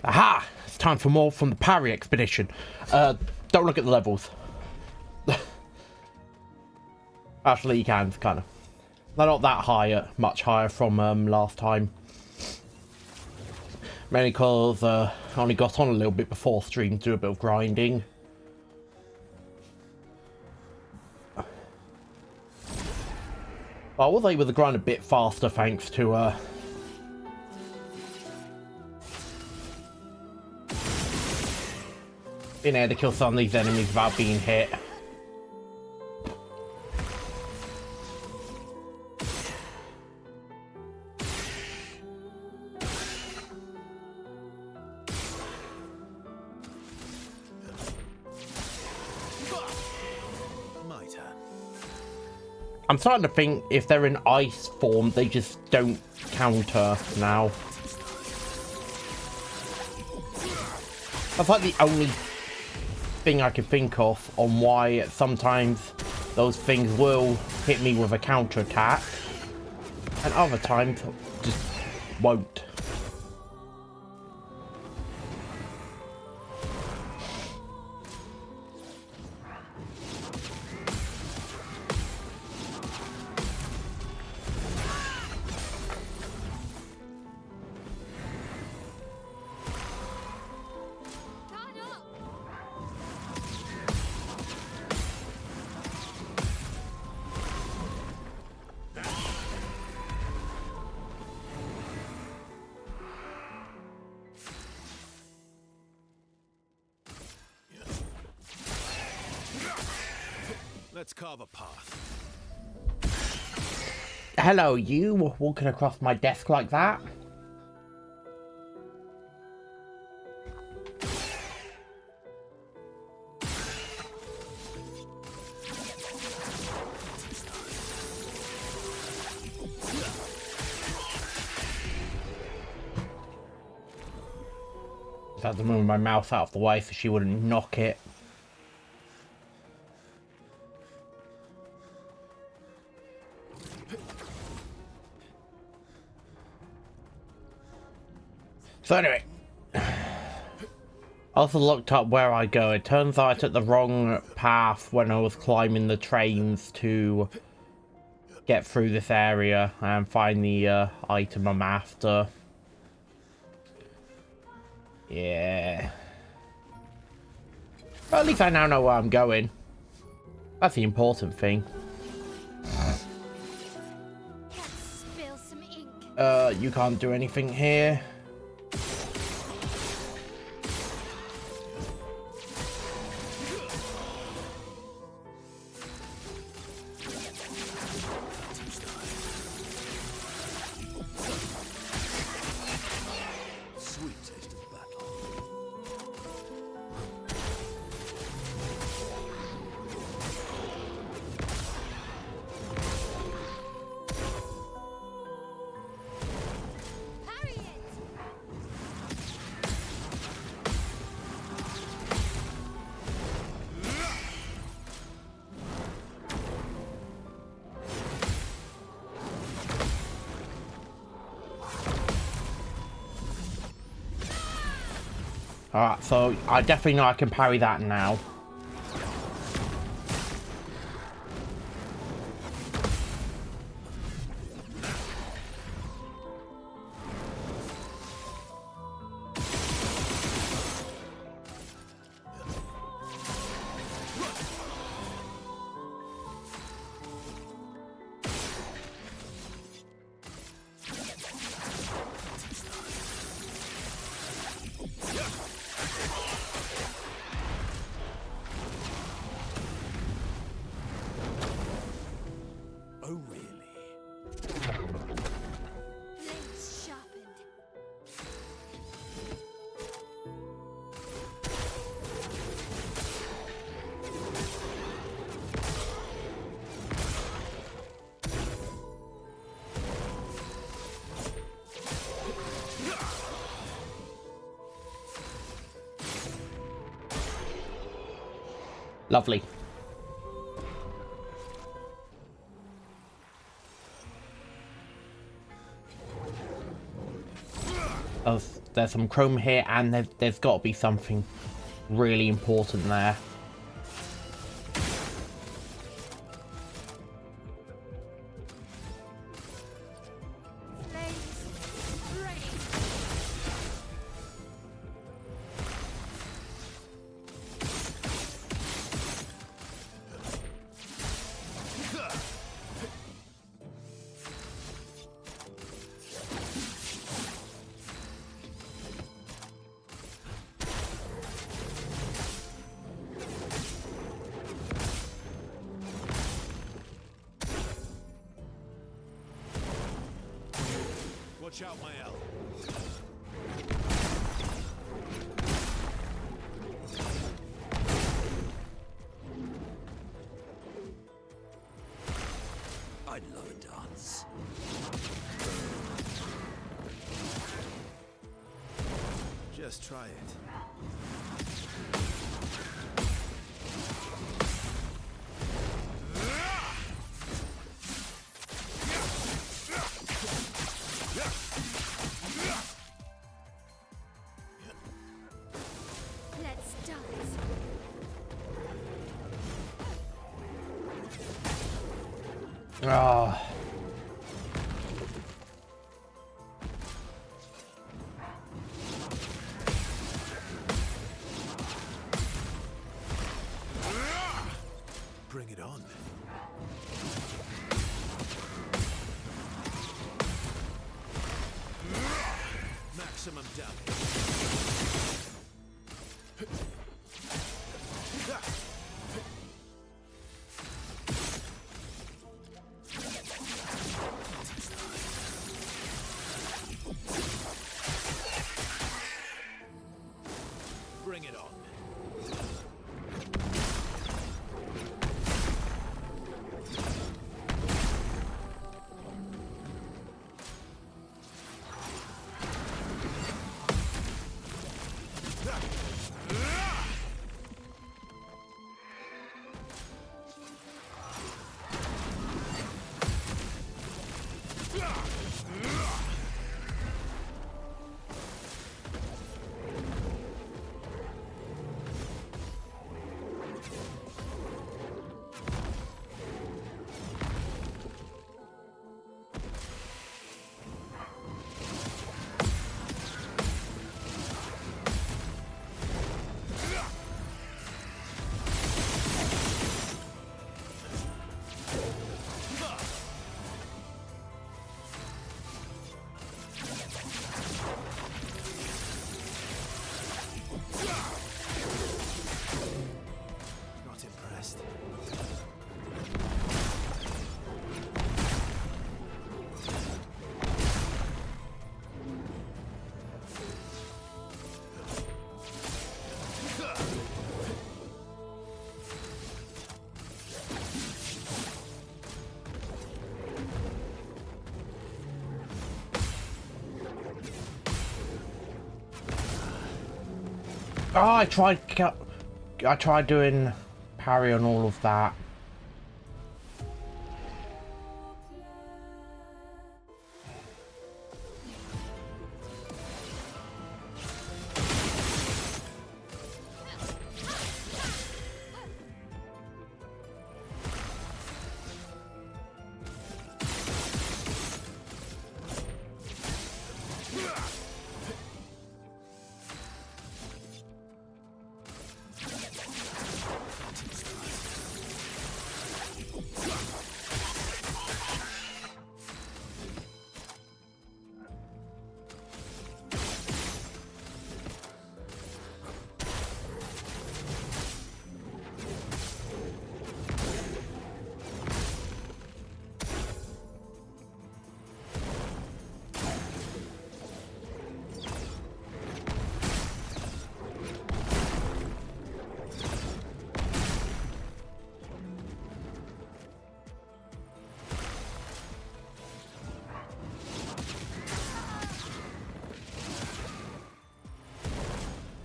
Aha! It's time for more from the parry expedition. Don't look at the levels. Actually, you can, kind of. They're not that high, much higher from last time. Mainly because I only got on a little bit before stream to do a bit of grinding. I was able to grind a bit faster thanks to being able to kill some of these enemies without being hit. I'm starting to think if they're in ice form, they just don't counter now. That's like the only thing I can think of on why sometimes those things will hit me with a counter attack, and other times just won't. Let's carve a path. Hello, you walking across my desk like that? I had to move my mouse out of the way so she wouldn't knock it. So anyway, I also looked up where I go. It turns out I took the wrong path when I was climbing the trains to get through this area and find the item I'm after. Yeah. Well, at least I now know where I'm going. That's the important thing. You can't do anything here. Alright, so I definitely know I can parry that now. Lovely. there's some chrome here, and there's got to be something really important there. Watch out, my L. I'd love a dance. Just try it. Oh. Bring it on. Maximum damage. Bring it on. Not impressed. Oh, I tried doing parry on all of that.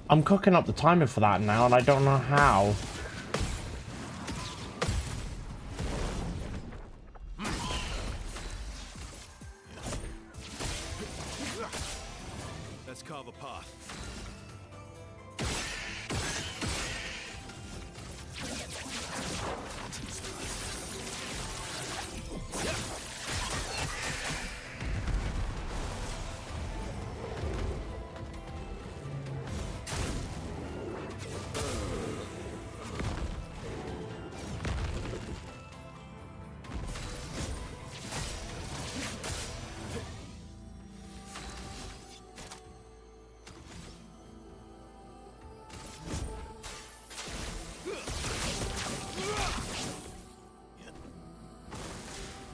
I'm cooking up the timing for that now, and I don't know how. Let's calm carve a path.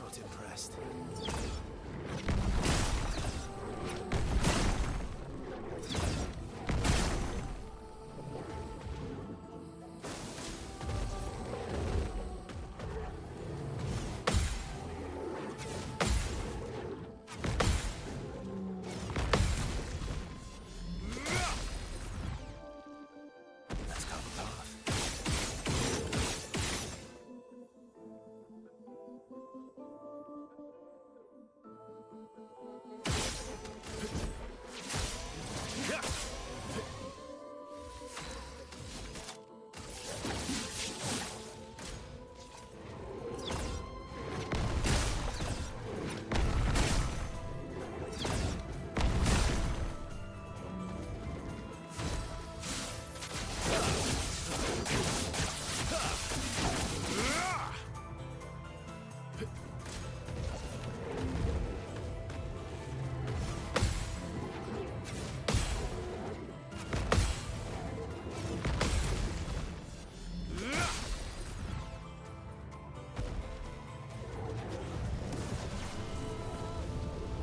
Not impressed. Let's carve a path.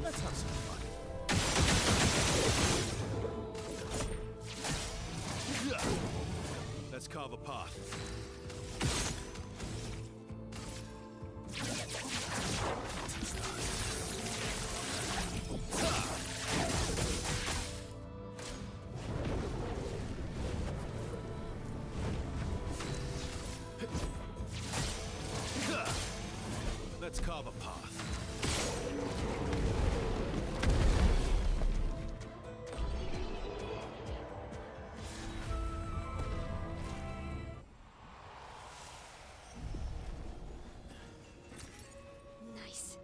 Let's have some fun. Let's carve a path. Let's carve a path. Nice.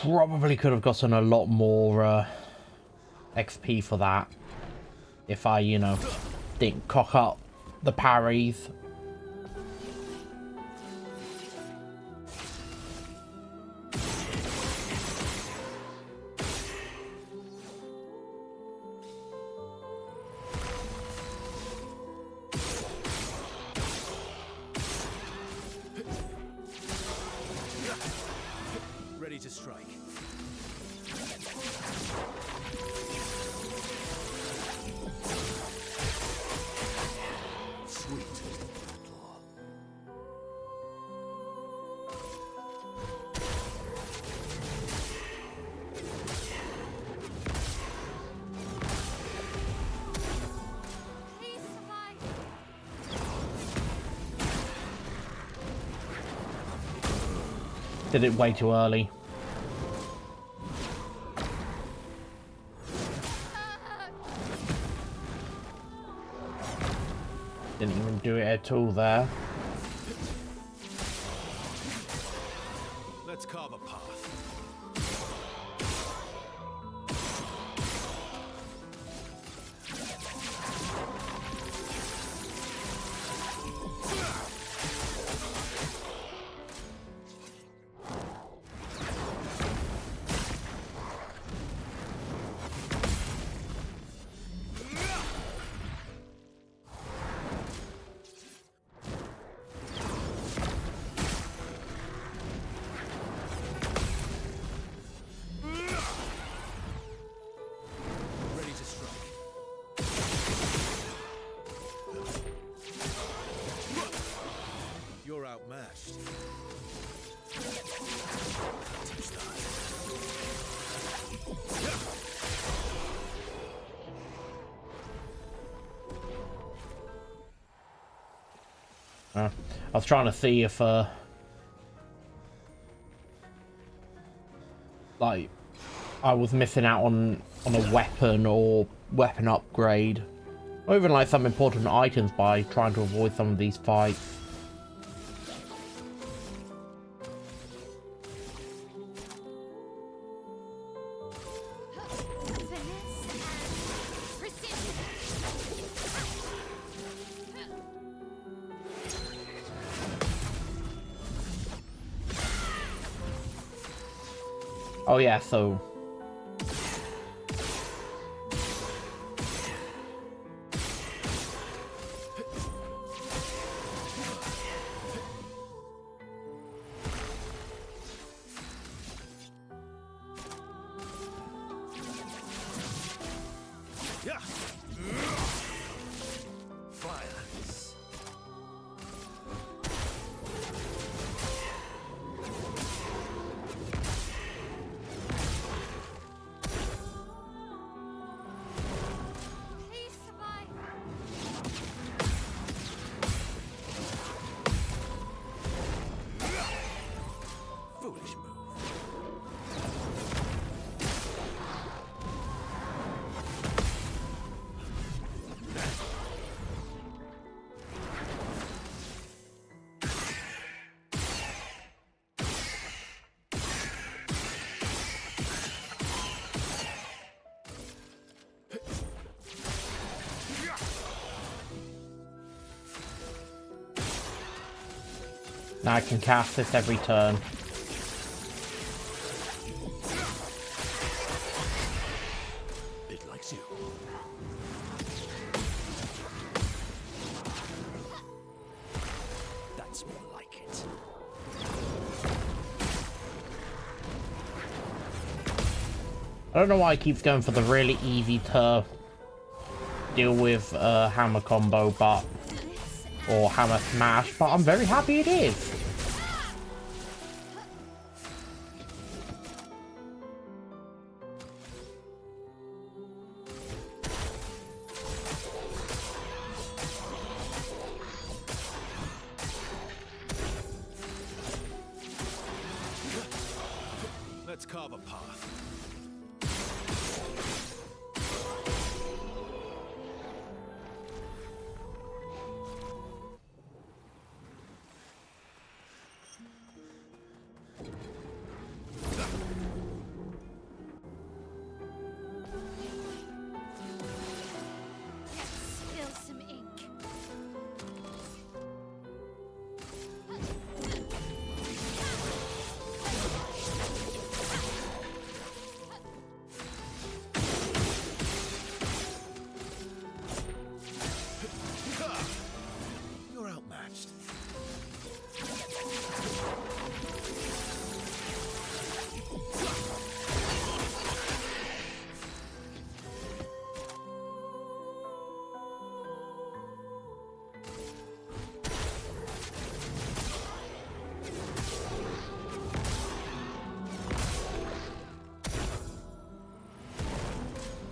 Probably could have gotten a lot more XP for that if I, you know, didn't cock up the parries. Ready to strike. Sweet battle. Please survive. Did it way too early. Didn't even do it at all there. Let's carve a path. Ready to strike. You're outmatched. I was trying to see if like I was missing out on a weapon or weapon upgrade, or even like some important items by trying to avoid some of these fights. Oh yeah, so Yeah. Violence. Please survive. Foolish move. now I can cast this every turn. It likes you. That's more like it. I don't know why it keeps going for the really easy to deal with hammer combo, but or hammer smash, but I'm very happy it is. Let's carve a path. Spill some ink. You're outmatched.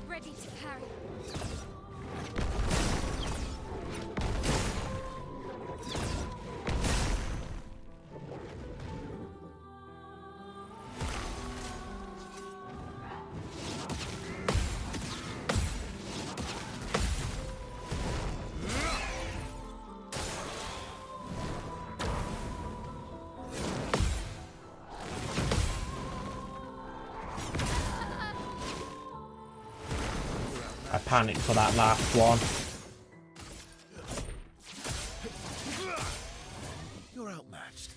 Ready to parry. I panicked for that last one. You're outmatched.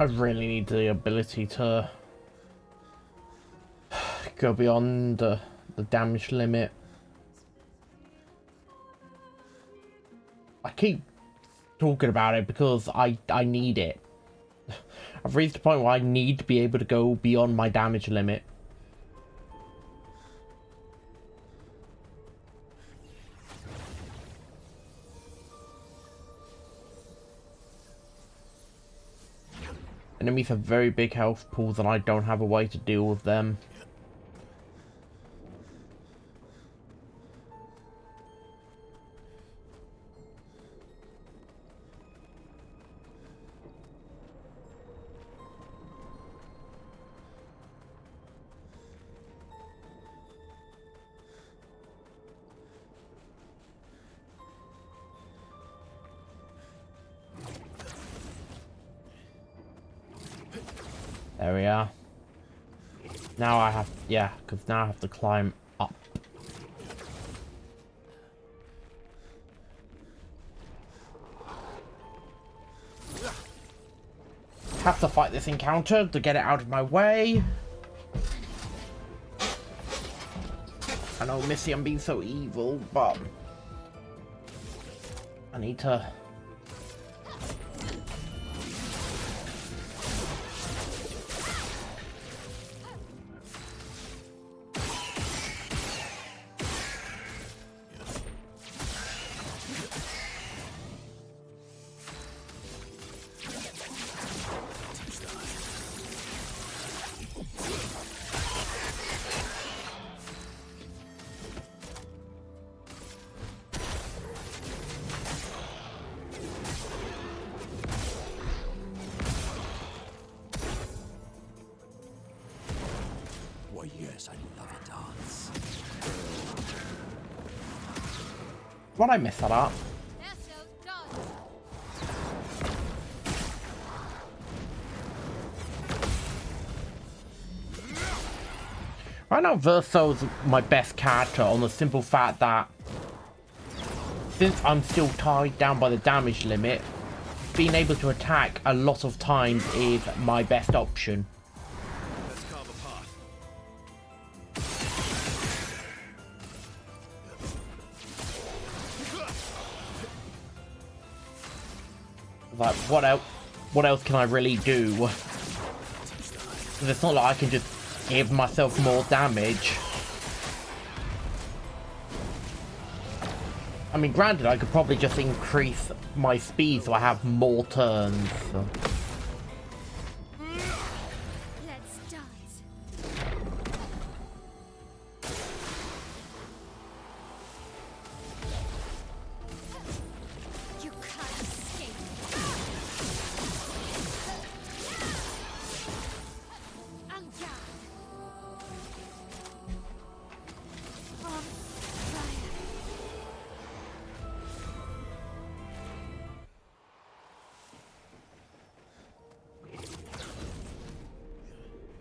I really need the ability to go beyond the damage limit. I keep talking about it because I need it. I've reached a point where I need to be able to go beyond my damage limit. Enemies have very big health pools and I don't have a way to deal with them. There we are. Now I have, yeah, because now I have to climb up. Have to fight this encounter to get it out of my way. I know, Missy, I'm being so evil, but I need to... Yes, I love a dance. What, I messed that up? Right now, Verso's my best character on the simple fact that since I'm still tied down by the damage limit, being able to attack a lot of times is my best option. Let's carve a path. Like, what else can I really do? 'Cause it's not like I can just give myself more damage. I mean, granted, I could probably just increase my speed so I have more turns. So. Let's dance. You can't escape. Anga. On fire.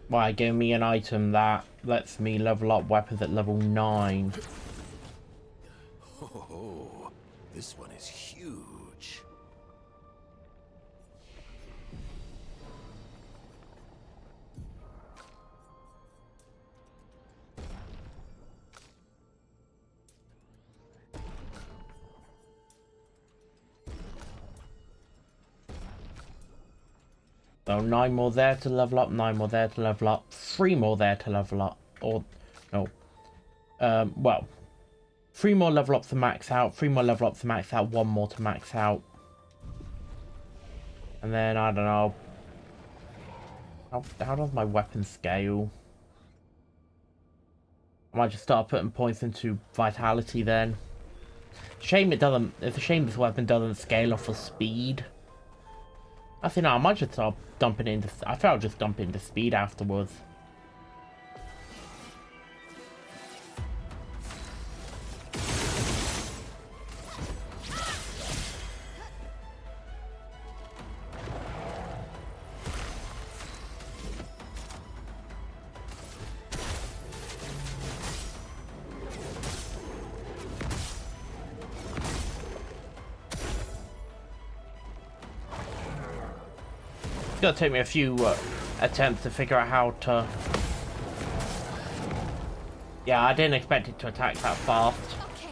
Why, give me an item that lets me level up weapons at level 9. Oh, this one is huge. So 9 more there to level up, 9 more there to level up, 3 more there to level up, or no, well, 3 more level up to max out, 3 more level up to max out, 1 more to max out, and then I don't know, how does my weapon scale? I might just start putting points into vitality then. Shame it doesn't. It's a shame this weapon doesn't scale off of speed. Actually, no, I might just start dumping it into... I think I'll just dump it into speed afterwards. It's gonna take me a few attempts to figure out how to... Yeah, I didn't expect it to attack that fast. Okay.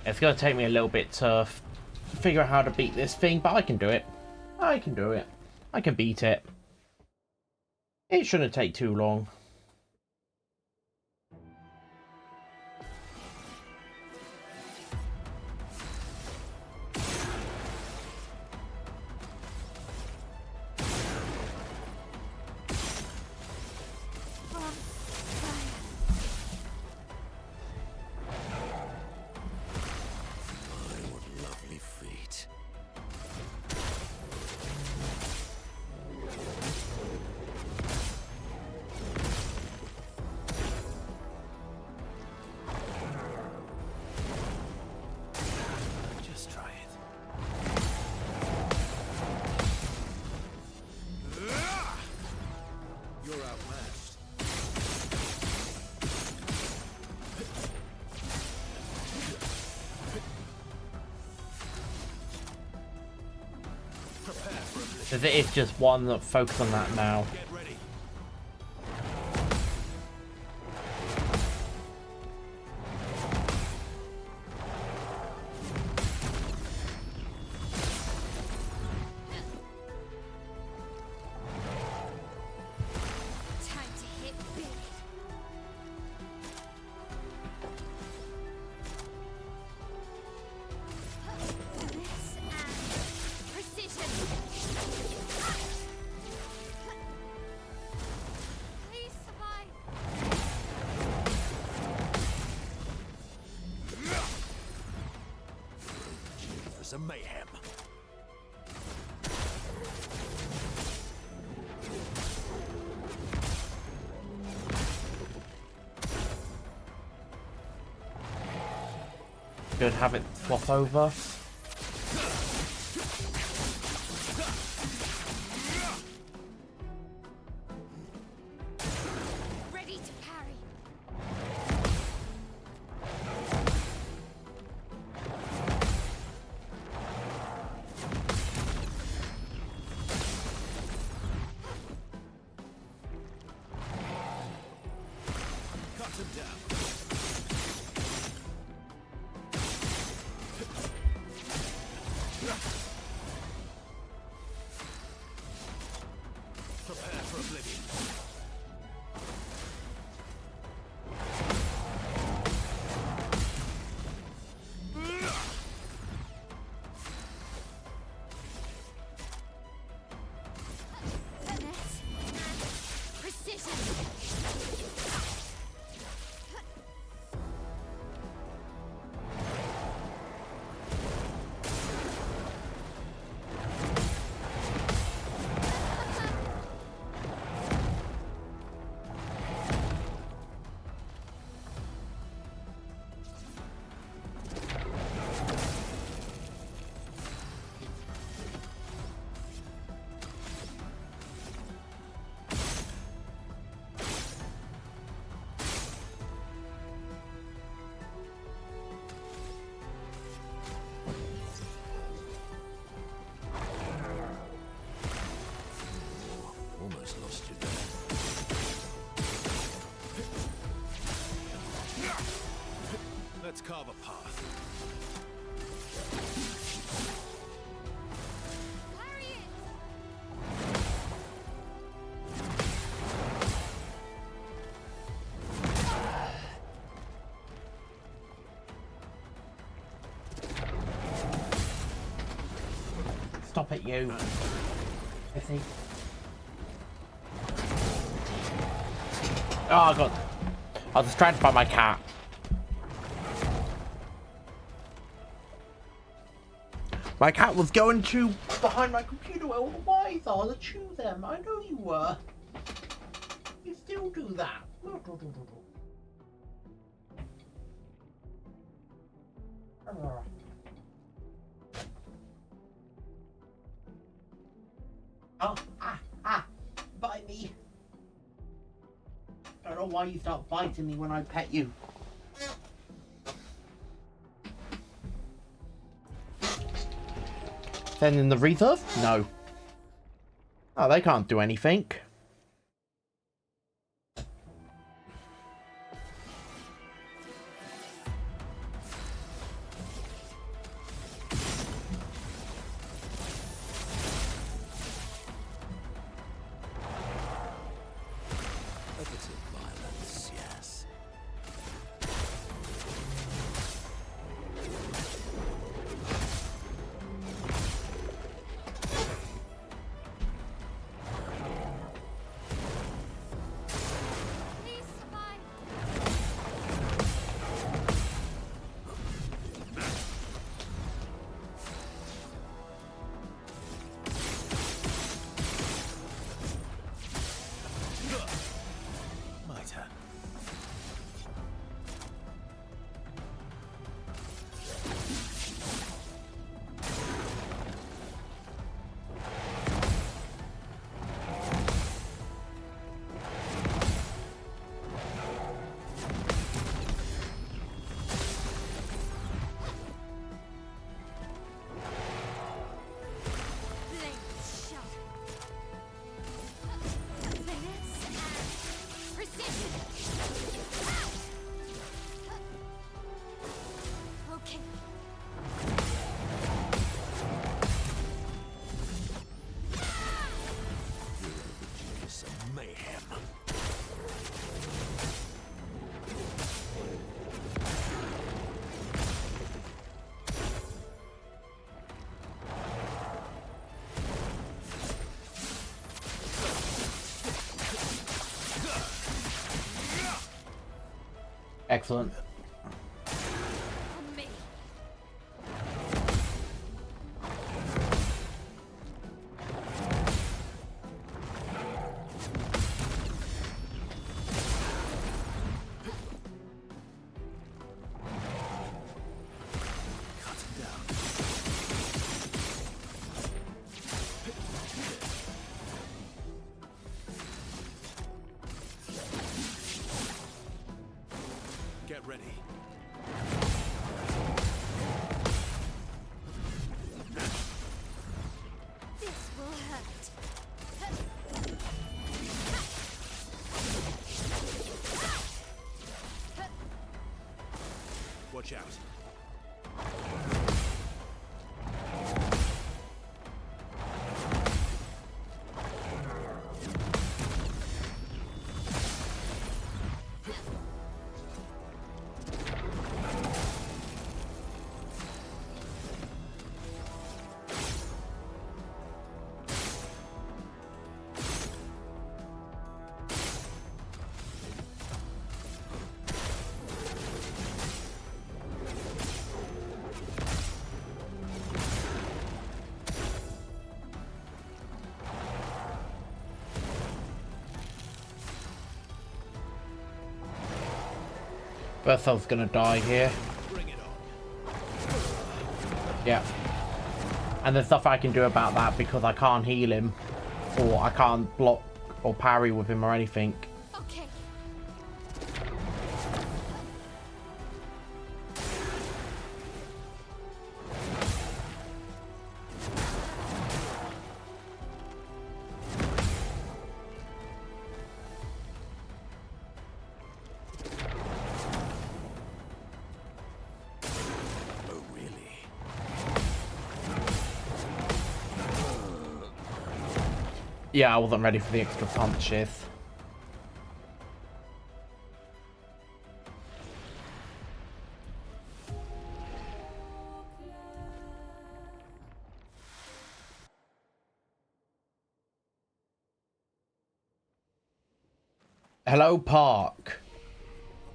It's gonna take me a little bit to figure out how to beat this thing, but I can do it. I can do it. I can beat it. It shouldn't take too long. On fire. My, what lovely feet. Just try it. You're outmatched. Prepare for a blitz. Because it is just one that focus on that now. Get ready. Time to hit big. Finesse and precision. Please survive. For some mayhem. Should have it swap over. Ready to parry. Cut him down. Prepare for oblivion. Finesse and precision. Almost lost you there. Let's carve a path. Parry it. Stop it, you. Pissy. Oh god. I was distracted by my cat. My cat was going to behind my computer where all the Ys are to chew them. I know you were. You still do that. Oh, bite me. know why you start biting me when I pet you. Then in the reserve? No. Oh, they can't do anything. A bit of violence, yes. Please survive. My turn. Blade sharp. Finesse and precision. Okay. Some mayhem. Excellent. On me. Cut him down. Get ready. This will hurt. Watch out. Berthel's gonna die here. Bring it on. Yeah. And there's stuff I can do about that because I can't heal him. Or I can't block or parry with him or anything. Okay. Oh, really? Yeah, I wasn't ready for the extra punches. Hello, Park.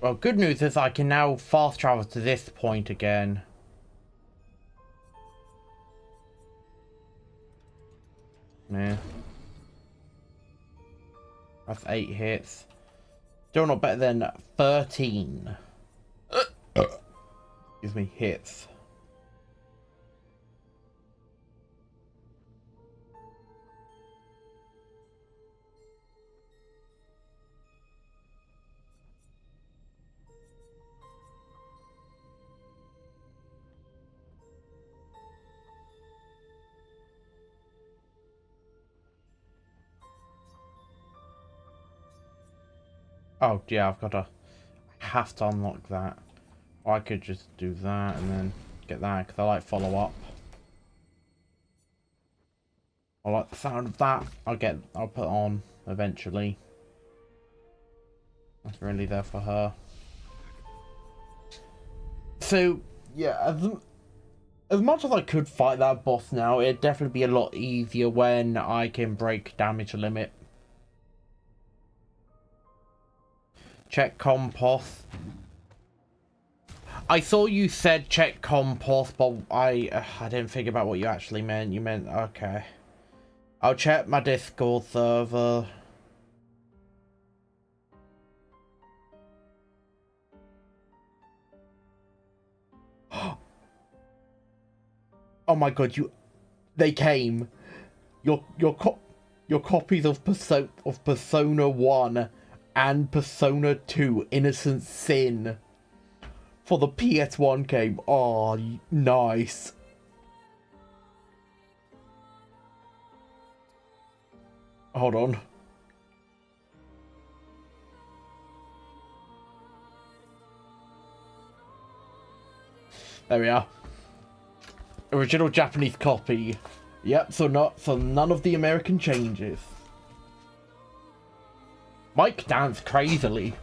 Well, good news is I can now fast travel to this point again. Yeah. That's 8 hits. Still not better than 13. Excuse me, hits. Oh, yeah, I have to unlock that. Or I could just do that and then get that, because I like follow up. I like the sound of that. I'll put on eventually. That's really there for her. So, yeah, as much as I could fight that boss now, it'd definitely be a lot easier when I can break damage limit. Check compost. I saw you said check compost, but I didn't think about what you actually meant. You meant, okay. I'll check my Discord server. Oh my god, they came. Your copies of Persona 1 and Persona 2 Innocent Sin for the PS1 game. Oh, nice. Hold on. There we are. Original Japanese copy. Yep, so none of the American changes. Mike danced crazily.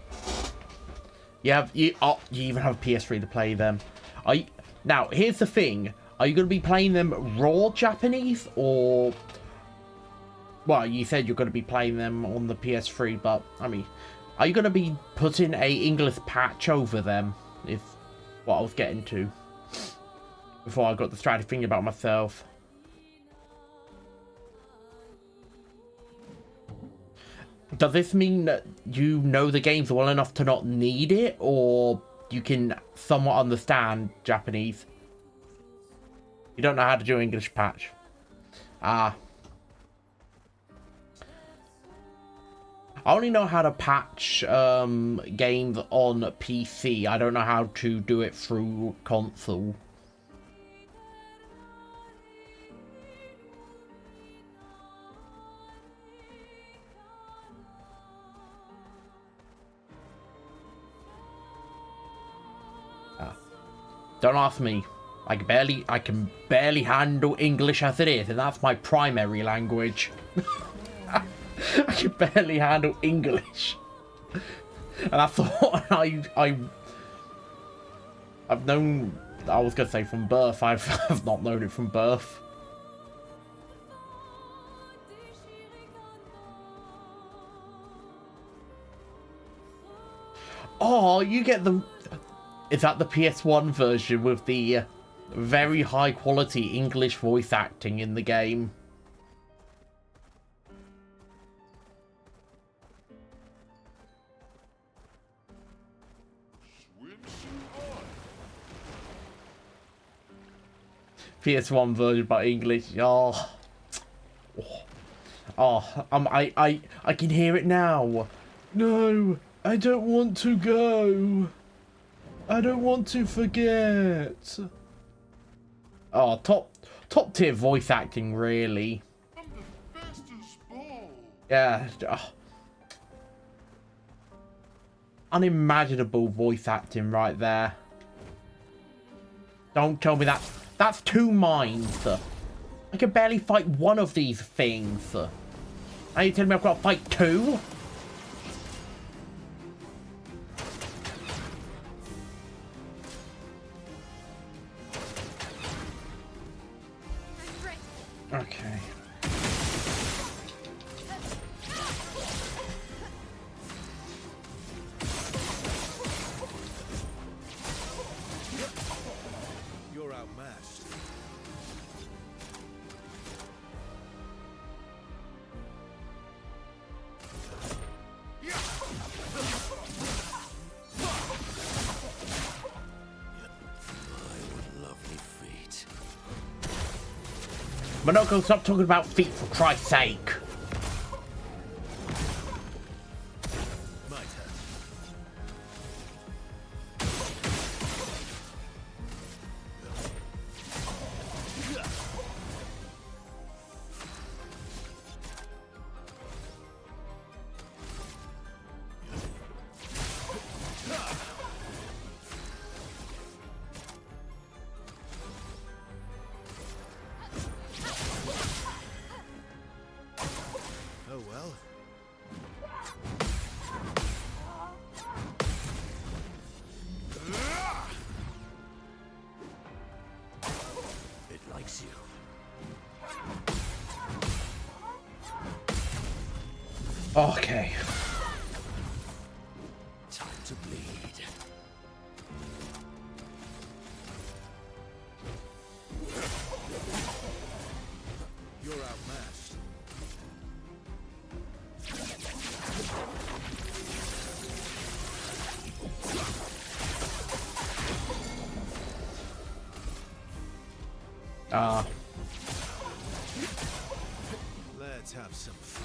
You even have PS3 to play them. Now, here's the thing. Are you going to be playing them raw Japanese or... Well, you said you're going to be playing them on the PS3, but, I mean, are you going to be putting a English patch over them? Is what I was getting to. Before I got distracted thinking about myself. Does this mean that you know the games well enough to not need it, or you can somewhat understand Japanese? You don't know how to do English patch. Ah. I only know how to patch games on PC. I don't know how to do it through console. Don't ask me. I can barely handle English as it is, and that's my primary language. I can barely handle English. And that's what I've known. I was gonna say from birth. I've not known it from birth. Oh, you get the... Is that the PS1 version with the very high quality English voice acting in the game? PS1 version by English. Oh. I can hear it now. No, I don't want to go. I don't want to forget. Oh, top tier voice acting, really. I'm the fastest ball. Yeah. Unimaginable voice acting right there. Don't tell me that's two minds. I can barely fight one of these things. Are you telling me I've got to fight two? Okay. You're outmatched. Monoko, stop talking about feet for Christ's sake. My turn. Okay. Time to bleed. You're outmatched. Let's have some fun.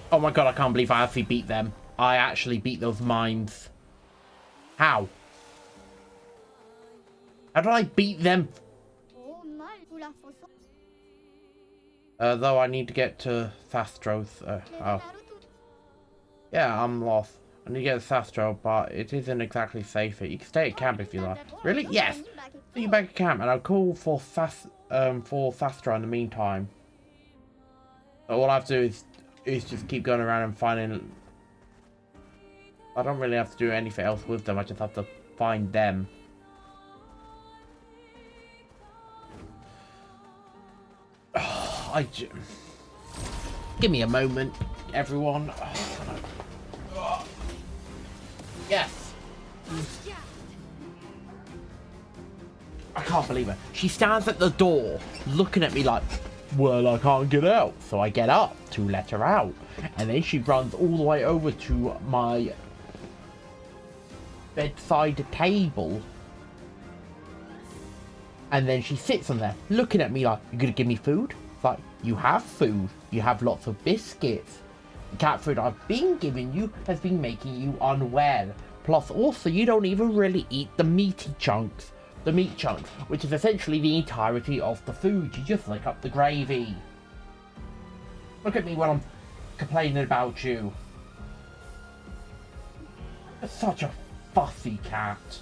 Oh my god, I can't believe I actually beat them. I actually beat those mines. How? How did I beat them? Though I need to get to Thastros. Oh. Yeah, I'm lost. I need to get to Thastro, but it isn't exactly safe. You can stay at camp if you like. Really? Yes! See you back at camp, and I'll call for Thastro in the meantime. So all I have to do is just keep going around and finding... I don't really have to do anything else with them, I just have to find them. Give me a moment, everyone. Yes. I can't believe it. She stands at the door, looking at me like, well, I can't get out. So I get up to let her out. And then she runs all the way over to my bedside table. And then she sits on there, looking at me like, you gonna give me food? It's like, you have food. You have lots of biscuits. The cat food I've been giving you has been making you unwell. Plus, also, you don't even really eat the meaty chunks. The meat chunks, which is essentially the entirety of the food. You just lick up the gravy. Look at me when I'm complaining about you. You're such a fussy cat.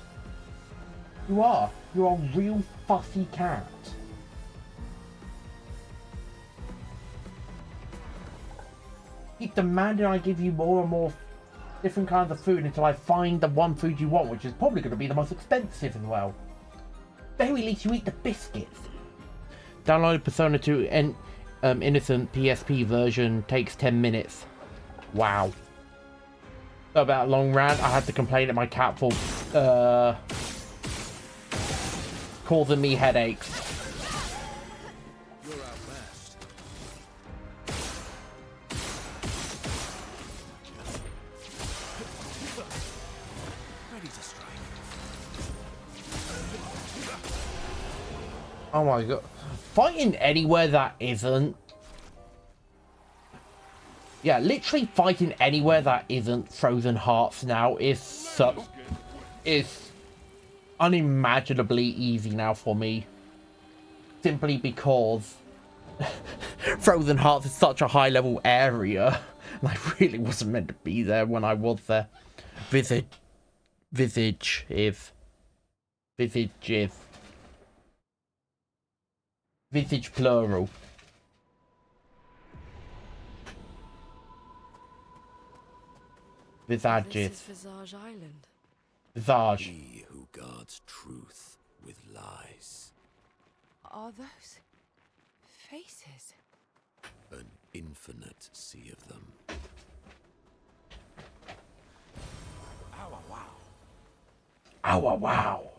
You are. You're a real fussy cat. Keep demanding I give you more and more different kinds of food until I find the one food you want, which is probably going to be the most expensive in the world. Very least you eat the biscuits. Download Persona 2 Innocent PSP version takes 10 minutes. Wow. So about a long rant, I had to complain at my cat for causing me headaches. You're outmatched. Ready to strike. Oh my god. Fighting anywhere that isn't... Yeah, literally fighting anywhere that isn't Frozen Hearts now is unimaginably easy now for me. Simply because Frozen Hearts is such a high level area. And I really wasn't meant to be there when I was there. Visage plural. Visages. This is Visage Island. Visage. He who guards truth with lies. Are those faces? An infinite sea of them. Ow, wow. Ow, wow.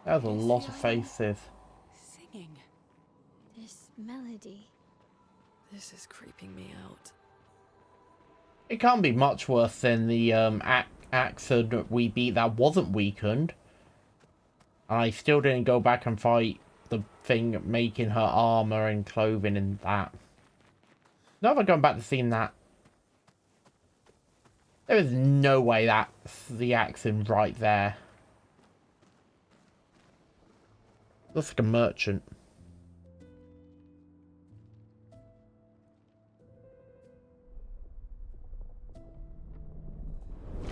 That was a lot of faces. Singing. This melody. This is creeping me out. It can't be much worse than the accent we beat that wasn't weakened. I still didn't go back and fight the thing making her armor and clothing and that. Never going back to seeing that. There is no way that's the accent right there. Looks like a merchant.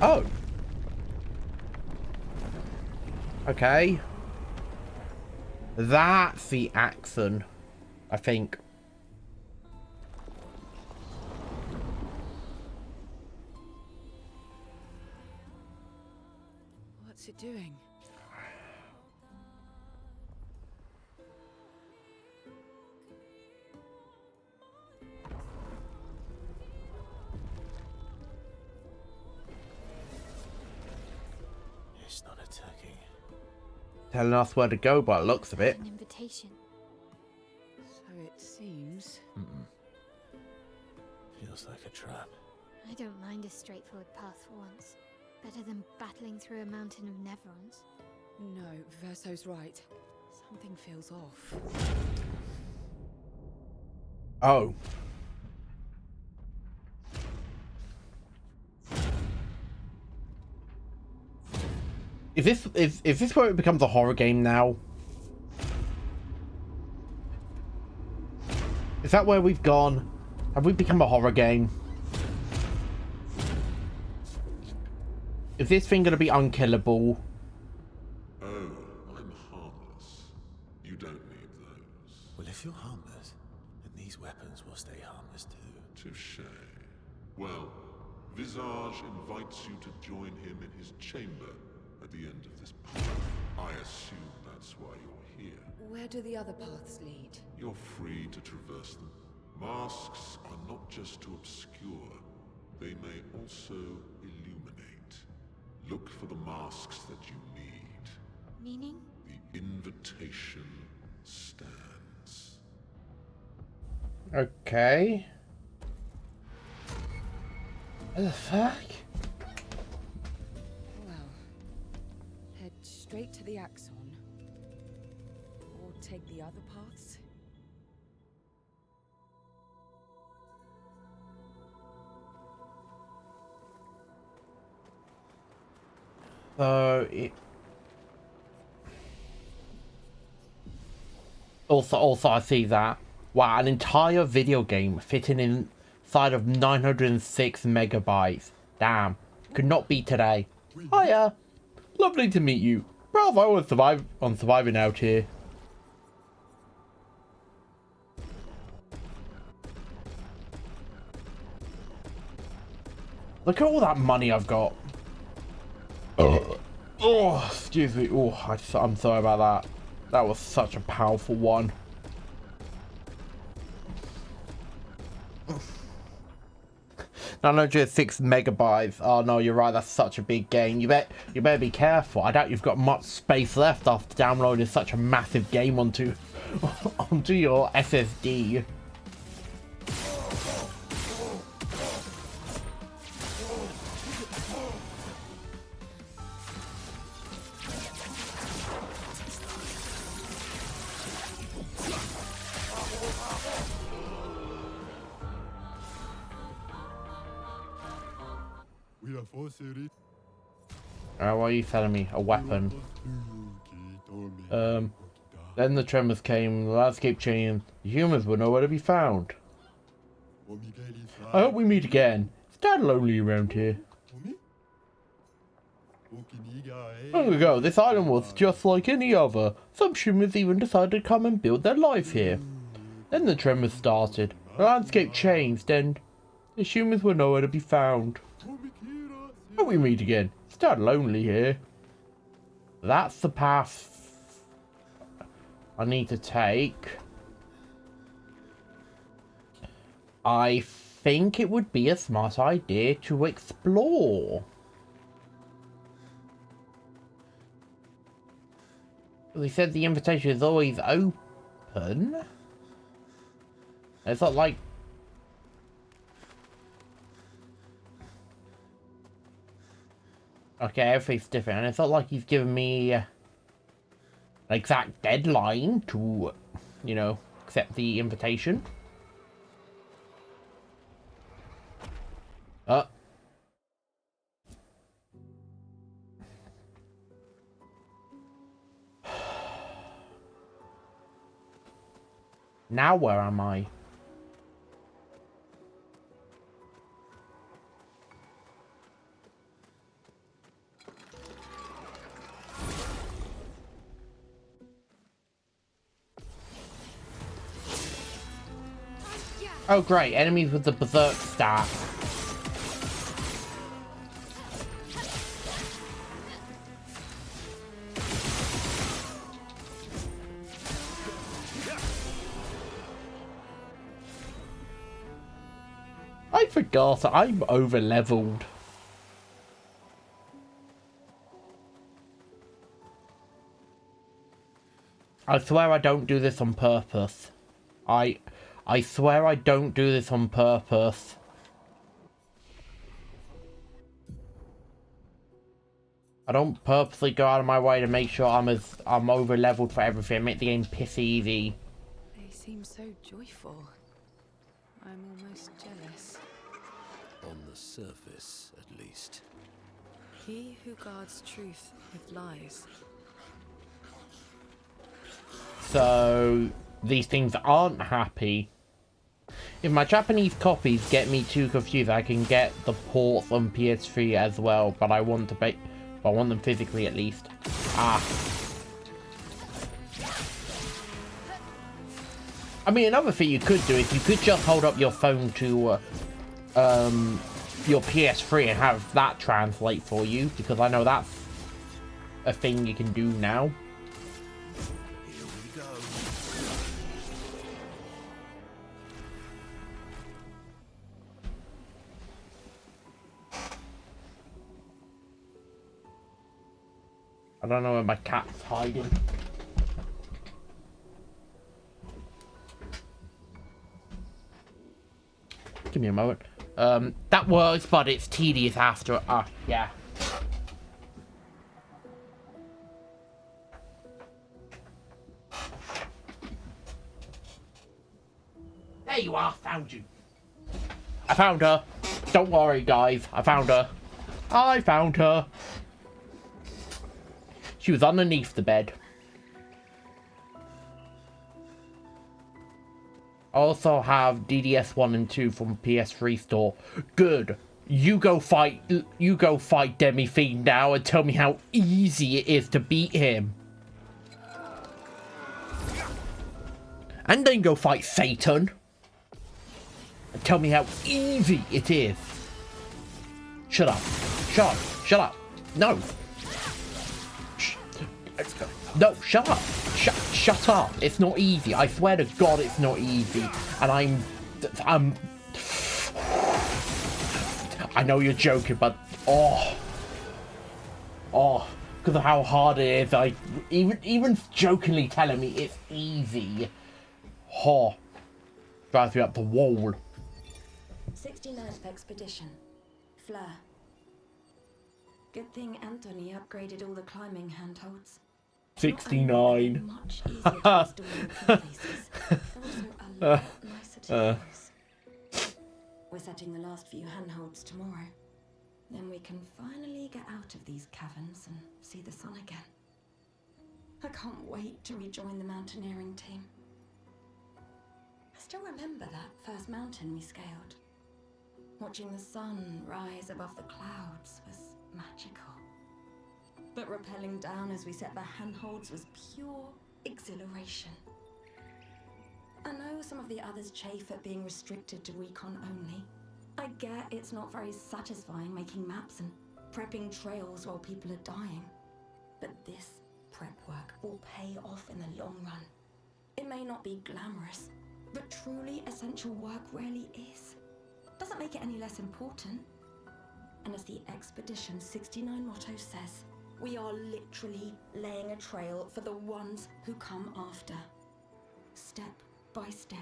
Oh. Okay. That's the accent, I think. What's it doing? It's not attacking. Telling us where to go by the looks of it. An invitation. So it seems. Feels like a trap. I don't mind a straightforward path for once. Better than battling through a mountain of Neverons. No, Verso's right. Something feels off. Oh. Is this where it becomes a horror game now? Is that where we've gone? Have we become a horror game? Is this thing gonna be unkillable? Oh, I'm harmless. You don't need those. Well, if you're harmless, then these weapons will stay harmless too. Touché. Well, Visage invites you to join him in his chamber at the end of this path. I assume that's why you're here. Where do the other paths lead? You're free to traverse them. Masks are not just to obscure, they may also illuminate. Look for the masks that you need. Meaning? The invitation stands. Okay. What the fuck? Well, head straight to the Axon. Or take the other paths. So it also I see that. Wow, an entire video game fitting inside of 906 megabytes. Damn, could not be today. Hiya, lovely to meet you. Bravo on surviving out here. Look at all that money I've got. Oh, excuse me. Oh, I'm sorry about that. That was such a powerful one. 906 megabytes. Oh no, you're right. That's such a big game. You better be careful. I doubt you've got much space left after downloading such a massive game onto your SSD. What are you telling me? A weapon. Then the tremors came, the landscape changed, the humans were nowhere to be found. I hope we meet again. It's dead lonely around here. Long ago, this island was just like any other. Some humans even decided to come and build their life here. Then the tremors started, the landscape changed, and the humans were nowhere to be found. I hope we meet again. It's dead lonely here. That's the path I need to take. I think it would be a smart idea to explore. They said the invitation is always open. It's not like... Okay, everything's different. And it's not like he's given me an exact deadline to, you know, accept the invitation. Now where am I? Oh great, enemies with the berserk stat. I forgot, I'm over leveled. I swear I don't do this on purpose. I swear I don't do this on purpose. I don't purposely go out of my way to make sure I'm over leveled for everything, make the game piss easy. They seem so joyful. I'm almost jealous. On the surface, at least. He who guards truth with lies. So these things aren't happy. If my Japanese copies get me too confused, I can get the ports on PS3 as well, but I want them physically at least. I mean, another thing you could do is you could just hold up your phone to your PS3 and have that translate for you, because I know that's a thing you can do now. Here we go. I don't know where my cat's hiding. Give me a moment. That works, but it's tedious after. Yeah. There you are, found you. I found her. Don't worry, guys. I found her. I found her. She was underneath the bed. I also have DDS 1 and 2 from PS3 store. Good. You go fight Demi Fiend now and tell me how easy it is to beat him. And then go fight Satan. And tell me how easy it is. Shut up. Shut up. Shut up. No. No, shut up. Shut up. It's not easy. I swear to God it's not easy. And I know you're joking, but because of how hard it is, even jokingly telling me it's easy. Drives me up the wall. 69th Expedition. Fleur. Good thing Anthony upgraded all the climbing handholds. 69. Much easier to install in places. Also a lot nicer to use. We're setting the last few handholds tomorrow. Then we can finally get out of these caverns and see the sun again. I can't wait to rejoin the mountaineering team. I still remember that first mountain we scaled. Watching the sun rise above the clouds was magical. But rappelling down as we set the handholds was pure exhilaration. I know some of the others chafe at being restricted to recon only. I get it's not very satisfying making maps and prepping trails while people are dying. But this prep work will pay off in the long run. It may not be glamorous, but truly essential work rarely is. Doesn't make it any less important. And as the Expedition 69 motto says, we are literally laying a trail for the ones who come after. Step by step,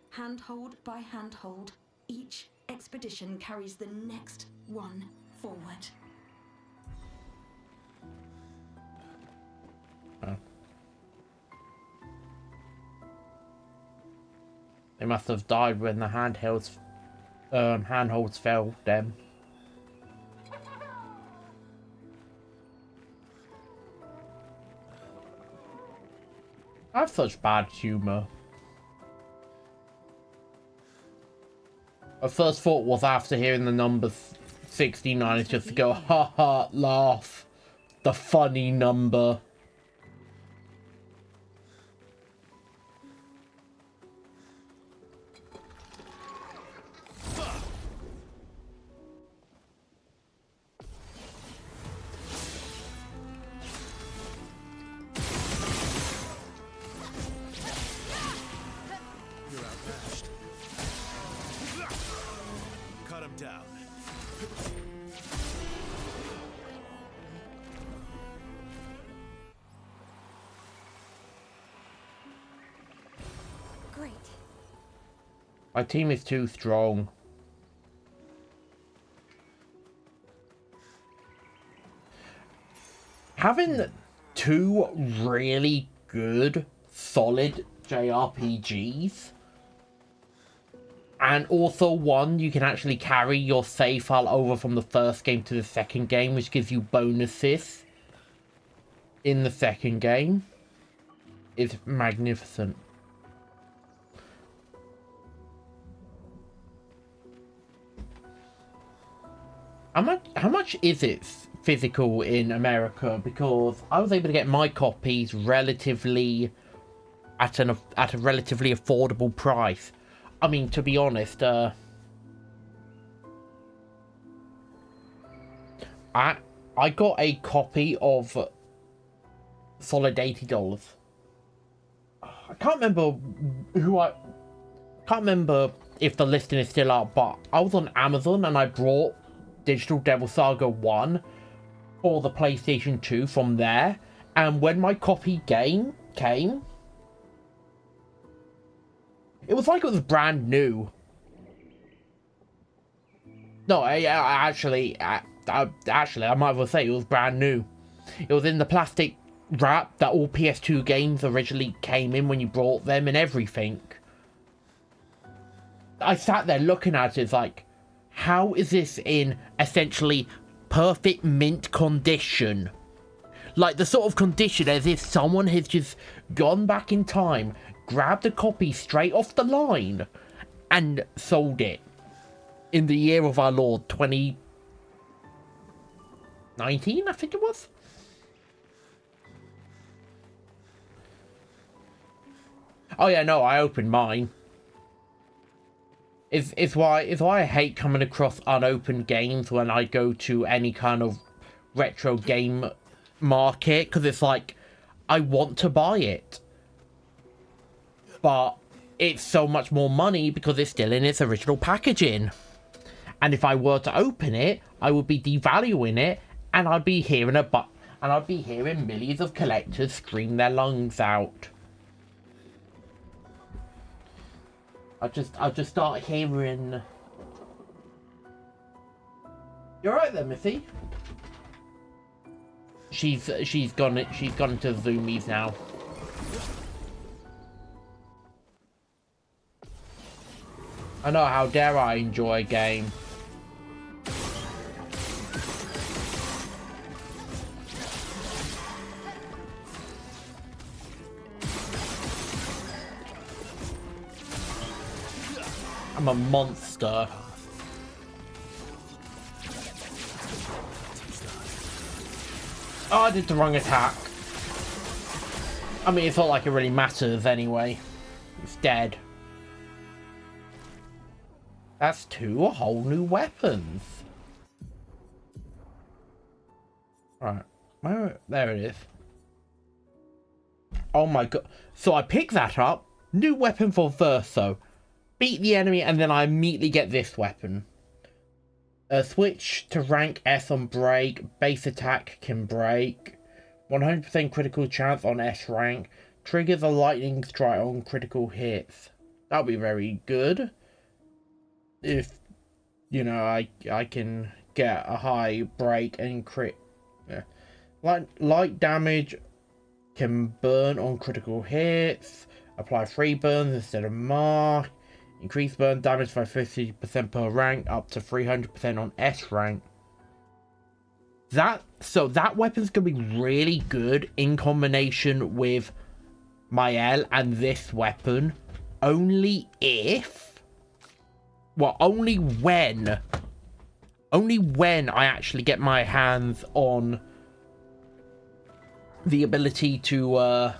handhold by handhold, each expedition carries the next one forward. Oh. They must have died when the handholds fell then. I have such bad humor. My first thought was after hearing the number 69 is just to go, haha, laugh. The funny number. My team is too strong. Having two really good, solid JRPGs, and also one you can actually carry your save file over from the first game to the second game, which gives you bonuses in the second game, is magnificent. How much is it physical in America? Because I was able to get my copies relatively at a relatively affordable price. I mean, to be honest, I got a copy of solid $80. I can't remember can't remember if the listing is still up, but I was on Amazon and I brought Digital Devil Saga 1 for the PlayStation 2 from there, and when my copy game came, it was like it was brand new. No, actually, I might as well say it was brand new. It was in the plastic wrap that all PS2 games originally came in when you brought them and everything. I sat there looking at it like, how is this in essentially perfect mint condition? Like the sort of condition as if someone has just gone back in time, grabbed a copy straight off the line, and sold it in the year of our Lord 2019, I think it was. Oh yeah, no, I opened mine. It's why I hate coming across unopened games when I go to any kind of retro game market, because it's like, I want to buy it, but it's so much more money because it's still in its original packaging. And if I were to open it, I would be devaluing it, and I'd be hearing millions of collectors scream their lungs out. I'll just start hearing. You're right there, Missy. She's gone into the zoomies now. I know, how dare I enjoy a game. I'm a monster. Oh, I did the wrong attack. I mean, it's not like it really matters anyway. It's dead. That's two whole new weapons. Right. There it is. Oh my god. So I pick that up. New weapon for Verso. Beat the enemy, and then I immediately get this weapon. Switch to rank S on break. Base attack can break. 100% critical chance on S rank. Triggers a lightning strike on critical hits. That'll be very good. If, you know, I can get a high break and crit. Yeah. Light damage can burn on critical hits. Apply 3 burns instead of mark. Increase burn damage by 50% per rank, up to 300% on S rank. So that weapon's gonna be really good in combination with my L and this weapon. Only when I actually get my hands on the ability to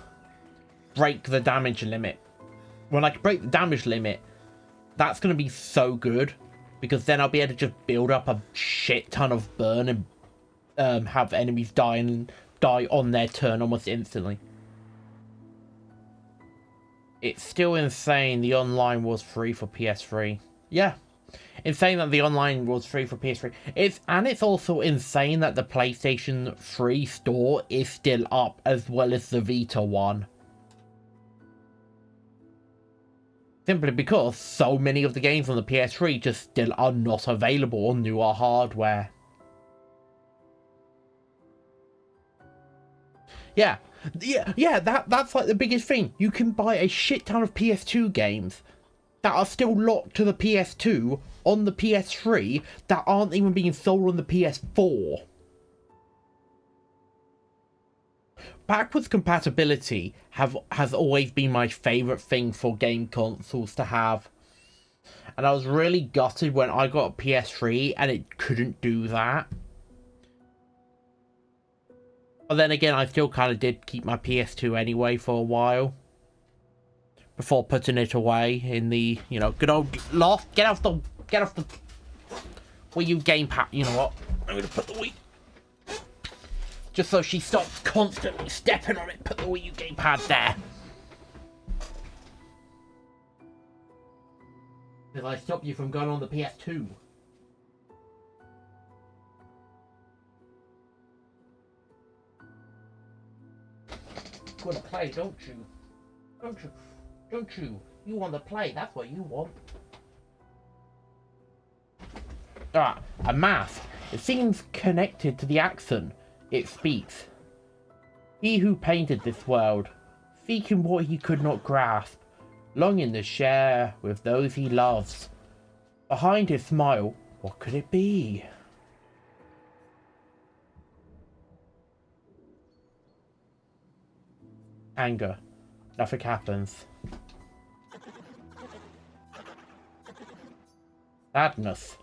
break the damage limit. When I can break the damage limit, that's going to be so good, because then I'll be able to just build up a shit ton of burn and have enemies die on their turn almost instantly. It's still insane the online was free for PS3. Yeah. Insane that the online was free for PS3. It's also insane that the PlayStation 3 store is still up, as well as the Vita one. Simply because so many of the games on the PS3 just still are not available on newer hardware. Yeah, that's like the biggest thing. You can buy a shit ton of PS2 games that are still locked to the PS2 on the PS3 that aren't even being sold on the PS4. Backwards compatibility has always been my favourite thing for game consoles to have. And I was really gutted when I got a PS3 and it couldn't do that. But then again, I still kind of did keep my PS2 anyway for a while. Before putting it away in the, you know, good old loft. Get off the Wii U gamepad. You know what? I'm going to put the Wii... Just so she stops constantly stepping on it, put the Wii U gamepad there. Did I stop you from going on the PS2? You want to play, don't you? Don't you? You want to play, that's what you want. Ah, a mask. It seems connected to the accent. It speaks. He who painted this world, seeking what he could not grasp, longing to share with those he loves. Behind his smile, what could it be? Anger. Nothing happens. Sadness.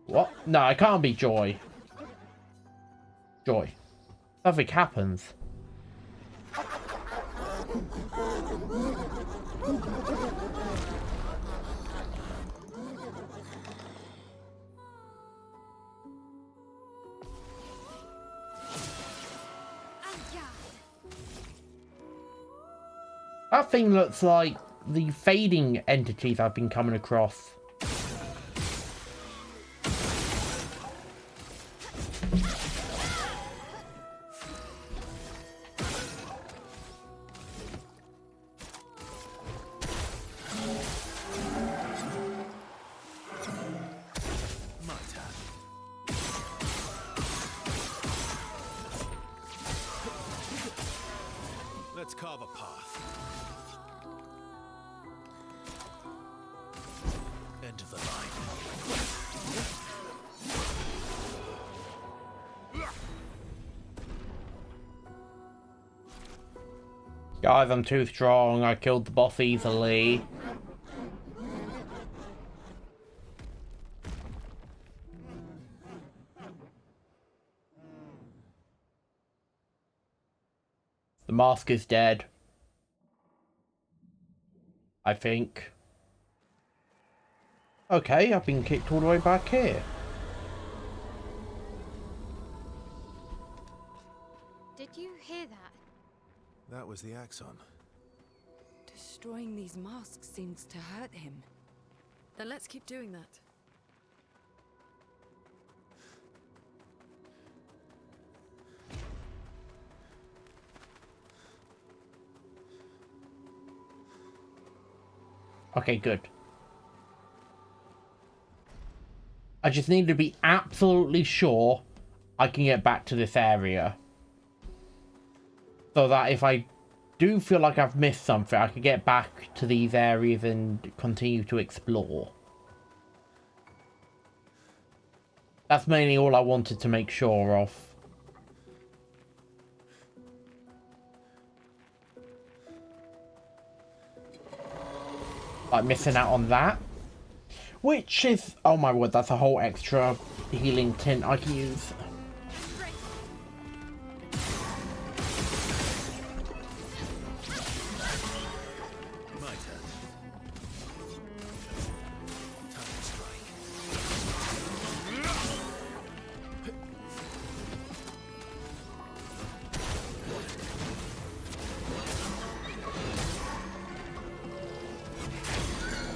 What? No, it can't be joy. Joy. Nothing happens. That thing looks like the fading entities I've been coming across. Let's carve a path. End of the line. Guys, I'm too strong. I killed the boss easily. The mask is dead. I think. Okay, I've been kicked all the way back here. Did you hear that? That was the Axon. Destroying these masks seems to hurt him. Then let's keep doing that. Okay, good. I just need to be absolutely sure I can get back to this area. So that if I do feel like I've missed something, I can get back to these areas and continue to explore. That's mainly all I wanted to make sure of. Like missing out on that. Which is, oh my word, that's a whole extra healing tint I can use.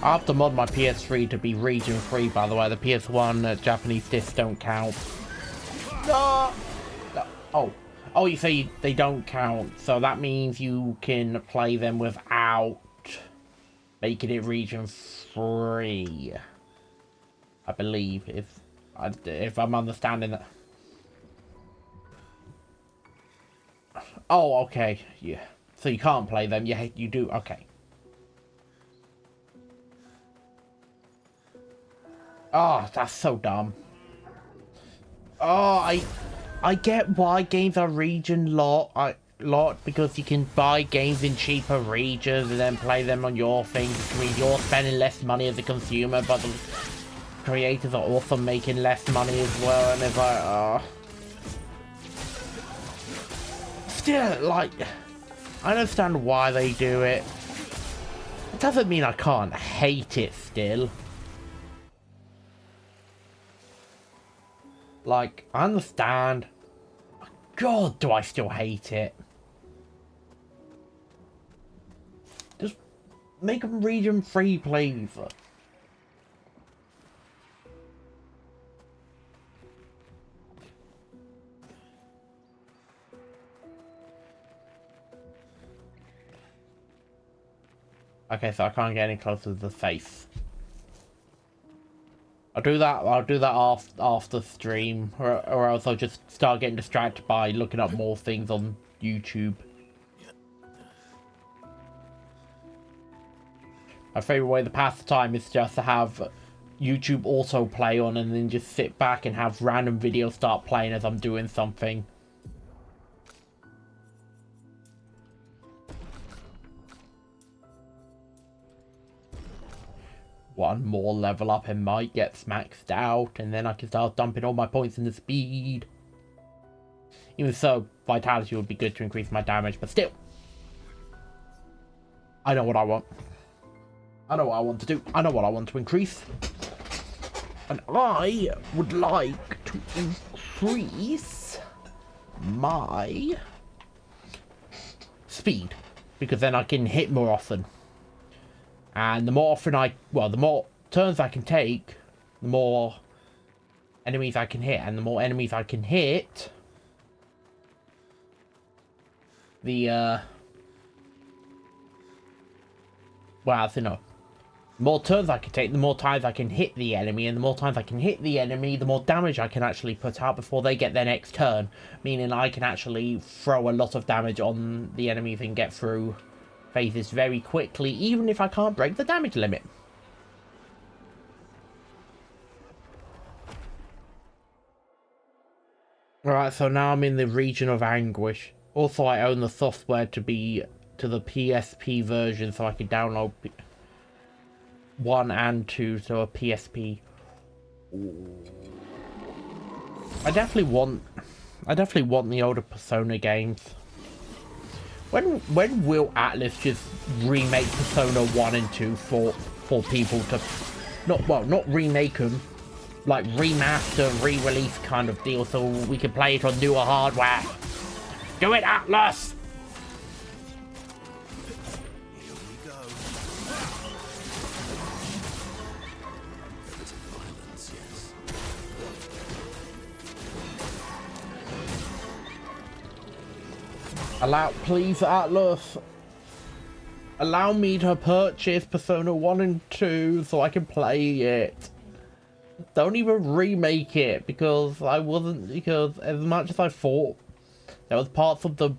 I have to mod my PS3 to be region free, by the way. The PS1 Japanese discs don't count. No! Oh. Oh, you say they don't count, so that means you can play them without making it region 3. I believe, if I'm understanding that. Oh, okay, yeah. So you can't play them. Yeah, you do. Okay. Oh, that's so dumb. Oh, I get why games are region lot because you can buy games in cheaper regions and then play them on your thing, which means you're spending less money as a consumer, but the creators are also making less money as well, and it's like, oh. Still, like, I understand why they do it. It doesn't mean I can't hate it still. Like, I understand. God, do I still hate it. Just make them region 3, please. Okay, so I can't get any closer to the face. I'll do that after stream, or else I'll just start getting distracted by looking up more things on YouTube. My favorite way to pass the time is just to have YouTube autoplay on and then just sit back and have random videos start playing as I'm doing something. One more level up and might get maxed out, and then I can start dumping all my points into speed. Even so, vitality would be good to increase my damage, but still. I know what I want. I know what I want to do. I know what I want to increase. And I would like to increase my speed, because then I can hit more often. And the more turns I can take, the more enemies I can hit. And the more enemies I can hit, the, the more turns I can take, the more times I can hit the enemy. And the more times I can hit the enemy, the more damage I can actually put out before they get their next turn. Meaning I can actually throw a lot of damage on the enemies and get through phases very quickly, even if I can't break the damage limit. Alright, so now I'm in the region of anguish. Also, I own the software to the PSP version, so I can download 1 and 2 to a PSP. I definitely want the older Persona games. When will Atlas just remake Persona 1 and 2 for people to not remake them, like remaster, re-release kind of deal, so we can play it on newer hardware? Do it, Atlas! Here we go. A bit of violence, yes. Please, Atlas, allow me to purchase Persona 1 and 2 so I can play it. Don't even remake it, because as much as I thought there was parts of the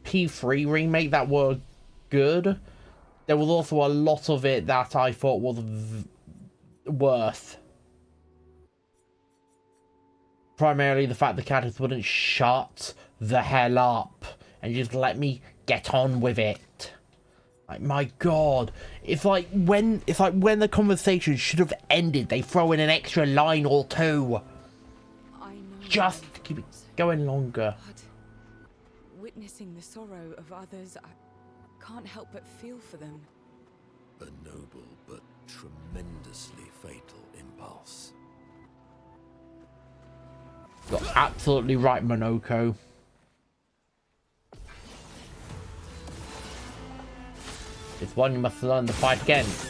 P3 remake that were good, there was also a lot of it that I thought was worse. Primarily the fact the characters wouldn't shut the hell up and just let me get on with it. Like, my god, it's like when the conversation should have ended, they throw in an extra line or two. I know. Just to keep it going longer. But witnessing the sorrow of others, I can't help but feel for them. A noble but tremendously fatal impulse. You're absolutely right, Monoko. It's one you must learn to fight against.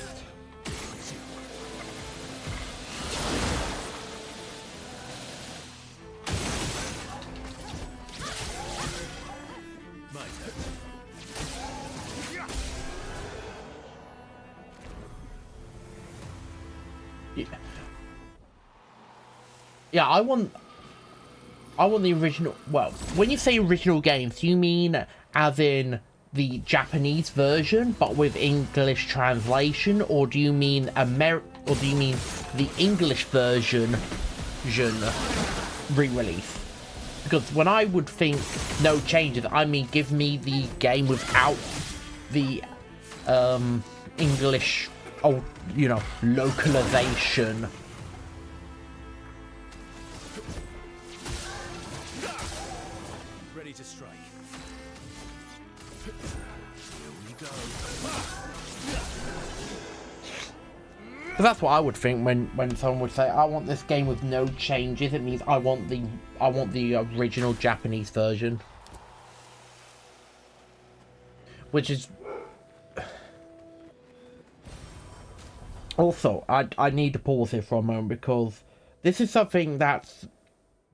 my turn. Yeah, I want the original. Well, when you say original games, do you mean as in the Japanese version but with English translation, or do you mean the English version re-release? Because when I would think no changes, I mean give me the game without the English, localization. Ready to strike. Here we go. Because that's what I would think when someone would say, I want this game with no changes. It means I want the original Japanese version. Which is... Also, I need to pause here for a moment because this is something that's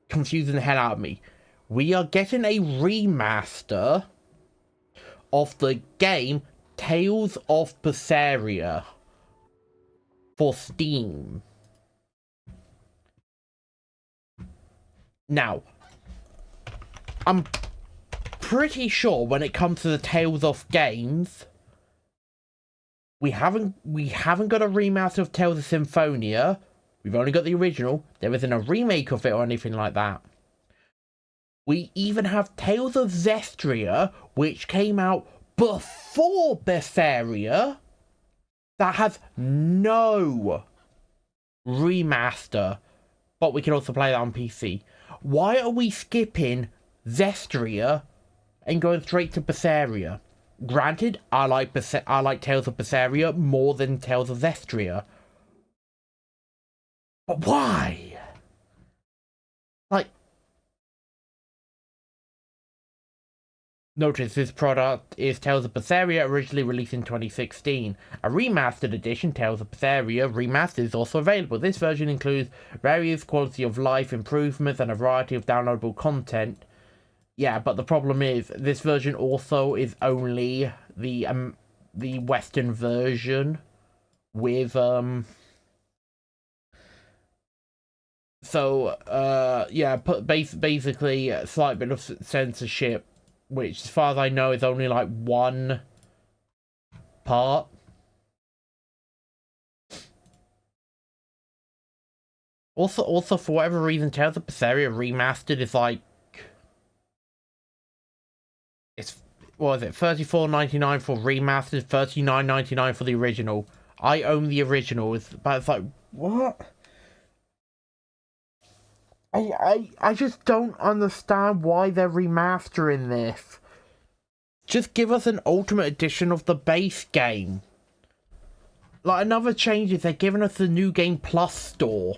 confusing the hell out of me. We are getting a remaster of the game Tales of Berseria for Steam. Now, I'm pretty sure when it comes to the Tales of games, we haven't got a remaster of Tales of Symphonia. We've only got the original. There isn't a remake of it or anything like that. We even have Tales of Zestria, which came out before Berseria, that has no remaster, but we can also play that on PC. Why are we skipping Zestria and going straight to Berseria? Granted, I like Tales of Berseria more than Tales of Zestria, but why? Like, notice this product is Tales of Berseria, originally released in 2016. A remastered edition, Tales of Berseria Remastered, is also available. This version includes various quality of life improvements and a variety of downloadable content. Yeah, but the problem is, this version also is only the Western version with, yeah, basically a slight bit of censorship, which, as far as I know, is only like one part. Also, for whatever reason, Tales of Berseria Remastered is like, what is it, $34.99 for remastered, $39.99 for the original. I own the original, but it's like, what? I just don't understand why they're remastering this. Just give us an Ultimate Edition of the base game. Like, another change is they're giving us the New Game Plus store.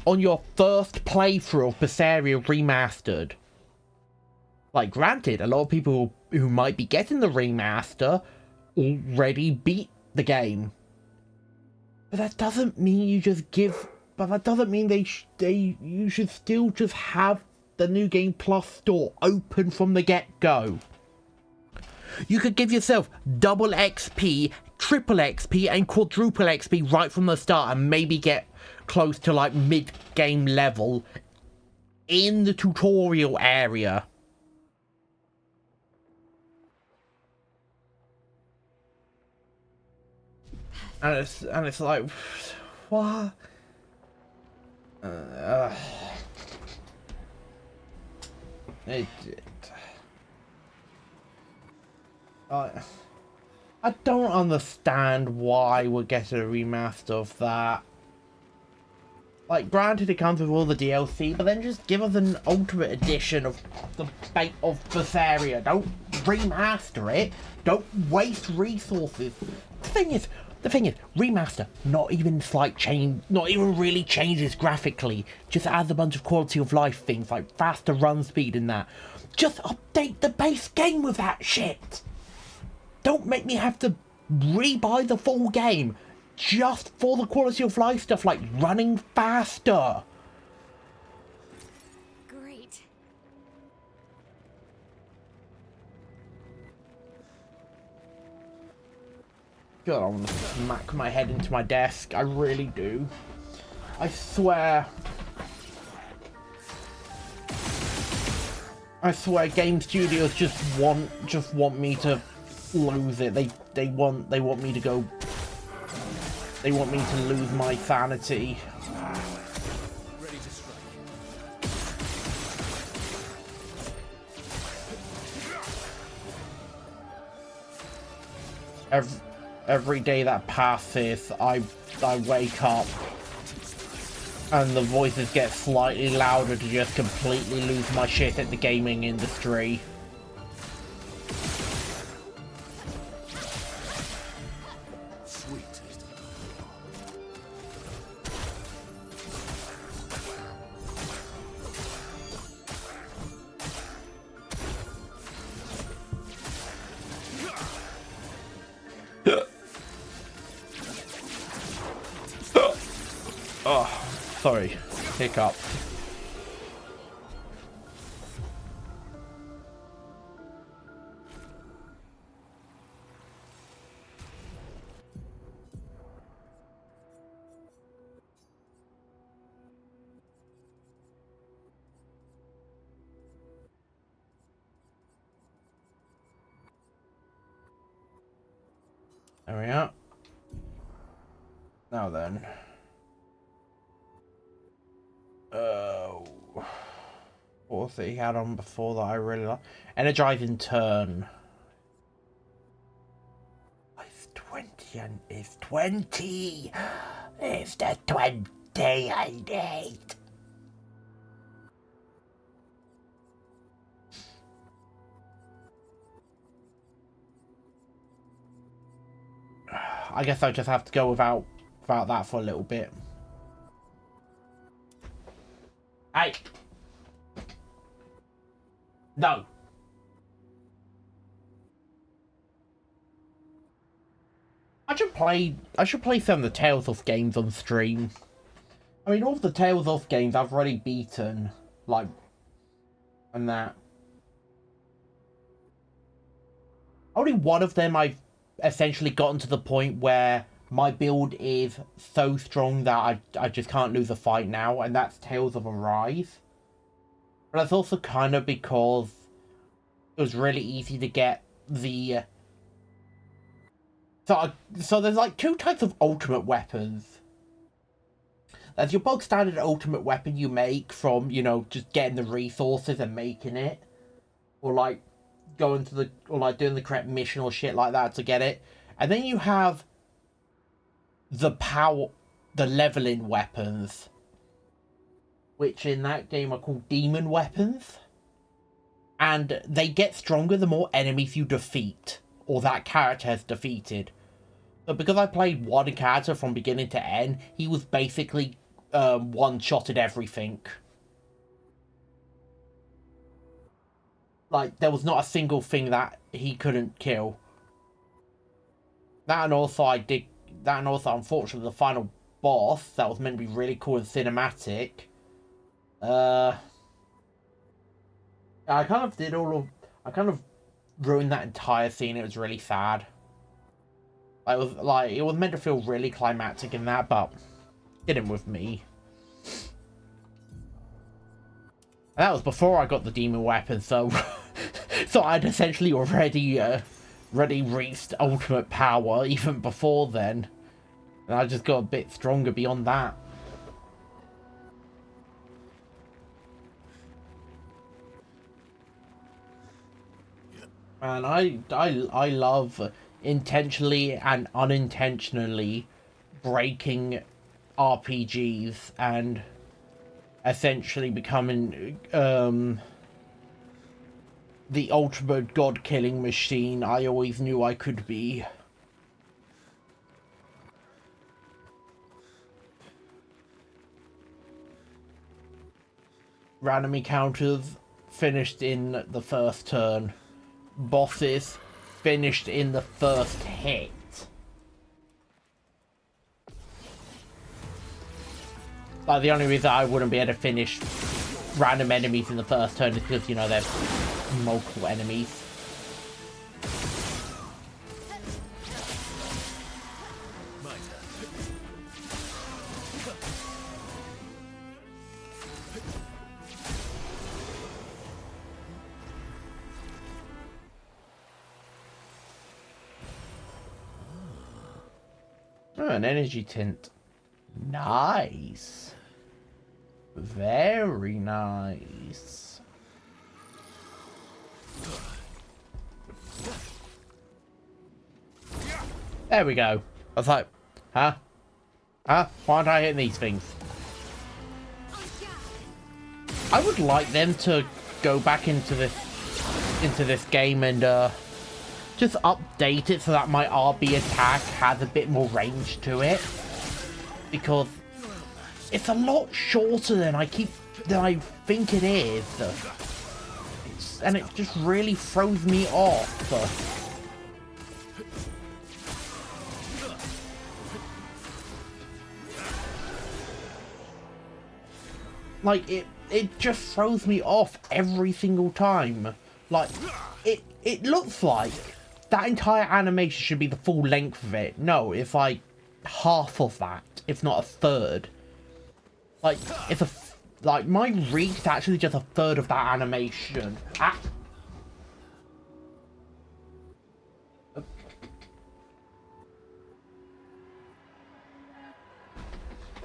On your first playthrough of Berseria Remastered. Like, granted, a lot of people who might be getting the remaster already beat the game. But that doesn't mean you just give... But that doesn't mean you should still just have the New Game Plus store open from the get-go. You could give yourself double XP, triple XP, and quadruple XP right from the start and maybe get close to, like, mid-game level in the tutorial area. And it's like, what? I don't understand why we're getting a remaster of that. Like, granted, it comes with all the DLC, but then just give us an Ultimate Edition of the Berseria. Don't remaster it. Don't waste resources. The thing is, remaster, not even slight change, not even really changes graphically, just adds a bunch of quality of life things like faster run speed and that. Just update the base game with that shit. Don't make me have to re-buy the full game just for the quality of life stuff like running faster. Great. God, I want to smack my head into my desk. I really do. I swear. I swear, game studios just want me to lose it. They want me to go. They want me to lose my sanity. Ready to strike. Every day that passes, I wake up and the voices get slightly louder to just completely lose my shit at the gaming industry. Sweet taste of Oh, sorry. Hiccup. There we are. Now then. What was it he had on before that I really like? Energizing turn. It's 20 and it's 20. It's the 20 I need. I guess I just have to go without that for a little bit. Hey. No. I should play some of the Tales of games on stream. I mean, all of the Tales of games I've already beaten, like, and that. Only one of them I've essentially gotten to the point where my build is so strong that I just can't lose a fight now, and that's Tales of Arise. But that's also kind of because it was really easy to get the... So there's like two types of ultimate weapons. There's your bog standard ultimate weapon you make from, you know, just getting the resources and making it. Or like going to the... Or like doing the correct mission or shit like that to get it. And then you have the leveling weapons, which in that game are called demon weapons, and they get stronger the more enemies you defeat or that character has defeated. So because I played one character from beginning to end, he was basically one-shotted everything. Like, there was not a single thing that he couldn't kill. That and also unfortunately the final boss that was meant to be really cool and cinematic, I kind of ruined that entire scene. It was really sad. It was meant to feel really climactic in that, but didn't with me. And that was before I got the demon weapon, so so I'd essentially already reached ultimate power even before then, and I just got a bit stronger beyond that. And I love intentionally and unintentionally breaking RPGs and essentially becoming the ultimate god-killing machine I always knew I could be. Random encounters finished in the first turn. Bosses finished in the first hit. Like, the only reason I wouldn't be able to finish random enemies in the first turn is because, you know, there's multiple enemies. Oh, an energy tint. Nice. Very nice. There we go. I was like, huh? Huh? Why aren't I hitting these things? I would like them to go back into this game and just update it so that my RB attack has a bit more range to it, because it's a lot shorter than I think it is, and it just really throws me off. Like, it just throws me off every single time. Like, it looks like that entire animation should be the full length of it. No, it's like half of that, if not a third. Like, like my reach is actually just a third of that animation.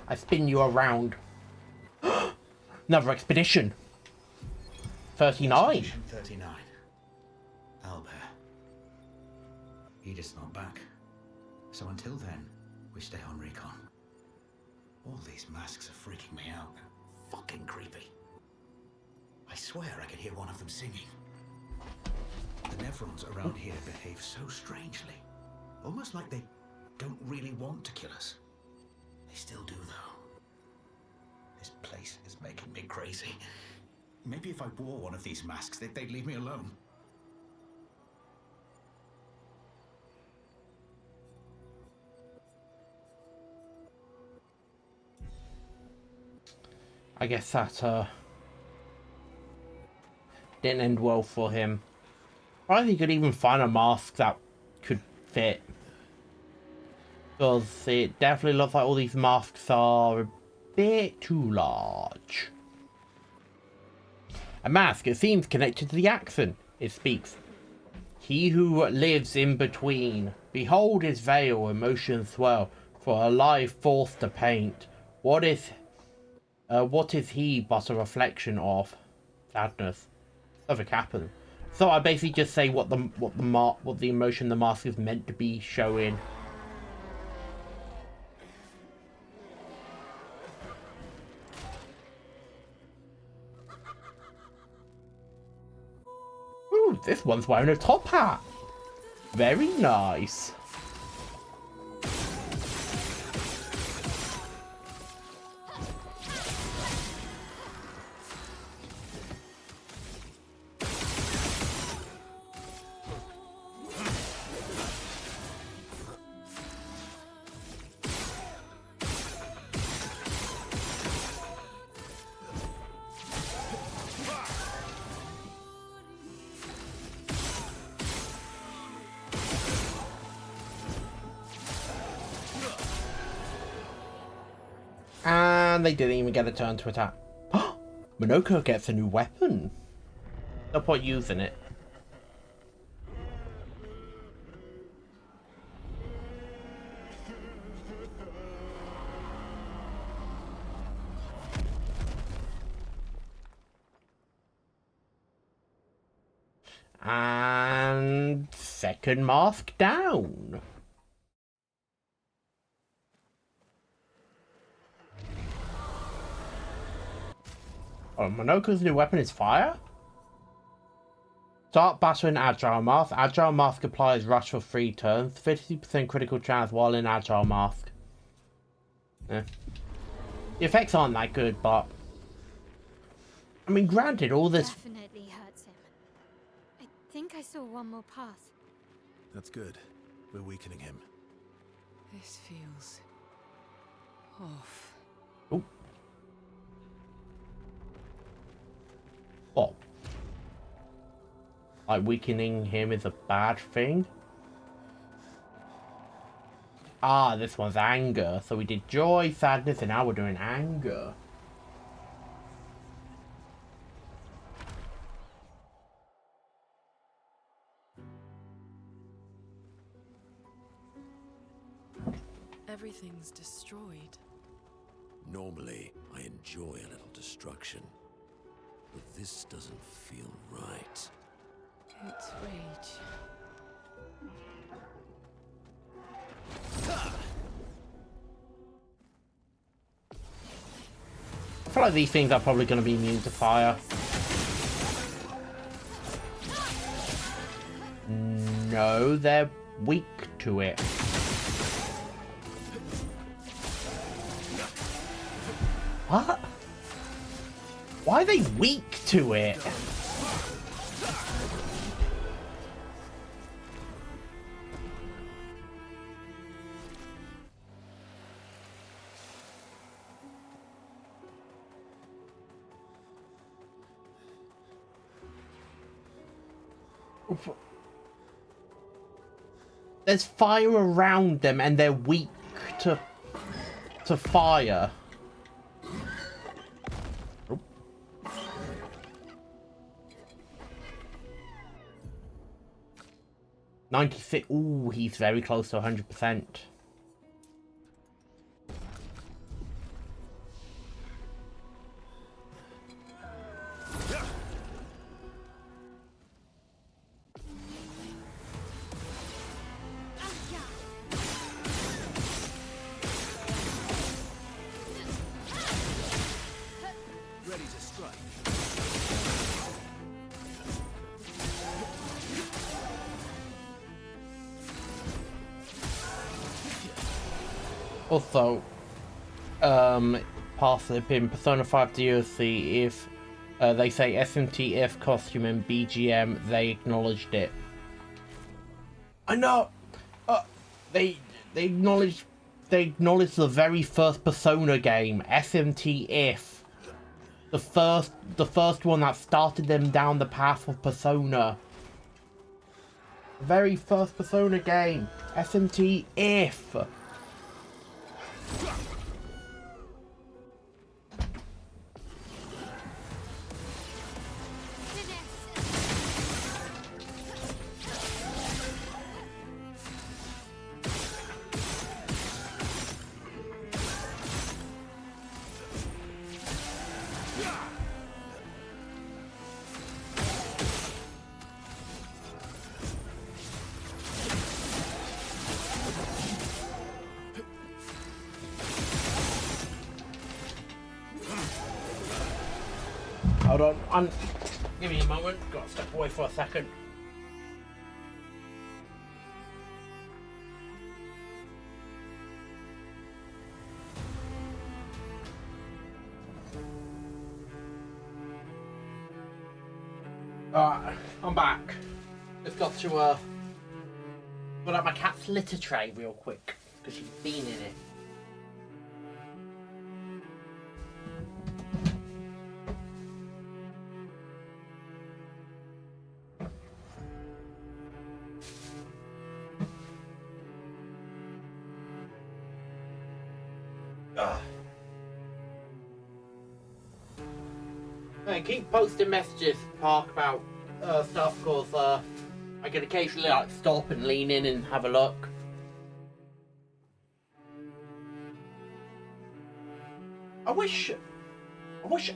I spin you around. Another expedition. 39. Expedition 39. Albert. Edith's not back. So until then, we stay on recon. All these masks are freaking me out. Fucking creepy. I swear I could hear one of them singing. The Nevrons around here behave so strangely. Almost like they don't really want to kill us. They still do, though. This place is making me crazy. Maybe if I wore one of these masks, they'd leave me alone. I guess that didn't end well for him. I don't think he could even find a mask that could fit, because it definitely looks like all these masks are a bit too large. A mask, it seems, connected to the accent. It speaks. He who lives in between. Behold his veil, emotions swell, for a life forced to paint. What is he but a reflection of sadness? Something happened. So I basically just say what the emotion the mask is meant to be showing. Ooh, this one's wearing a top hat. Very nice. And they didn't even get a turn to attack. Minoko gets a new weapon. No point using it. And second mask down. Oh, Monoko's new weapon is fire? Start battle in Agile Mask. Agile Mask applies rush for 3 turns. 50% critical chance while in Agile Mask. The effects aren't that good, but... I mean, granted, all this... Definitely hurts him. I think I saw one more path. That's good. We're weakening him. This feels off. Oh. What? Like, weakening him is a bad thing? Ah, this one's anger. So we did joy, sadness, and now we're doing anger. Everything's destroyed. Normally, I enjoy a little destruction. But this doesn't feel right. It's rage. I feel like these things are probably going to be immune to fire. No, they're weak to it. What? Why are they weak to it? There's fire around them and they're weak to fire. 96. Ooh, he's very close to 100%. Ready to strike. Also, passive in Persona 5 DLC, if they say SMTF costume and BGM, they acknowledged it. I know. They acknowledged the very first Persona game, SMTF. The first one that started them down the path of Persona. The very first Persona game, SMTF. Hold on, give me a moment, gotta step away for a second. Alright, I'm back. Just got to put out my cat's litter tray real quick, because she's been in it. I keep posting messages, Park, about stuff, because I can occasionally like stop and lean in and have a look. I wish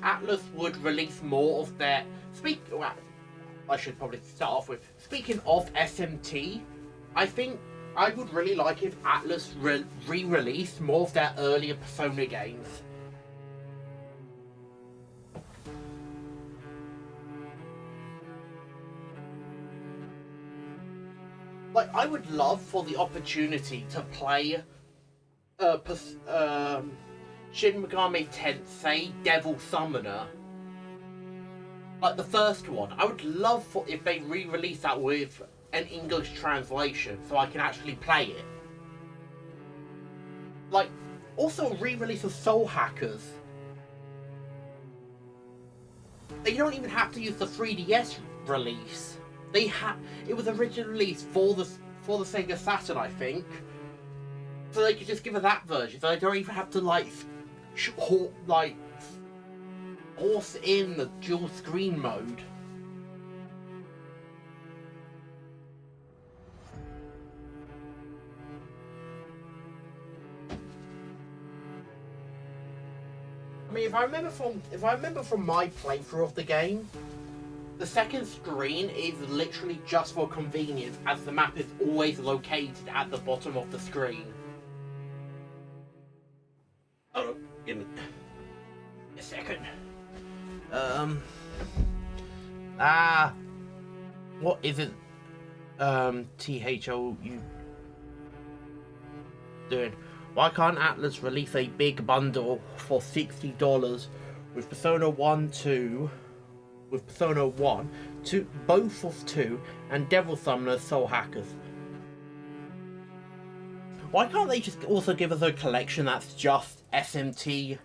Atlas would release more of their well, I should probably start off with, speaking of SMT, I think I would really like if Atlas re-released more of their earlier Persona games. Like, I would love for the opportunity to play Shin Megami Tensei Devil Summoner. Like the first one. I would love for if they re-release that with an English translation so I can actually play it. Like, also a re-release of Soul Hackers. They don't even have to use the 3DS release. It was originally released for the Sega Saturn, I think. So they could just give her that version. So they don't even have to force in the dual screen mode. mean, if I remember from my playthrough of the game, the second screen is literally just for convenience, as the map is always located at the bottom of the screen. Oh, give me a second. What is it? THOU doing? Why can't Atlas release a big bundle for $60 with Persona 1, 2, with Persona 1, 2, both of 2, and Devil Summoner Soul Hackers? Why can't they just also give us a collection that's just SMT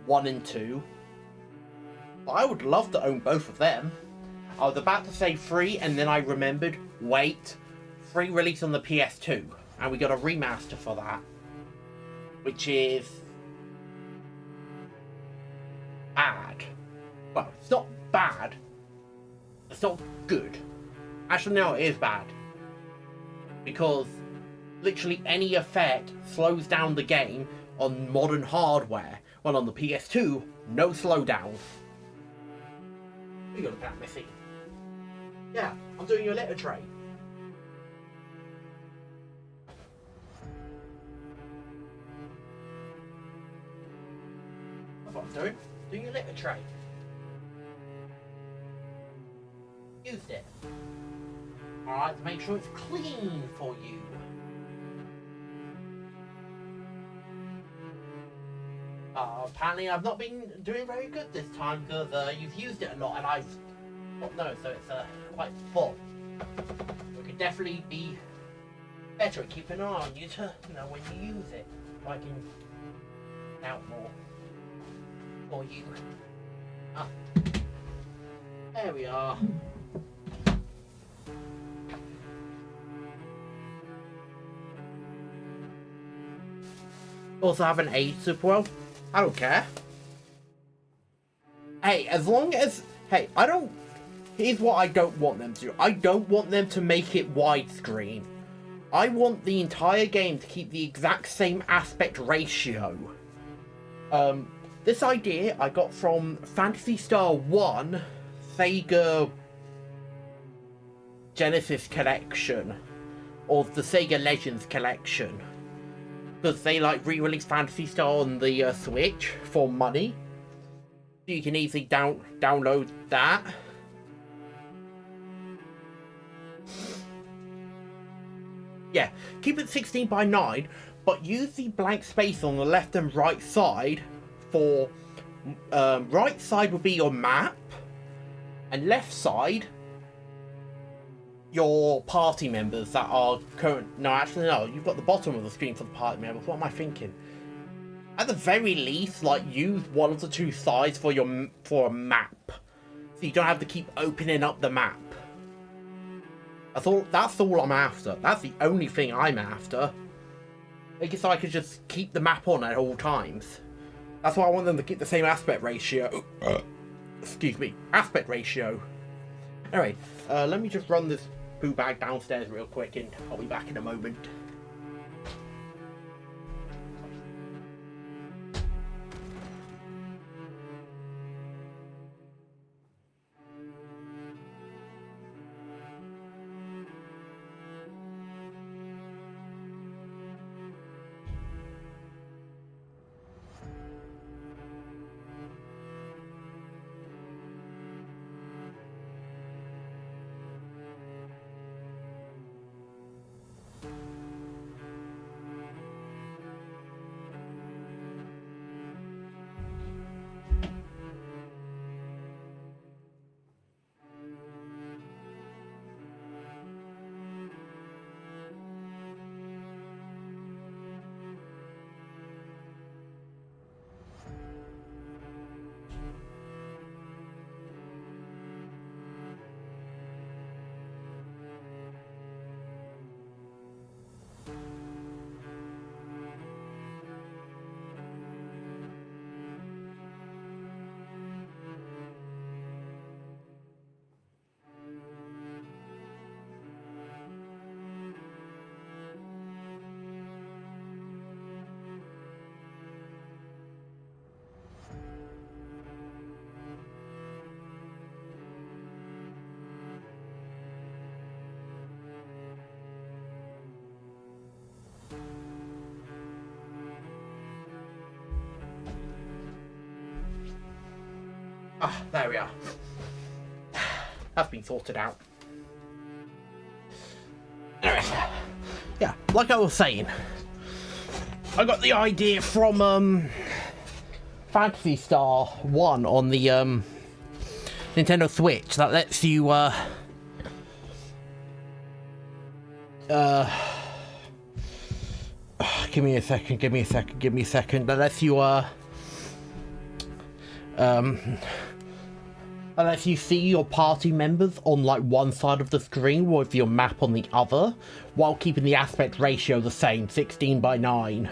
1 and 2? I would love to own both of them. I was about to say free, and then I remembered, wait, free release on the PS2, and we got a remaster for that, which is bad. Well, it's not bad. It's not good. Actually, no, it is bad. Because literally any effect slows down the game on modern hardware, while on the PS2, no slowdown. What are you looking at, Missy? Yeah, I'm doing your letter tray. That's what I'm doing. Doing your letter tray. Used it. Alright, to make sure it's clean for you. Apparently I've not been doing very good this time because you've used it a lot and I've not known, so it's quite full. We could definitely be better at keeping an eye on you to know when you use it, so I can out more for you. Ah, there we are. Also haven't aged super well. I don't care. Hey, as long as... Hey, I don't... Here's what I don't want them to do. I don't want them to make it widescreen. I want the entire game to keep the exact same aspect ratio. This idea I got from Phantasy Star 1 Sega Genesis Collection. Or the Sega Legends Collection. Because they like re-released Phantasy Star on the Switch for money. So you can easily download that. Yeah, keep it 16:9, but use the blank space on the left and right side for... right side would be your map, and left side your party members that are current... No, actually no, you've got the bottom of the screen for the party members. What am I thinking? At the very least, like, use one of the two sides for a map, so you don't have to keep opening up the map. That's all I'm after. That's the only thing I'm after. I guess I could just keep the map on at all times. That's why I want them to keep the same aspect ratio. Excuse me, aspect ratio. Anyway, let me just run this poo bag downstairs real quick and I'll be back in a moment. Ah, there we are. That's been sorted out. Anyway, yeah, like I was saying, I got the idea from Phantasy Star 1 on the Nintendo Switch that lets you give me a second. That lets you that lets you see your party members on like one side of the screen with your map on the other, while keeping the aspect ratio the same, 16:9.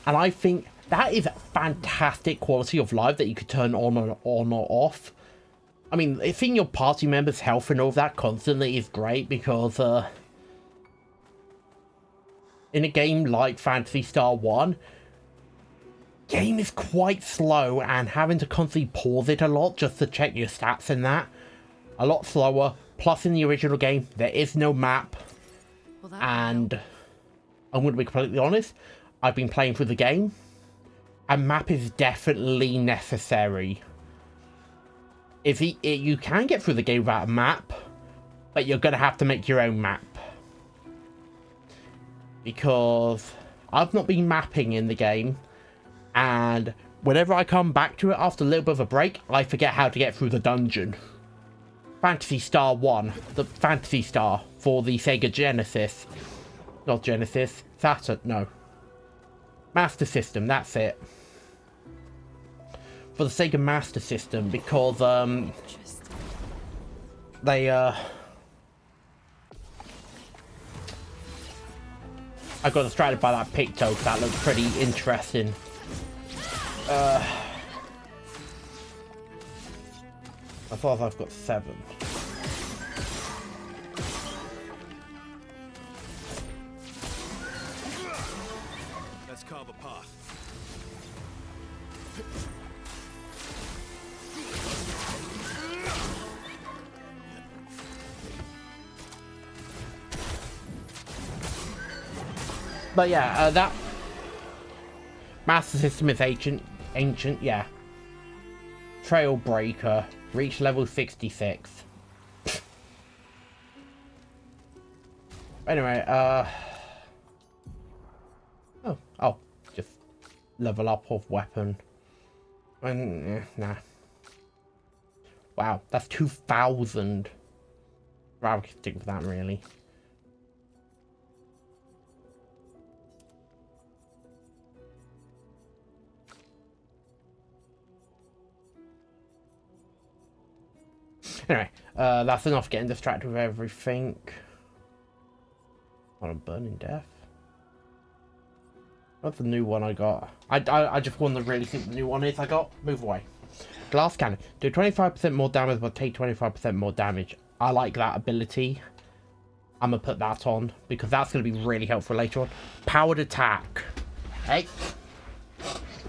And I think that is fantastic quality of life that you could turn on or off. I mean, seeing your party members' health and all that constantly is great because in a game like Phantasy Star 1, game is quite slow, and having to constantly pause it a lot just to check your stats and that, a lot slower. Plus in the original game, there is no map, and I'm going to be completely honest, I've been playing through the game, and map is definitely necessary. You can get through the game without a map, but you're going to have to make your own map. Because I've not been mapping in the game, and whenever I come back to it after a little bit of a break, I forget how to get through the dungeon. Phantasy Star 1, the Phantasy Star for the Sega Genesis. Not Genesis, Saturn, no. Master System, that's it. For the Sega Master System, because they I got distracted by that picto, because that looked pretty interesting. I thought I've got 7. Let's carve a path. But yeah, that Master System is ancient, yeah. Trailbreaker, reach level 66. Anyway, oh, just level up of weapon. Nah. Wow, that's 2,000. Wow, we can stick with that really. Anyway, that's enough getting distracted with everything. On a burning death. What's the new one I got? I just want to really see what the new one is I got. Move away. Glass cannon. Do 25% more damage, but take 25% more damage. I like that ability. I'm going to put that on, because that's going to be really helpful later on. Powered attack. Hey.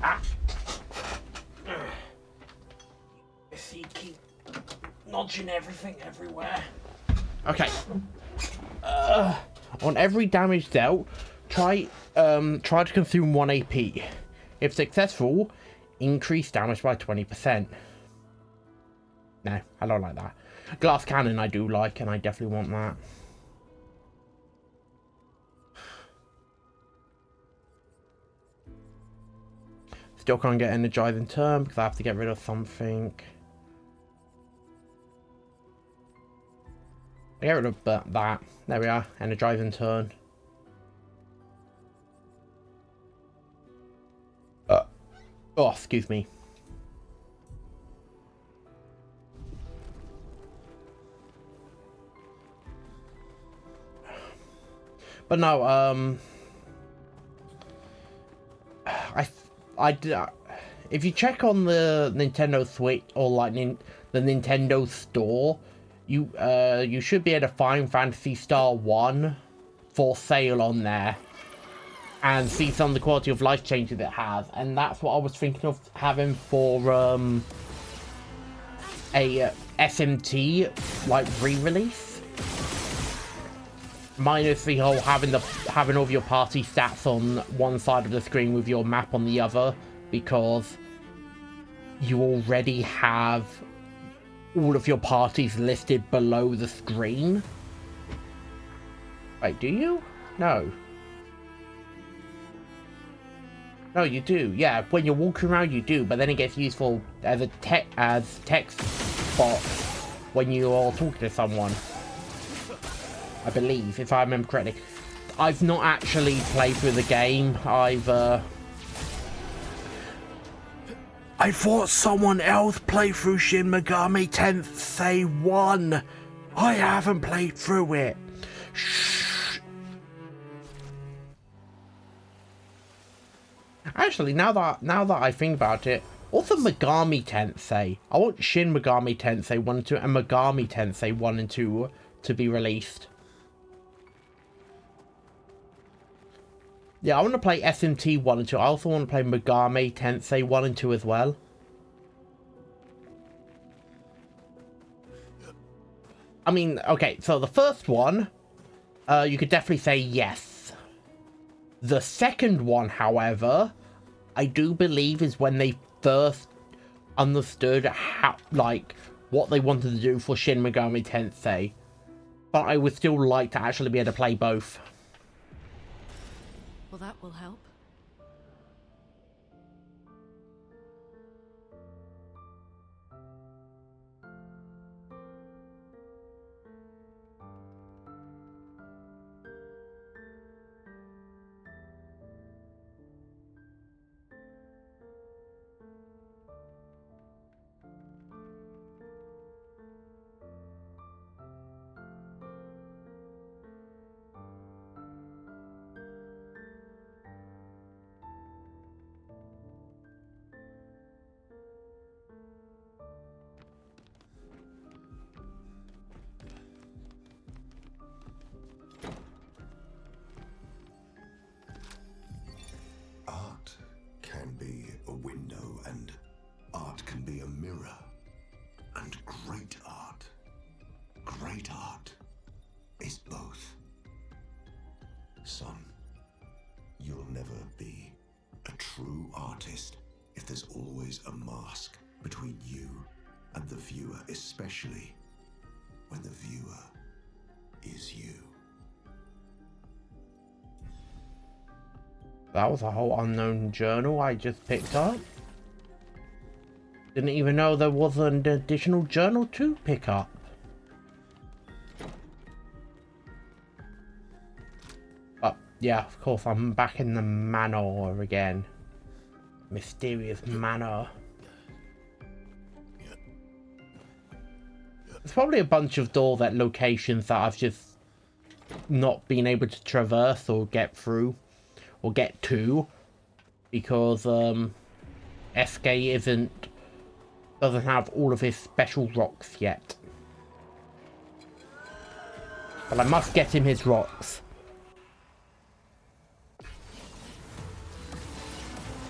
Ah. See, keep nudging everything everywhere. Okay. On every damage dealt, try to consume 1 AP. If successful, increase damage by 20%. No, I don't like that. Glass cannon I do like, and I definitely want that. Still can't get energizing turn because I have to get rid of something. I get rid of that. There we are. Energizing turn. Oh, excuse me. But no, if you check on the Nintendo Switch or like the Nintendo Store, you should be able to find Phantasy Star 1 for sale on there and see some of the quality of life changes it has, and that's what I was thinking of having for a SMT like re-release. minus the whole having all of your party stats on one side of the screen with your map on the other, because you already have all of your parties listed below the screen. Wait, do you? No. No, you do. Yeah, when you're walking around, you do, but then it gets useful as a text box when you're talking to someone. I believe, if I remember correctly. I've not actually played through the game. I thought someone else played through Shin Megami Tensei 1. I haven't played through it. Shh. Actually, now that I think about it, also Megami Tensei. I want Shin Megami Tensei 1 and 2 and Megami Tensei 1 and 2 to be released. Yeah, I want to play SMT 1 and 2. I also want to play Megami Tensei 1 and 2 as well. I mean, okay, so the first one, you could definitely say yes. The second one, however, I do believe is when they first understood how, like, what they wanted to do for Shin Megami Tensei. But I would still like to actually be able to play both. Well, that will help. Art can be a window, and art can be a mirror. And great art is both. Son, you'll never be a true artist if there's always a mask between you and the viewer, especially when the viewer is you. That was a whole unknown journal I just picked up. Didn't even know there was an additional journal to pick up. But yeah, of course, I'm back in the manor again. Mysterious manor. There's probably a bunch of doors at locations that I've just not been able to traverse or get through. Or get to, because SK doesn't have all of his special rocks yet. But I must get him his rocks.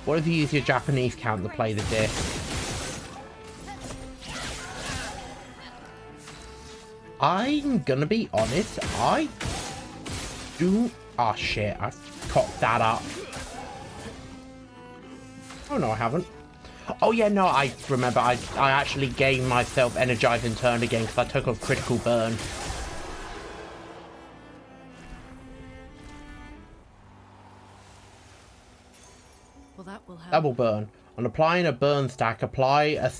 What if you use your Japanese count to play the disc? I'm gonna be honest, I do... Ah, shit, I cocked that up. Oh, no, I haven't. Oh, yeah, no, I remember. I actually gave myself Energize and Turn again because I took a critical burn. Well, that will help. Double burn. On applying a burn stack, apply a...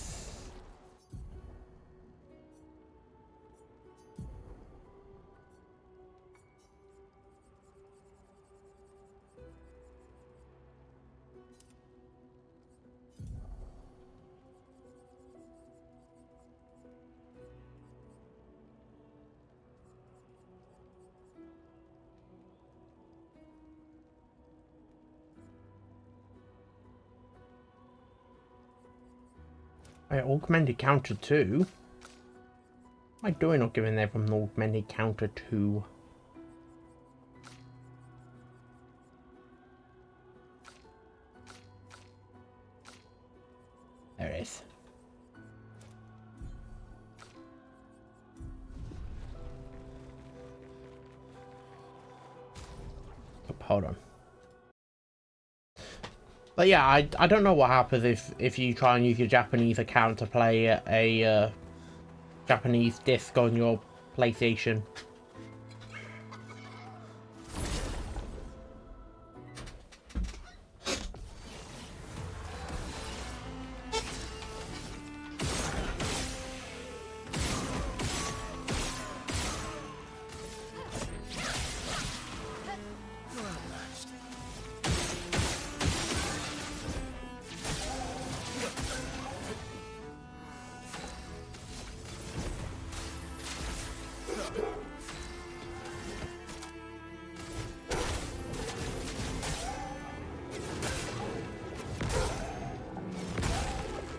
augmented counter 2? What am I doing not giving them an augmented counter 2? There it is. hold on. But yeah, I don't know what happens if you try and use your Japanese account to play a Japanese disc on your PlayStation.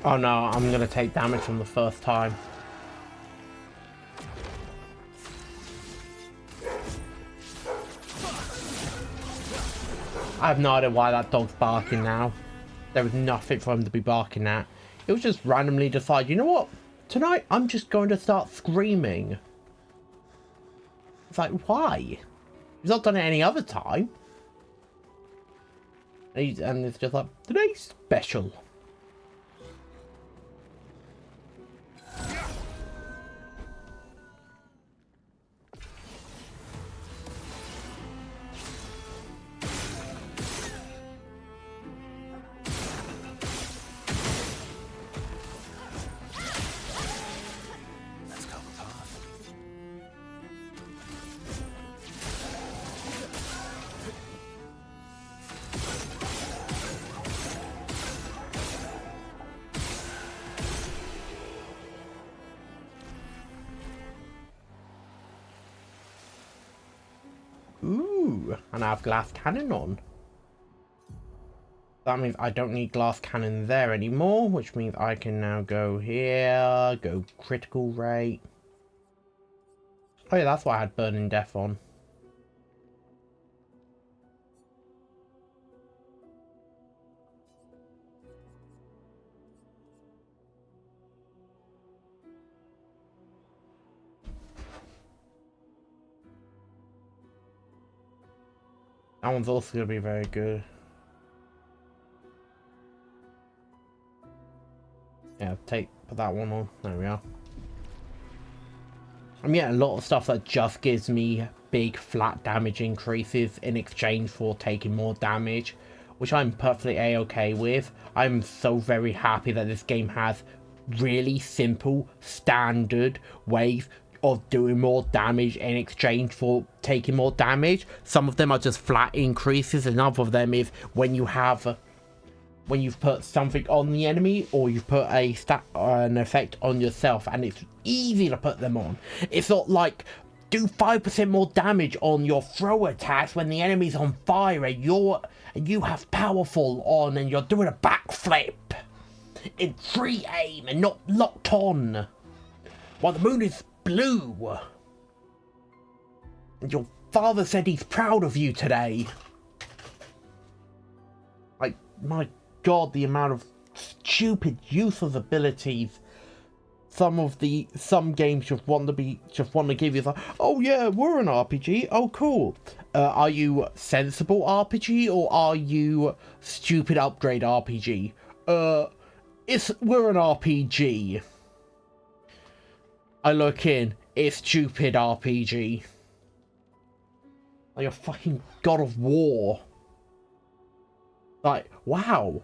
Oh no, I'm gonna take damage from the first time. I have no idea why that dog's barking now. There was nothing for him to be barking at. It was just randomly decide, you know what? Tonight I'm just going to start screaming. It's like, why? He's not done it any other time. And it's just like, today's special. Ooh, and I have glass cannon on. That means I don't need glass cannon there anymore, which means I can now go here, go critical rate. Oh yeah, that's why I had Burning Death on. That one's also going to be very good. Yeah, put that one on. There we are. I'm getting a lot of stuff that just gives me big flat damage increases in exchange for taking more damage, which I'm perfectly a-okay with. I'm so very happy that this game has really simple, standard ways of doing more damage in exchange for taking more damage. Some of them are just flat increases, and other of them is when you've put something on the enemy, or you've put an effect on yourself, and it's easy to put them on. It's not like do 5% more damage on your throw attacks when the enemy's on fire and you have powerful on and you're doing a backflip in free aim and not locked on while the moon is blue. And your father said he's proud of you today. Like, my God, the amount of stupid useless abilities some games just want to give you. Like, oh yeah, we're an RPG. Oh cool. Are you sensible RPG or are you stupid upgrade RPG? We're an RPG. I look in. It's stupid RPG. Like a fucking God of War. Like, wow.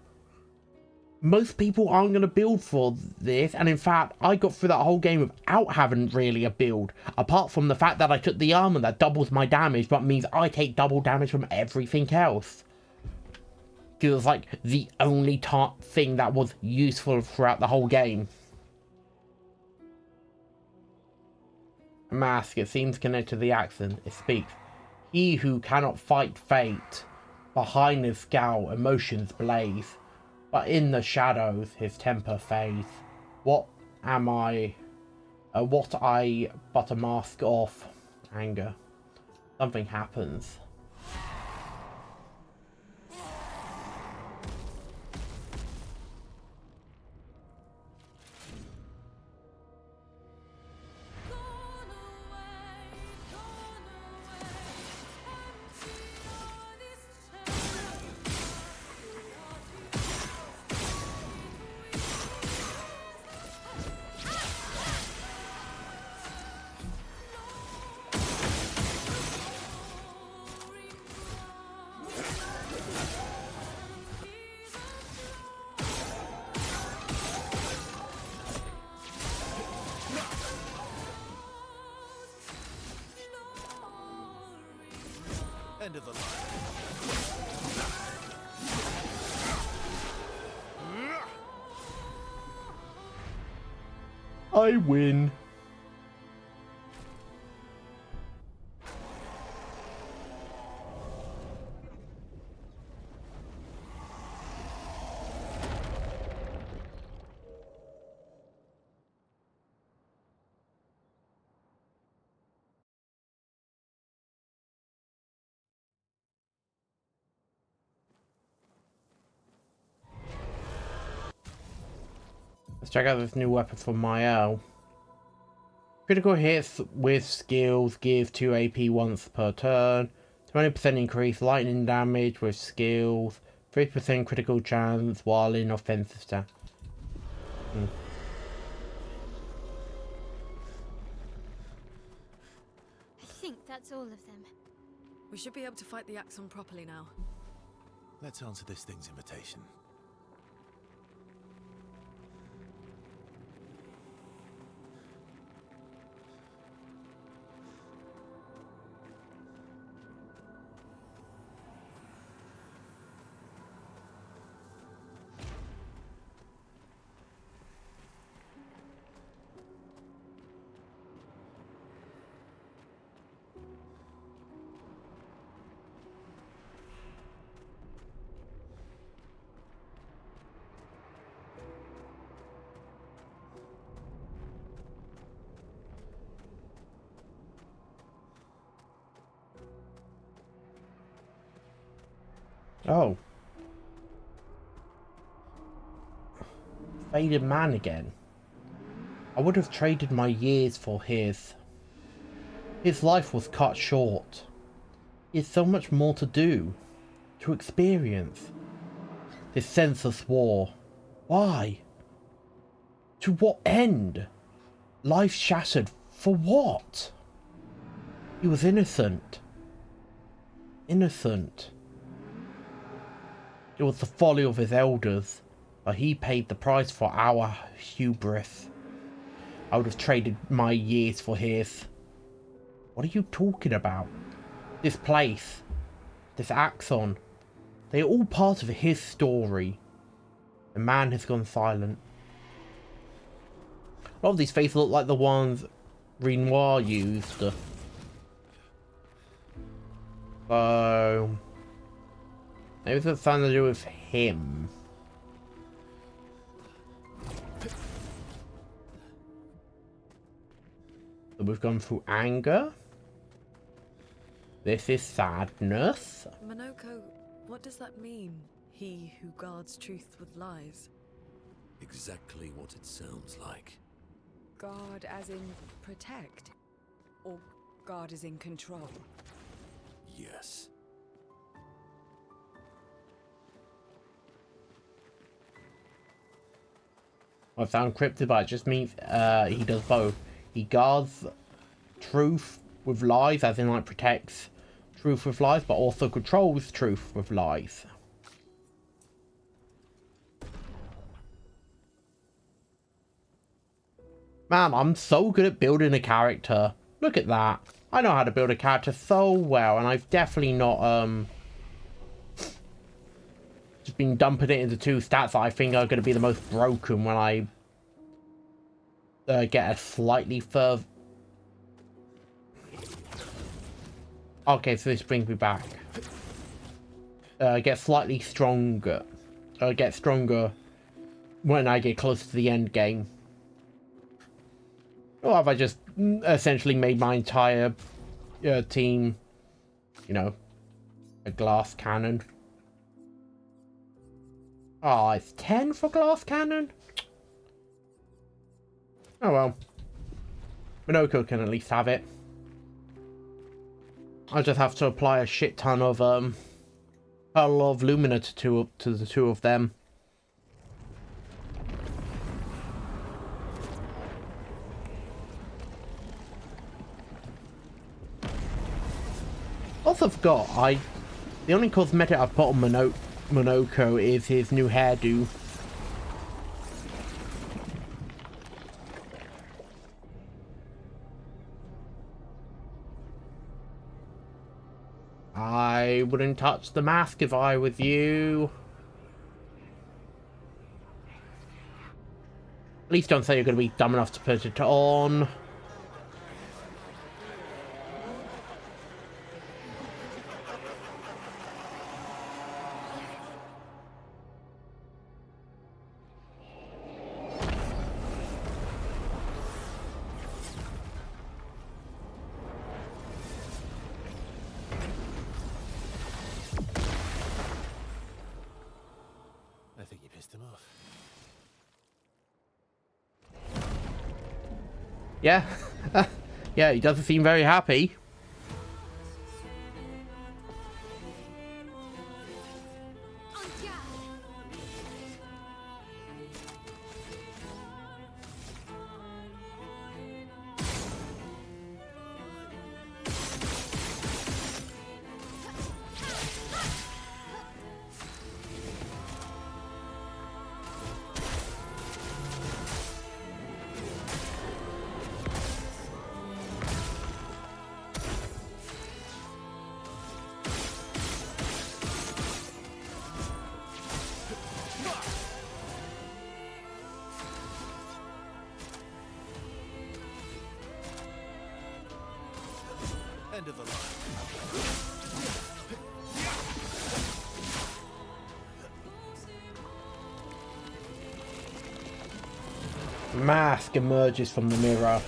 Most people aren't going to build for this, and in fact, I got through that whole game without having really a build, apart from the fact that I took the armor that doubles my damage, but means I take double damage from everything else. Because it was like the only thing that was useful throughout the whole game. Mask, it seems connected to the accent. It speaks. He who cannot fight fate, behind his scowl emotions blaze. But in the shadows, his temper fades. What am I? What I but a mask of anger? Something happens. End of the line. I win. Let's check out this new weapon from Mael. Critical hits with skills give 2 AP once per turn. 20% increase lightning damage with skills. 3% critical chance while in offensive stance. I think that's all of them. We should be able to fight the Axon properly now. Let's answer this thing's invitation. Oh. Faded man again. I would have traded my years for his. His life was cut short. He had so much more to do, to experience. This senseless war. Why? To what end? Life shattered for what? He was innocent. Innocent. It was the folly of his elders, but he paid the price for our hubris. I would have traded my years for his. What are you talking about? This place, this Axon, they are all part of his story. The man has gone silent. A lot of these faces look like the ones Renoir used. So maybe it's something to do with him. So we've gone through anger. This is sadness. Monoko, what does that mean? He who guards truth with lies. Exactly what it sounds like. Guard as in protect? Or guard as in control? Yes. I found cryptid, but it just means he does both. He guards truth with lies, as in like protects truth with lies, but also controls truth with lies. Man, I'm so good at building a character. Look at that. I know how to build a character so well, and I've definitely not just been dumping it into 2 stats that I think are going to be the most broken when I get a slightly further. Okay, so this brings me back. Get slightly stronger. Get stronger when I get closer to the end game. Or have I just essentially made my entire team, you know, a glass cannon? Oh, it's 10 for glass cannon? Oh well. Monoko can at least have it. I just have to apply a shit ton of Pearl of Lumina to the 2 of them. Also forgot, the only cosmetic I've put on Monoko is his new hairdo. I wouldn't touch the mask if I was you. At least don't say you're going to be dumb enough to put it on. I think you pissed him off. Yeah. Yeah, he doesn't seem very happy. End of the line. Mask emerges from the mirror.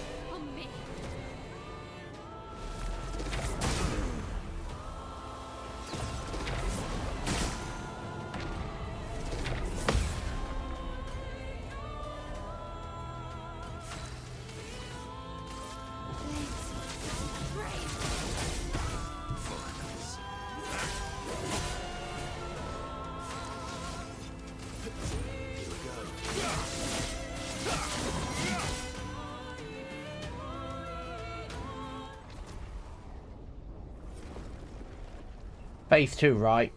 Phase 2, right?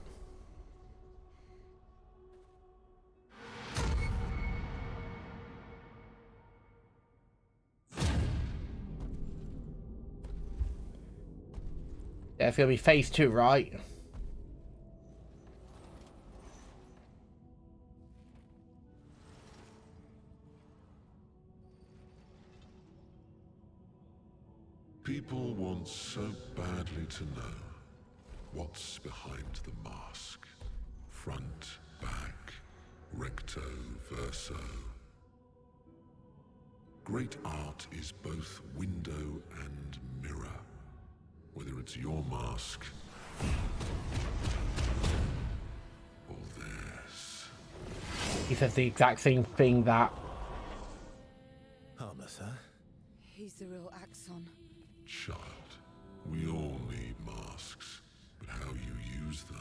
Yeah, it's gonna be phase 2, right? People want so badly to know what's behind the mask. Front, back, recto, verso. Great art is both window and mirror. Whether it's your mask or theirs. He says the exact same thing that... Harmless, huh? He's the real Axon. Child, we all need masks, but how you use them.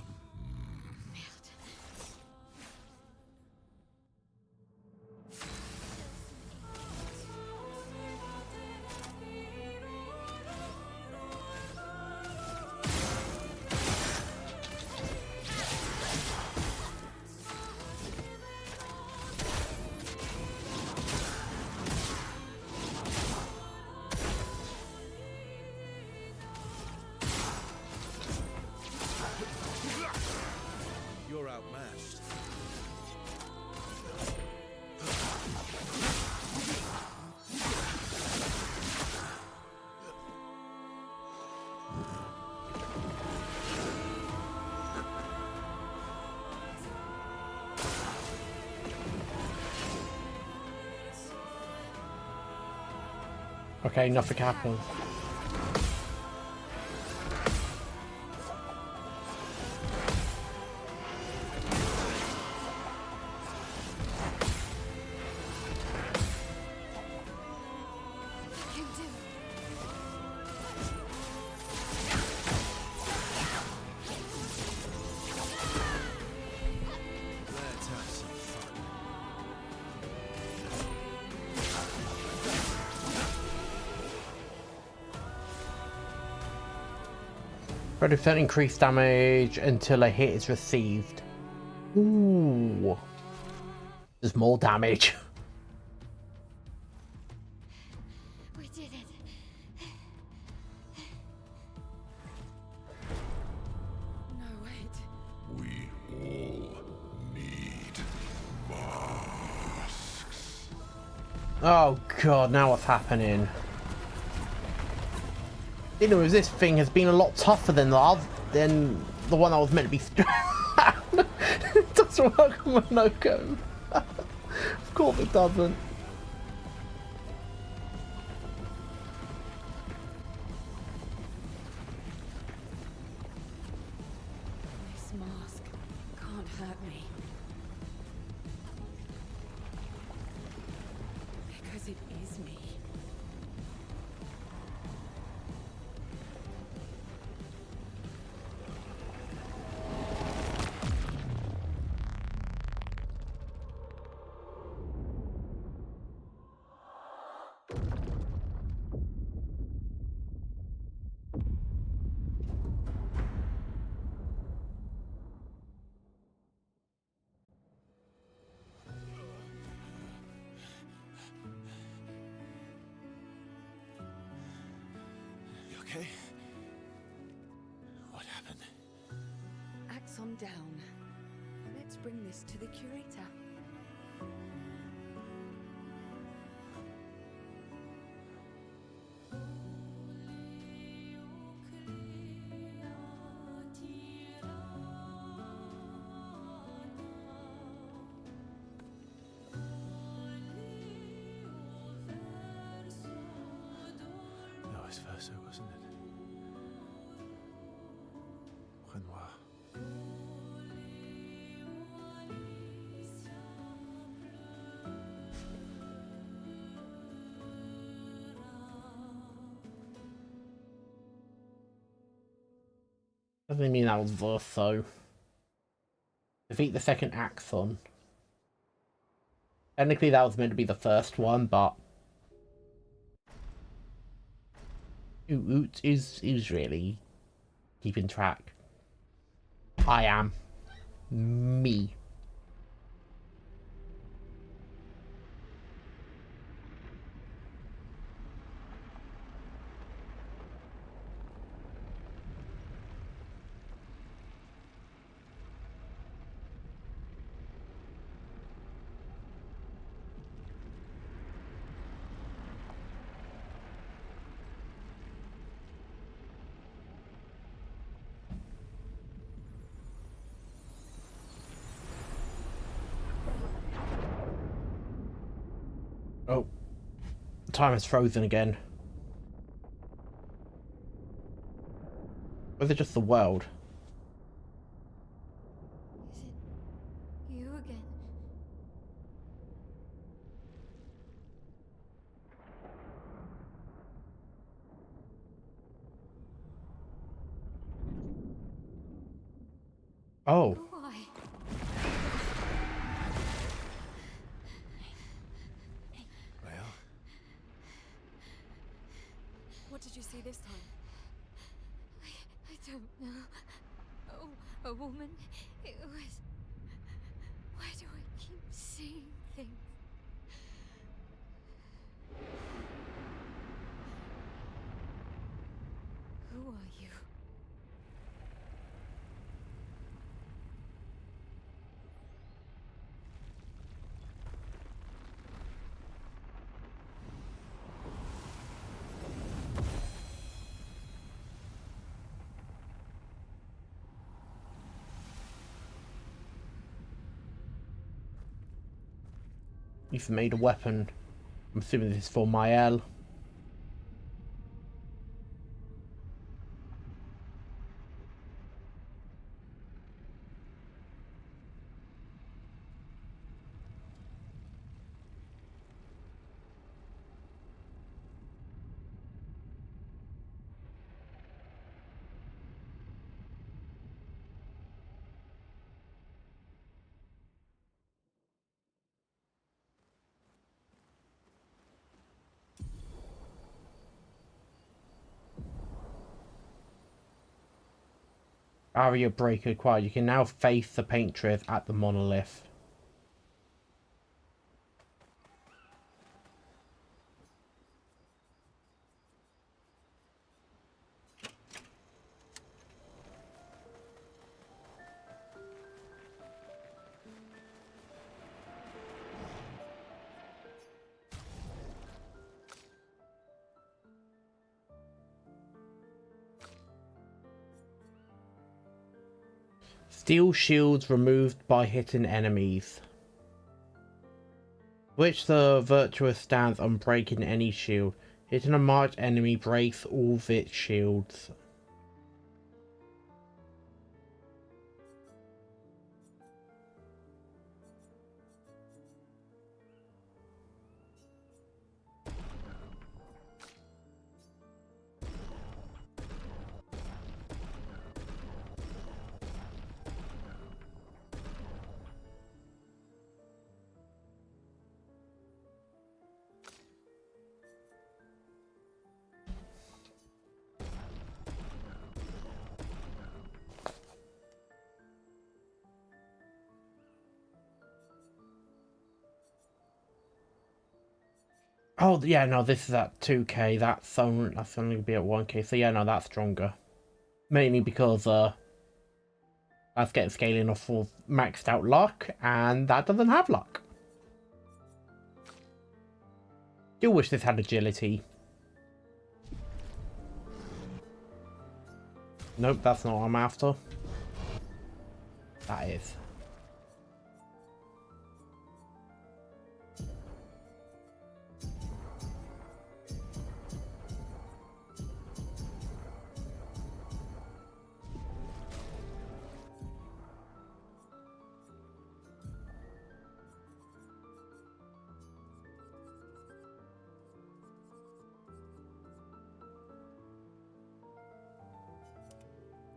You're outmatched. Okay, nothing happened. Let's have some fun. Reduce increased damage until a hit is received. Ooh. There's more damage. We did it. Oh god, now what's happening? You know, this thing has been a lot tougher than the one I was meant to be. It doesn't work on Monoko. Of course it doesn't. This mask can't hurt me. Because it is me. You okay? What happened? Axon down. Let's bring this to the curator. That was Verso, wasn't it? Renoir. Doesn't mean that was Verso. Defeat the second Axon. Technically that was meant to be the first one, but Oot is really keeping track. I am. Me. Oh. Time is frozen again. Or is it just the world? Is it you again? Oh. Why? Well, What did you see this time? I don't know. Oh, a woman. It was. Why do I keep seeing things? Who are you? You've made a weapon. I'm assuming this is for Mael. Barrier breaker acquired. You can now face the paintress at the monolith. Steel shields removed by hitting enemies. Switch the virtuous stance on breaking any shield. Hitting a marked enemy breaks all of its shields. Oh, yeah, no, this is at 2k. That's only going to be at 1k. So, yeah, no, that's stronger. Mainly because, that's getting scaling off of maxed out luck, and that doesn't have luck. Do wish this had agility. Nope, that's not what I'm after. That is.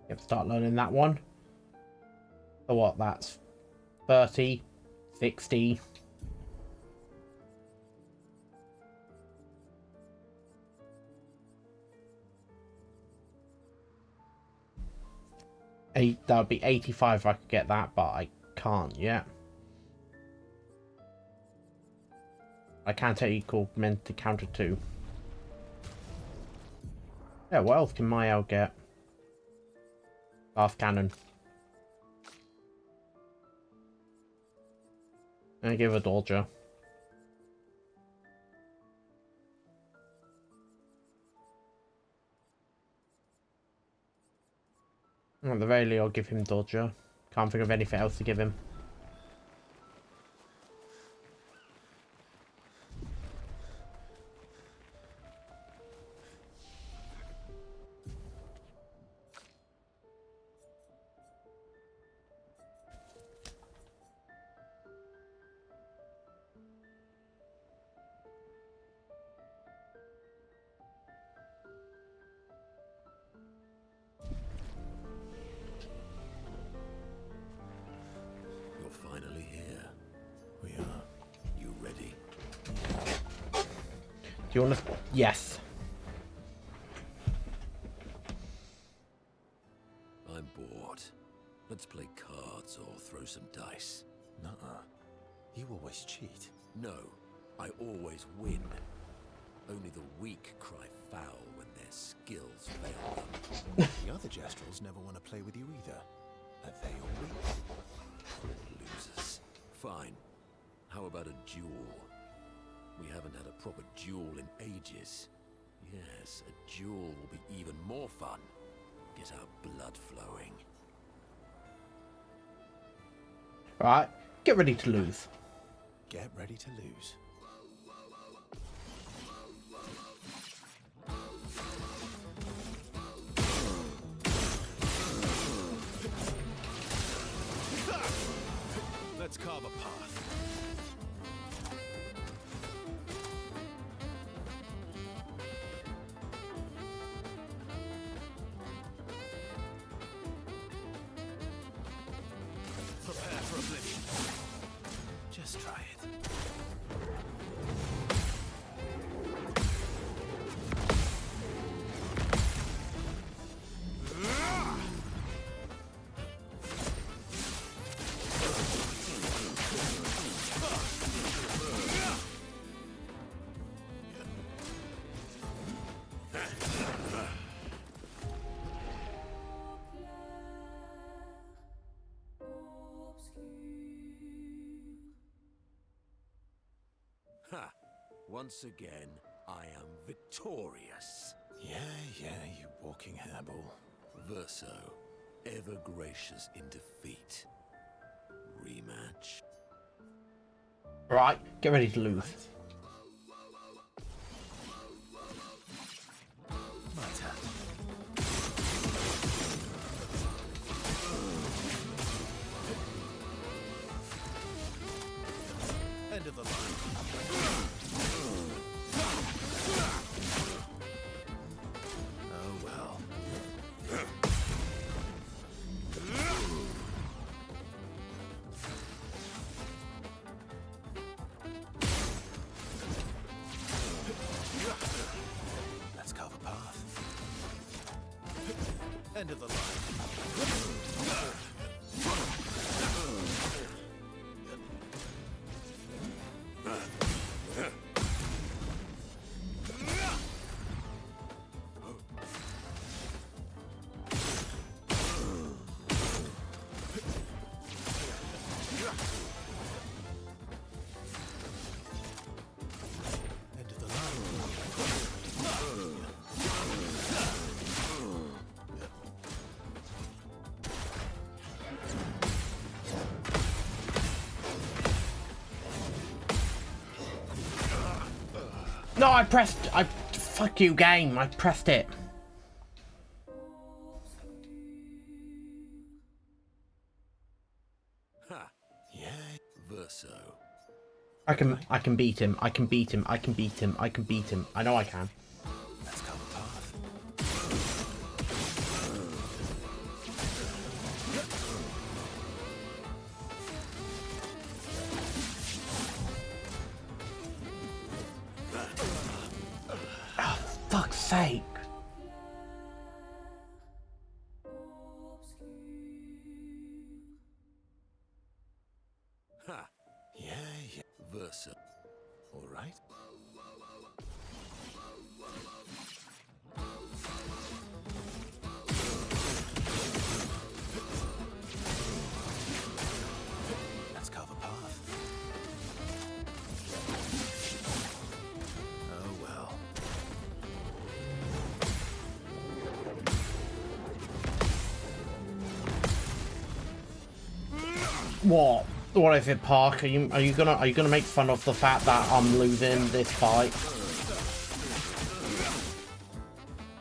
Yep, start learning that one. So what, that's 30, 60. That would be 85 if I could get that, but I can't yet. I can take equal meant to counter 2. Yeah, what else can my L get? Fast cannon. And give a dodger. At the very least, I'll give him dodger. Can't think of anything else to give him. Finally here. We are. You ready? Do you want to? Yes. I'm bored. Let's play cards or throw some dice. Nuh-uh. You always cheat. No, I always win. Only the weak cry foul when their skills fail them. The other Jestrels never want to play with you either. Are they all weak? Losers. Fine. How about a duel? We haven't had a proper duel in ages. Yes, a duel will be even more fun. Get our blood flowing. Right, get ready to lose. Get ready to lose. Let's carve a path. Prepare for oblivion. Just try it. Ha! Once again, I am victorious. Yeah, you walking hairball. Verso, ever gracious in defeat. Rematch. Right, get ready to lose. My turn. End of the line. Oh well. Let's carve a path. End of the line. End of the line. No, fuck you, game. I pressed it. Ha! Yeah, verso. I can beat him. I can beat him. I can beat him. I can beat him. I know I can. Let's carve a path. Oh, fuck's sake. Ha! Yeah, verso. All right. Let's carve a path. Oh well. What? What is it, Park? Are you gonna make fun of the fact that I'm losing this fight?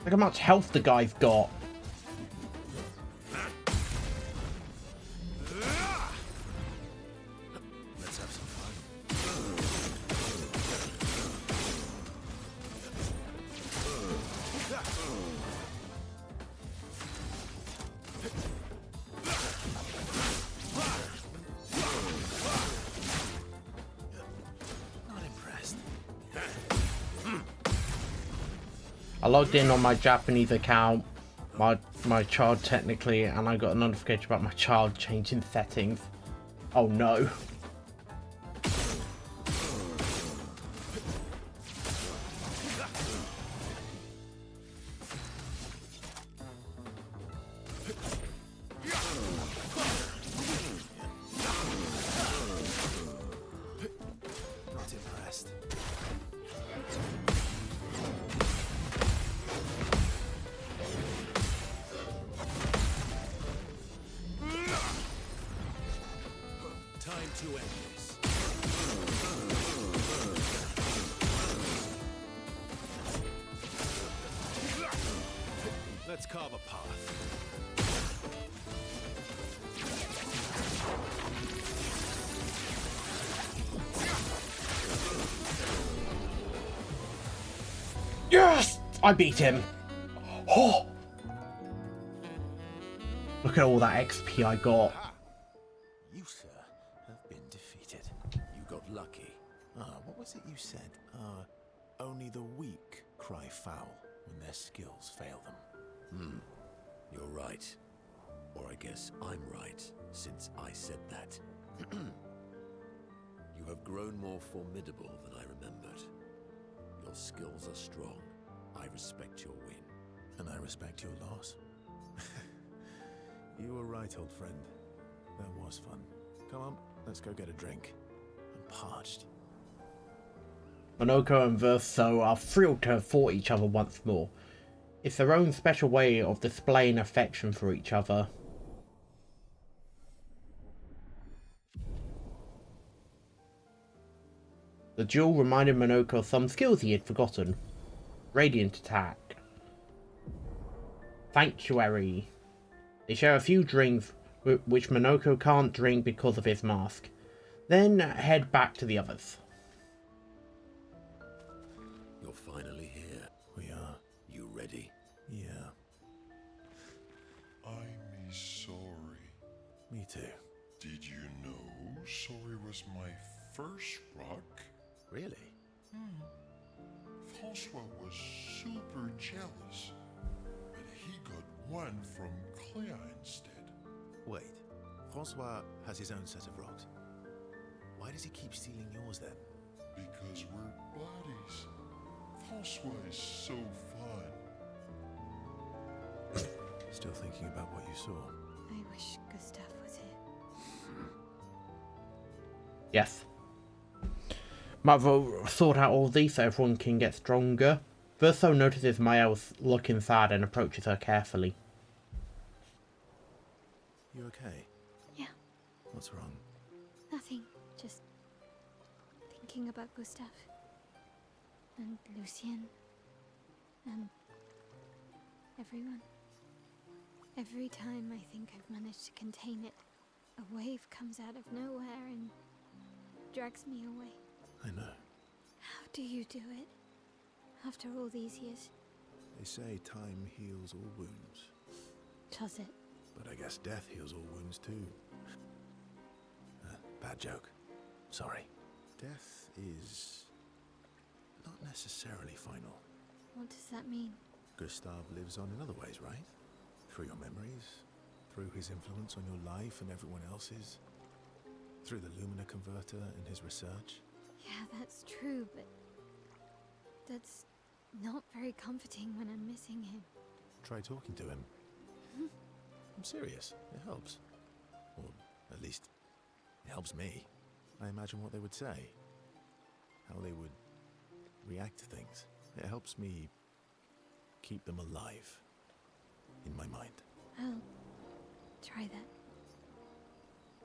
Look how much health the guy's got. Let's have some fun. Not impressed. I logged in on my Japanese account, my child technically, and I got a notification about my child changing settings. Oh no. Not impressed. Time to end this. Let's carve a path. Yes! I beat him. Oh! Look at all that XP I got. You, sir, have been defeated. You got lucky. What was it you said? Only the weak cry foul when their skills fail them. You're right. Or I guess I'm right, since I said that. You have grown more formidable than I remembered. Your skills are strong. I respect your win. And I respect your loss. You were right, old friend. That was fun. Come on, let's go get a drink. I'm parched. Monoko and Verso are thrilled to have fought each other once more. It's their own special way of displaying affection for each other. The duel reminded Monoko of some skills he had forgotten. Radiant attack. Sanctuary. They share a few drinks which Monoko can't drink because of his mask. Then head back to the others. You're finally here. We are. You ready? Yeah. I'm sorry. Me too. Did you know sorry was my first rock? Really? Francois was super jealous, but he got one from Clair instead. Wait. Francois has his own set of rocks. Why does he keep stealing yours then? Because we're buddies. Francois is so fun. Still thinking about what you saw? I wish Gustav was here. Yes. Mother sort out all these so everyone can get stronger. Verso notices Mael's looking sad and approaches her carefully. You okay? Yeah, What's wrong? nothing. Just thinking about Gustav. And Lucien. And everyone. Every time I think I've managed to contain it, a wave comes out of nowhere and drags me away. I know. How do you do it? After all these years? They say time heals all wounds. Does it? But I guess death heals all wounds too. Bad joke. Sorry. Death is not necessarily final. What does that mean? Gustav lives on in other ways, right? Through your memories, through his influence on your life and everyone else's, through the Lumina converter and his research. Yeah, that's true, but that's not very comforting when I'm missing him. Try talking to him. I'm serious. It helps. Or at least, it helps me. I imagine what they would say. How they would react to things. It helps me keep them alive in my mind. I'll try that.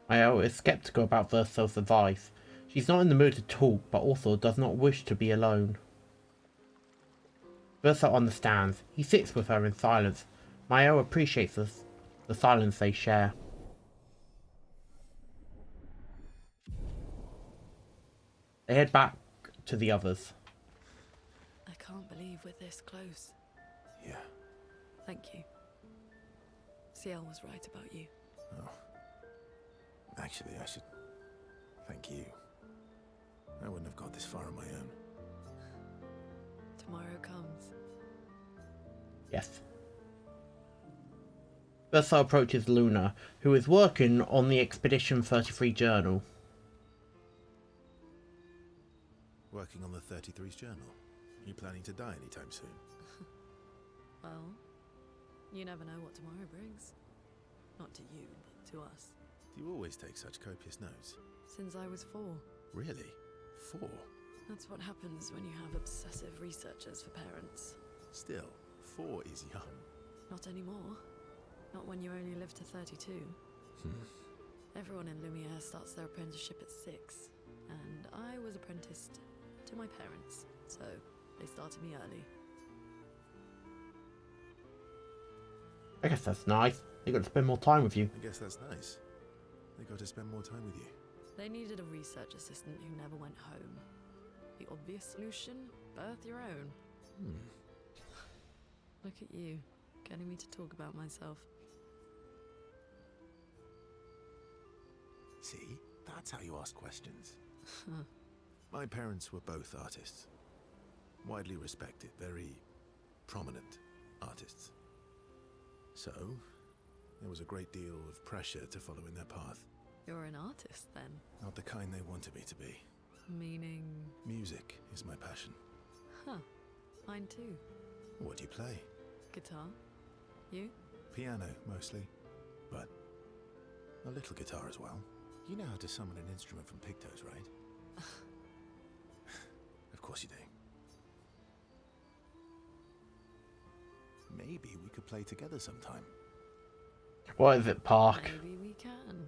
Mael is skeptical about Verso's advice. She's not in the mood to talk, but also does not wish to be alone. Verso understands. He sits with her in silence. Mael appreciates the silence they share. They head back to the others. I can't believe we're this close. Yeah. Thank you. Ciel was right about you. Oh. Actually, I should thank you. I wouldn't have got this far on my own. Tomorrow comes. Yes. Verso approaches Luna, who is working on the Expedition 33 journal. Working on the 33's journal. You planning to die anytime soon? Well, you never know what tomorrow brings. Not to you, but to us. Do you always take such copious notes? Since I was 4. Really? 4? That's what happens when you have obsessive researchers for parents. Still, 4 is young. Not anymore. Not when you only live to 32. Everyone in Lumiere starts their apprenticeship at 6. And I was apprenticed to my parents, so they started me early. I guess that's nice. They got to spend more time with you. I guess that's nice. They got to spend more time with you. They needed a research assistant who never went home. The obvious solution? Birth your own. Look at you, getting me to talk about myself. See? That's how you ask questions. My parents were both artists. Widely respected, very prominent artists. So, there was a great deal of pressure to follow in their path. You're an artist, then? Not the kind they wanted me to be. Meaning? Music is my passion. Huh. Mine too. What do you play? Guitar? You? Piano, mostly. But a little guitar as well. You know how to summon an instrument from Pictos, right? Of course you do. Maybe we could play together sometime. What is it, Park? Maybe we can.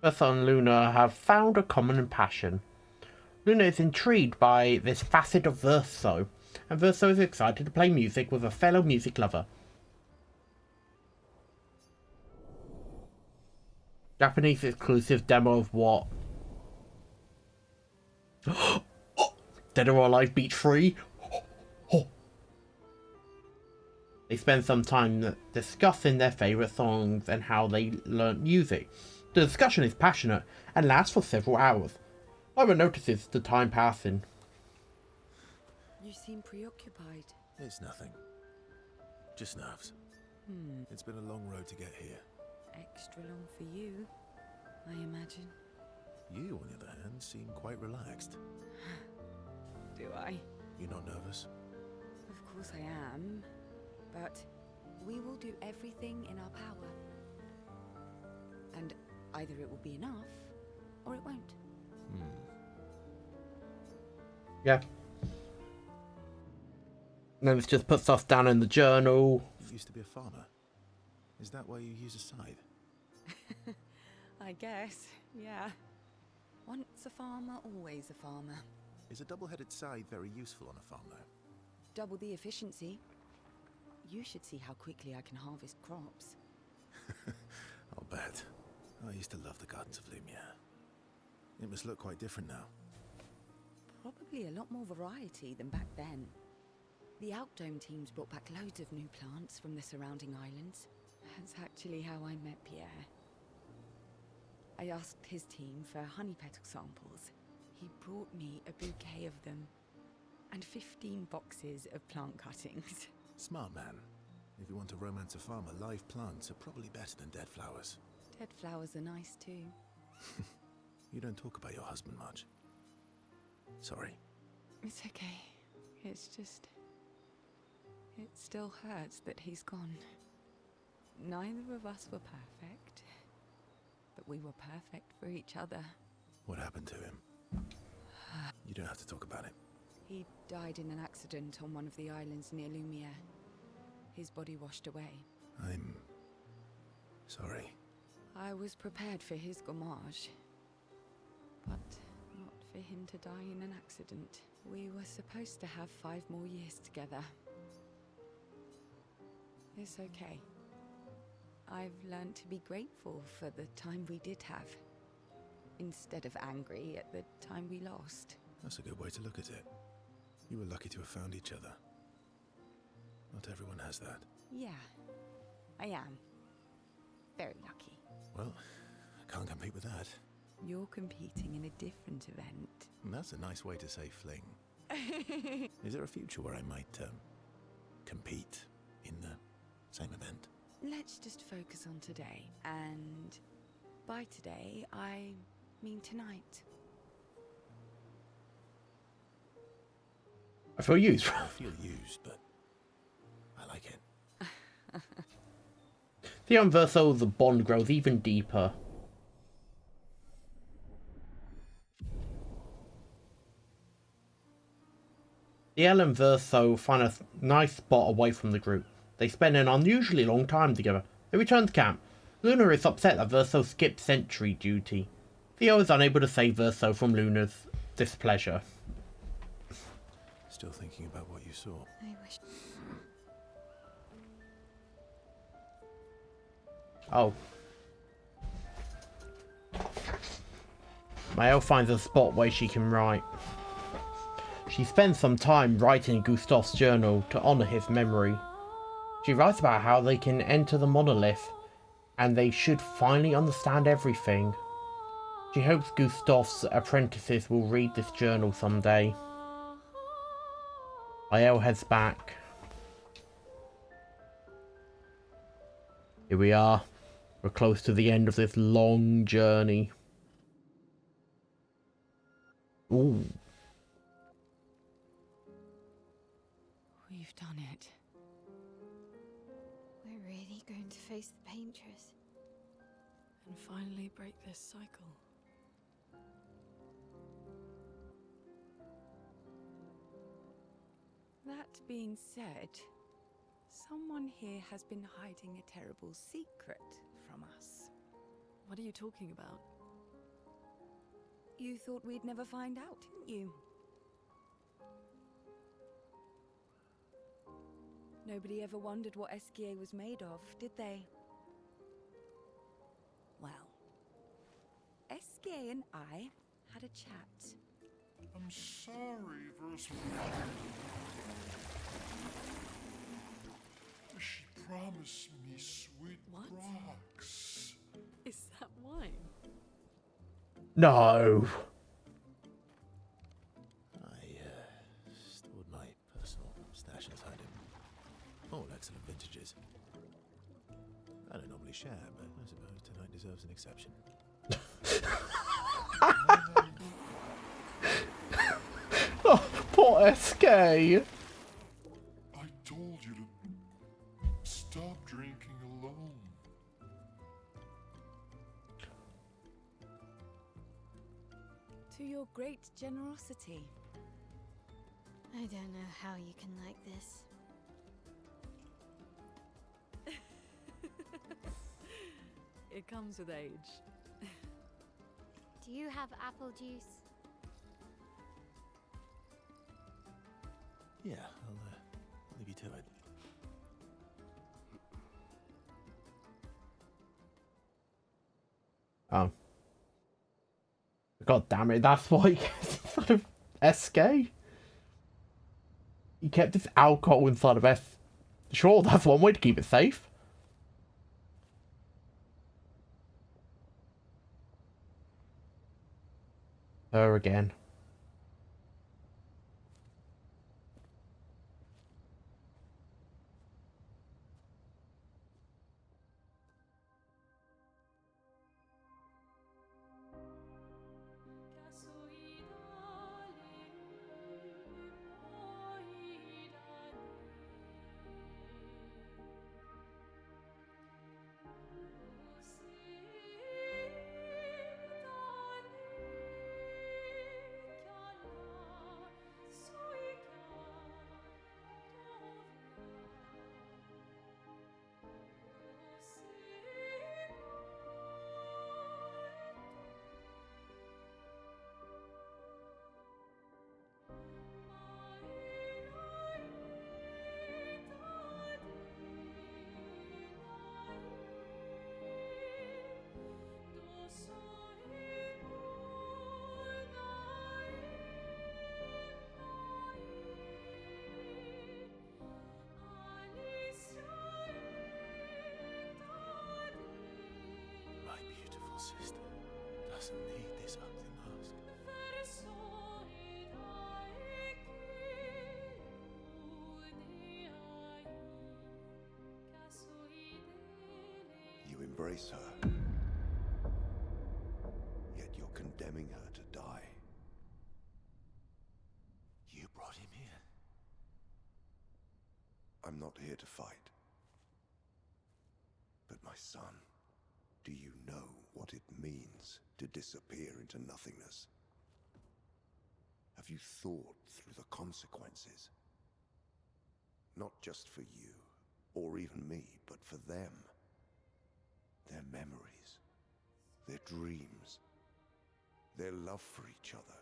Verso and Luna have found a common passion. Luna is intrigued by this facet of Verso, and Verso is excited to play music with a fellow music lover. Japanese exclusive demo of what? Oh, Dead or Alive Beach 3? They spend some time discussing their favourite songs and how they learnt music. The discussion is passionate and lasts for several hours. Ira notices the time passing. You seem preoccupied. It's nothing. Just nerves. It's been a long road to get here. Extra long for you, I imagine. You, on the other hand, seem quite relaxed. Do I? You're not nervous? Of course I am. But we will do everything in our power. And either it will be enough, or it won't. Yeah. And then let's just put stuff down in the journal. You used to be a farmer. Is that why you use a scythe? I guess, yeah. Once a farmer, always a farmer. Is a double-headed scythe very useful on a farm, though? Double the efficiency. You should see how quickly I can harvest crops. I'll bet. I used to love the gardens of Lumiere. It must look quite different now. Probably a lot more variety than back then. The Outdome teams brought back loads of new plants from the surrounding islands. That's actually how I met Pierre. I asked his team for honey petal samples. He brought me a bouquet of them. And 15 boxes of plant cuttings. Smart man. If you want to romance a farmer, live plants are probably better than dead flowers. Dead flowers are nice too. You don't talk about your husband much. Sorry. It's okay. It's just... it still hurts that he's gone. Neither of us were perfect. But we were perfect for each other. What happened to him? You don't have to talk about it. He died in an accident on one of the islands near Lumiere. His body washed away. I'm... sorry. I was prepared for his gommage. But not for him to die in an accident. We were supposed to have 5 more years together. It's okay. I've learned to be grateful for the time we did have, instead of angry at the time we lost. That's a good way to look at it. You were lucky to have found each other. Not everyone has that. Yeah, I am. Very lucky. Well, I can't compete with that. You're competing in a different event. And that's a nice way to say fling. Is there a future where I might, compete in the same event? Let's just focus on today. And by today, I mean tonight. I feel used. I feel used, but I like it. Theo and Verso, the bond grows even deeper. Theo and Verso find a nice spot away from the group. They spend an unusually long time together. They return to camp. Luna is upset that Verso skipped sentry duty. Theo is unable to save Verso from Luna's displeasure. Still thinking about what you saw. I wish. Oh. Mael finds a spot where she can write. She spends some time writing Gustav's journal to honor his memory. She writes about how they can enter the monolith and they should finally understand everything. She hopes Gustav's apprentices will read this journal someday. Mael heads back. Here we are. We're close to the end of this long journey. Ooh. We've done it. We're really going to face the painters. And finally break this cycle. That being said, someone here has been hiding a terrible secret from us. What are you talking about? You thought we'd never find out, didn't you? Nobody ever wondered what Esquier was made of, did they? Well, Esquier and I had a chat. I'm sorry, Versal. She promised me sweet What? rocks. Is that wine? No. I stored my personal stash inside him. All excellent vintages. I don't normally share, but I suppose tonight deserves an exception. Oh, poor SK. I told you to stop drinking alone. To your great generosity. I don't know how you can like this. It comes with age. Do you have apple juice? Yeah, I'll leave you to it. God damn it, that's why he gets inside of SK. He kept this alcohol inside of S. Sure, that's one way to keep it safe. Her again. My beautiful sister doesn't need this ugly mask. You embrace her, yet you're condemning her to die. You brought him here. I'm not here to fight. But my son, do you know what it means to disappear into nothingness? Have you thought through the consequences? Not just for you, or even me, but for them. Their memories, their dreams, their love for each other.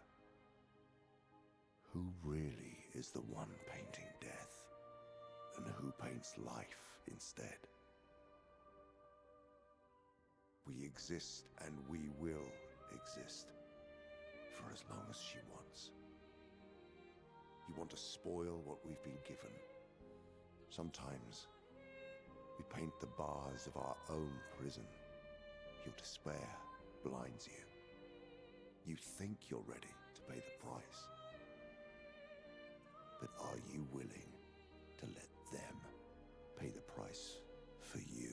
Who really is the one painting death, and who paints life instead? We exist and we will exist for as long as she wants. You want to spoil what we've been given. Sometimes we paint the bars of our own prison. Your despair blinds you. You think you're ready to pay the price. But are you willing to let them pay the price for you?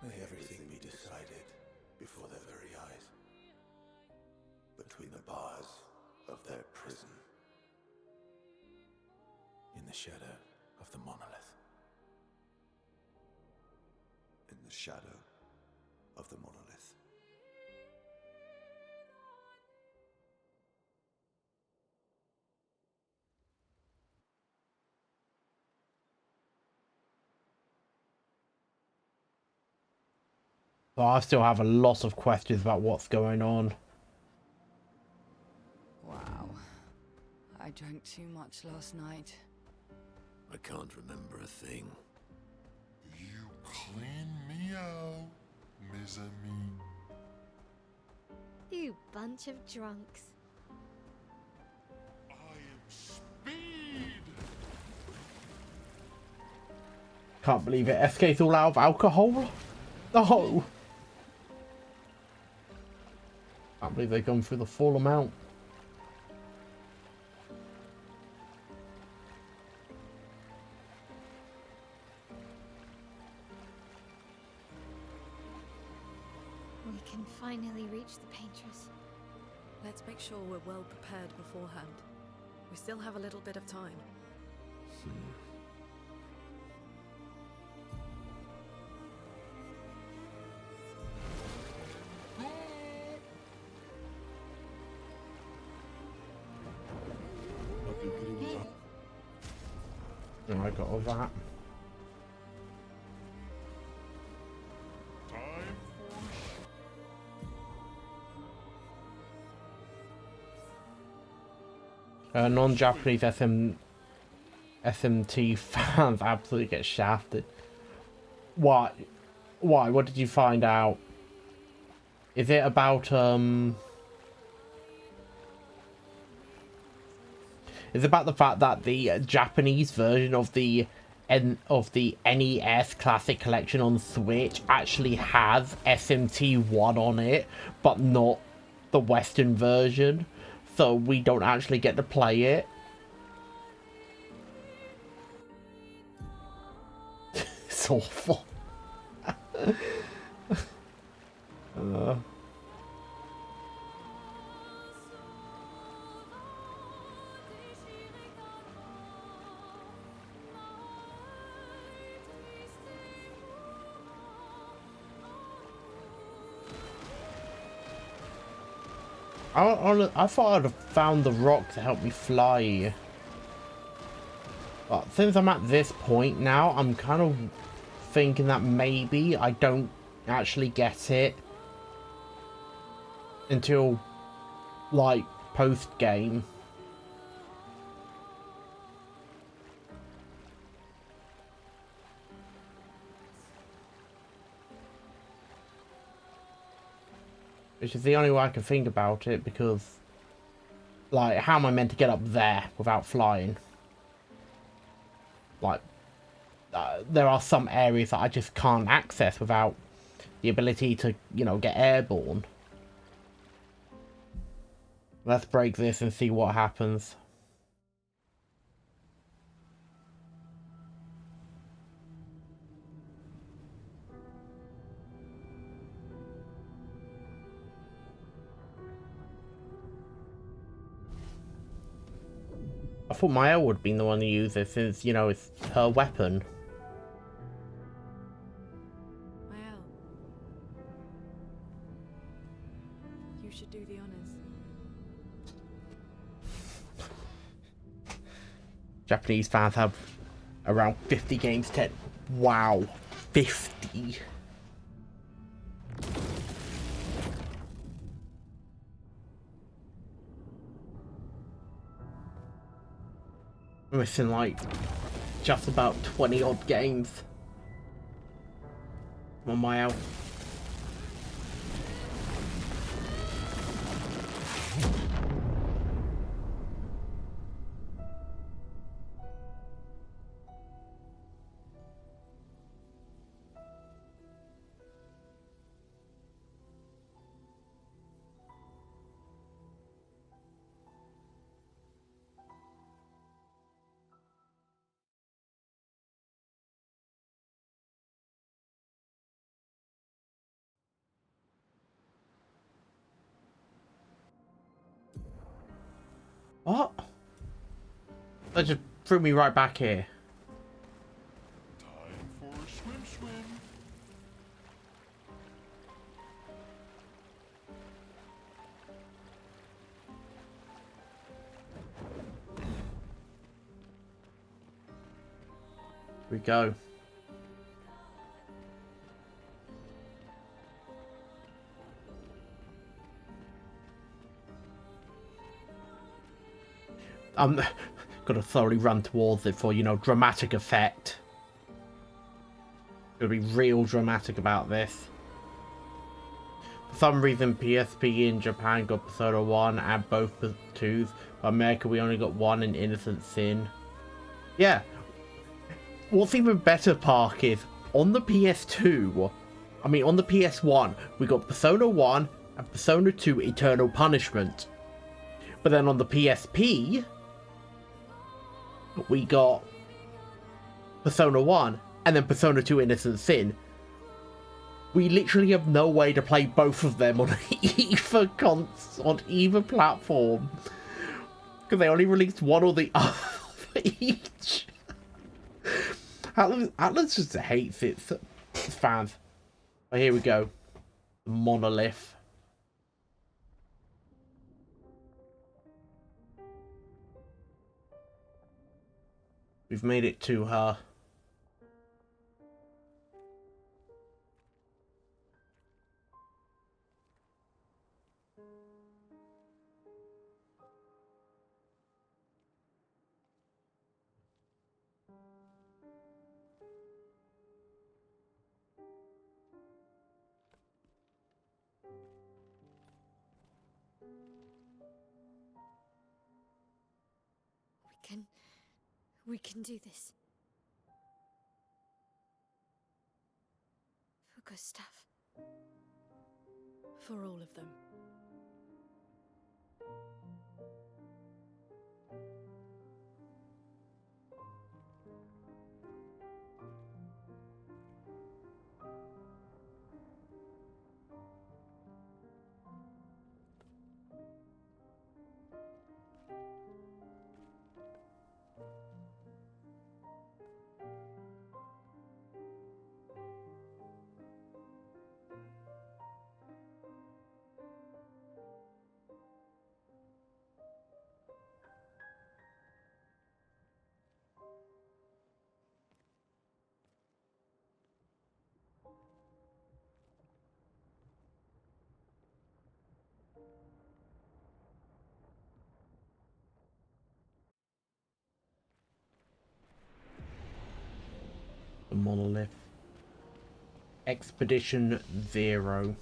May everything be decided before their very eyes. Between the bars of their prison. In the shadow of the monolith. In the shadow of the monolith. So I still have a lot of questions about what's going on. Wow. I drank too much last night. I can't remember a thing. You clean me out, mes amis. You bunch of drunks. I am speed. Can't believe it. SK's all out of alcohol. No. Can't believe they've gone through the full amount. We can finally reach the painters. Let's make sure we're well prepared beforehand. We still have a little bit of time. Oh, I got all that. Time for Non-Japanese SMT fans absolutely get shafted. Why? Why? What did you find out? Is it about Is it about the fact that the Japanese version of the NES Classic Collection on Switch actually has SMT1 on it, but not the Western version, so we don't actually get to play it? It's awful. I thought I'd have found the rock to help me fly. But since I'm at this point now, I'm kind of thinking that maybe I don't actually get it until, like, post-game. Which is the only way I can think about it, because, like, how am I meant to get up there without flying? Like, there are some areas that I just can't access without the ability to, you know, get airborne. Let's break this and see what happens. I thought Maya would have been the one to use it since, you know, it's her weapon. Mael, you should do the honors. Japanese fans have around 50 games to... Wow. 50. I'm missing like just about 20 odd games. I'm on my out. What? That just threw me right back here. time for a swim. Here we go. I'm gonna thoroughly run towards it for, you know, dramatic effect. Gonna be real dramatic about this. For some reason, PSP in Japan got Persona 1 and both 2s. But America, we only got 1 in Innocent Sin. Yeah. What's even better, Park, is on the PS2, on the PS1, we got Persona 1 and Persona 2 Eternal Punishment. But then on the PSP, we got Persona 1 and then Persona 2 Innocent Sin. We literally have no way to play both of them on either platform. Because they only released one or the other for each. Atlas just hates its fans. But here we go. The monolith. We've made it to her. We can do this. For Gustav. For all of them. The monolith. Expedition 0.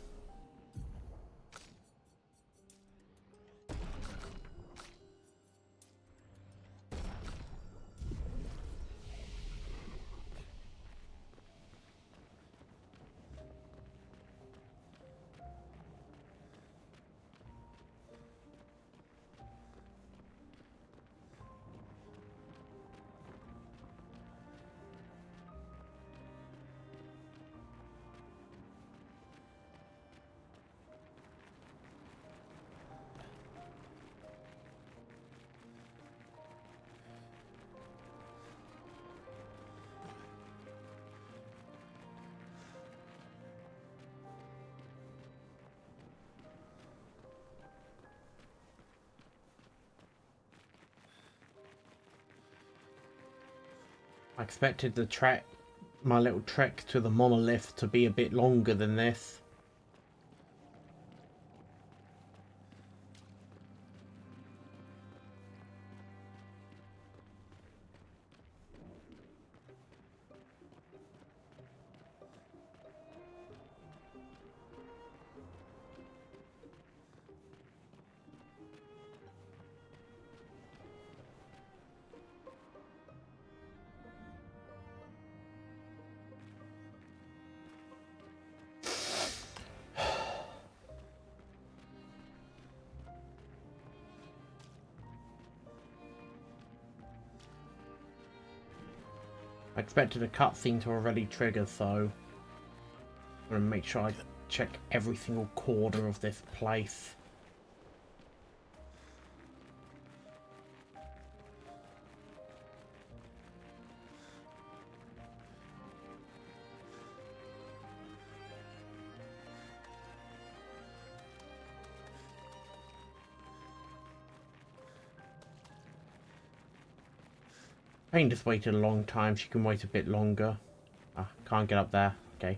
I expected my little trek to the monolith to be a bit longer than this. I expected a cutscene to already trigger, so I'm going to make sure I check every single corner of this place. Pain just waited a long time. She can wait a bit longer. Ah, can't get up there. Okay.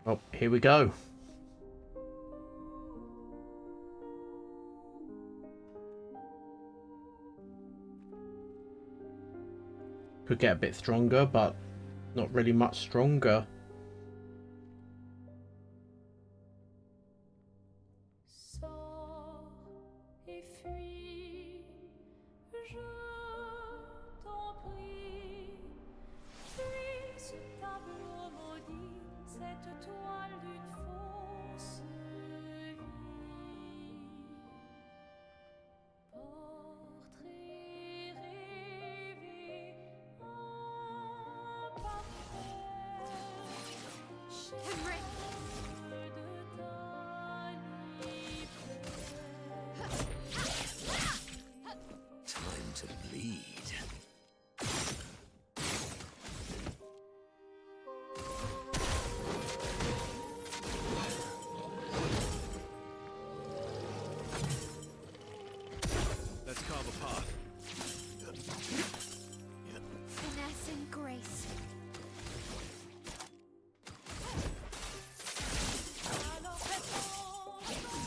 Oh, here we go. Could get a bit stronger, but not really much stronger. Time to bleed. Let's carve a path. Finesse and grace.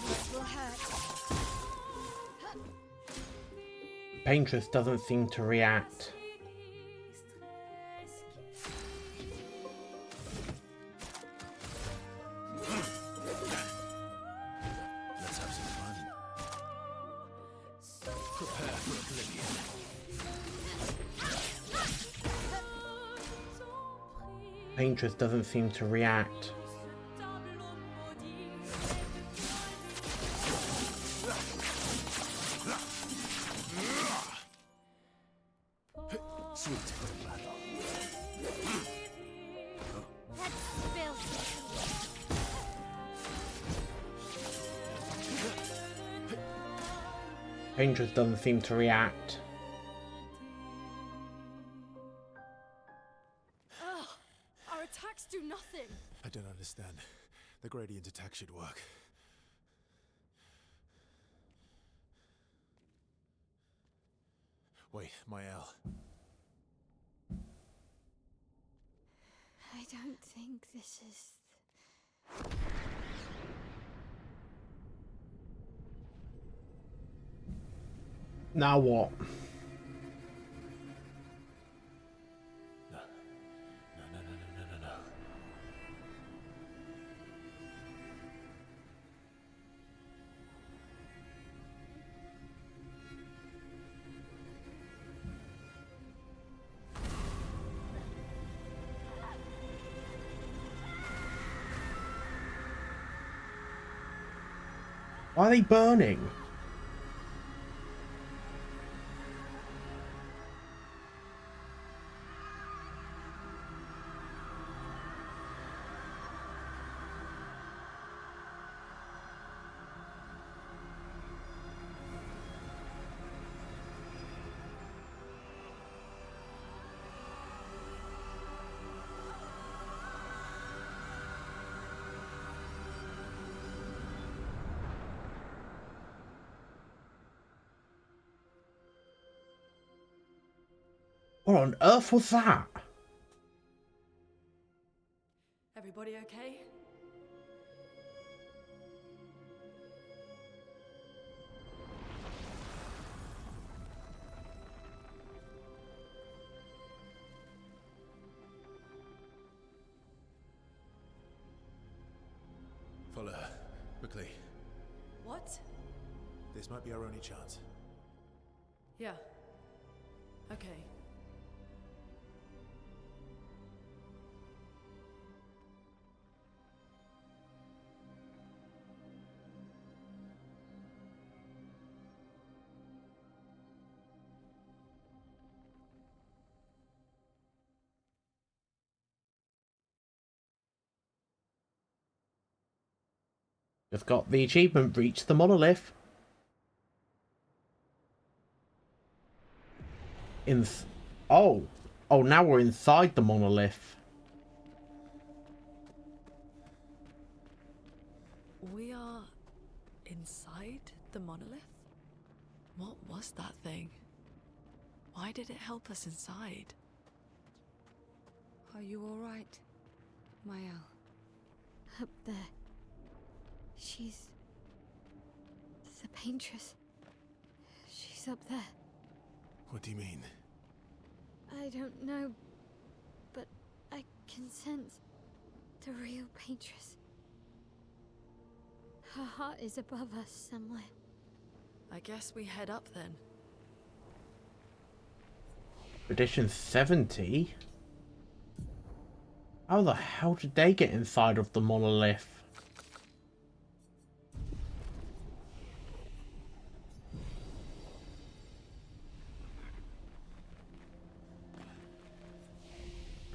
This will hurt. Paintress doesn't seem to react. Let's have some fun. Prepare for oblivion. Paintress doesn't seem to react. Sweet battle. Let's spill. Paintress doesn't seem to react. Ugh, our attacks do nothing. I don't understand. The gradient attack should work. Wait, Mael. I don't think this is... Now what? No. No. Why are they burning? What on earth was that? Everybody okay? Follow her. Quickly. What? This might be our only chance. Yeah. Okay. Just got the achievement, reach the monolith. Oh, now we're inside the monolith. We are inside the monolith? What was that thing? Why did it help us inside? Are you all right, Mael? Up there. She's the paintress. She's up there. What do you mean? I don't know, but I can sense the real paintress. Her heart is above us somewhere. I guess we head up then. Edition 70? How the hell did they get inside of the monolith?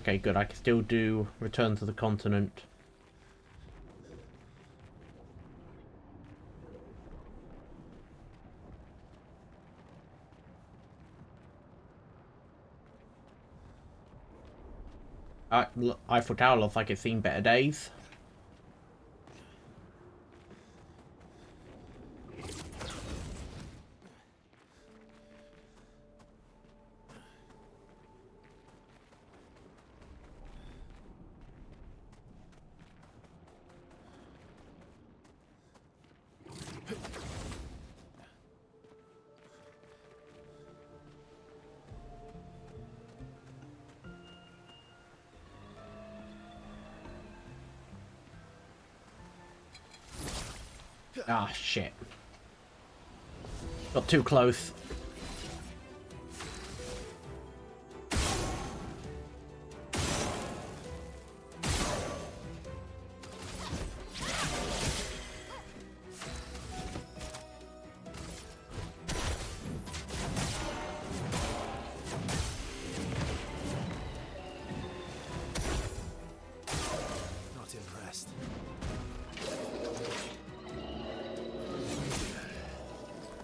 Okay, good. I can still do Return to the Continent. Eiffel Tower looks like it's seen better days. Ah, shit. Got too close. Not impressed.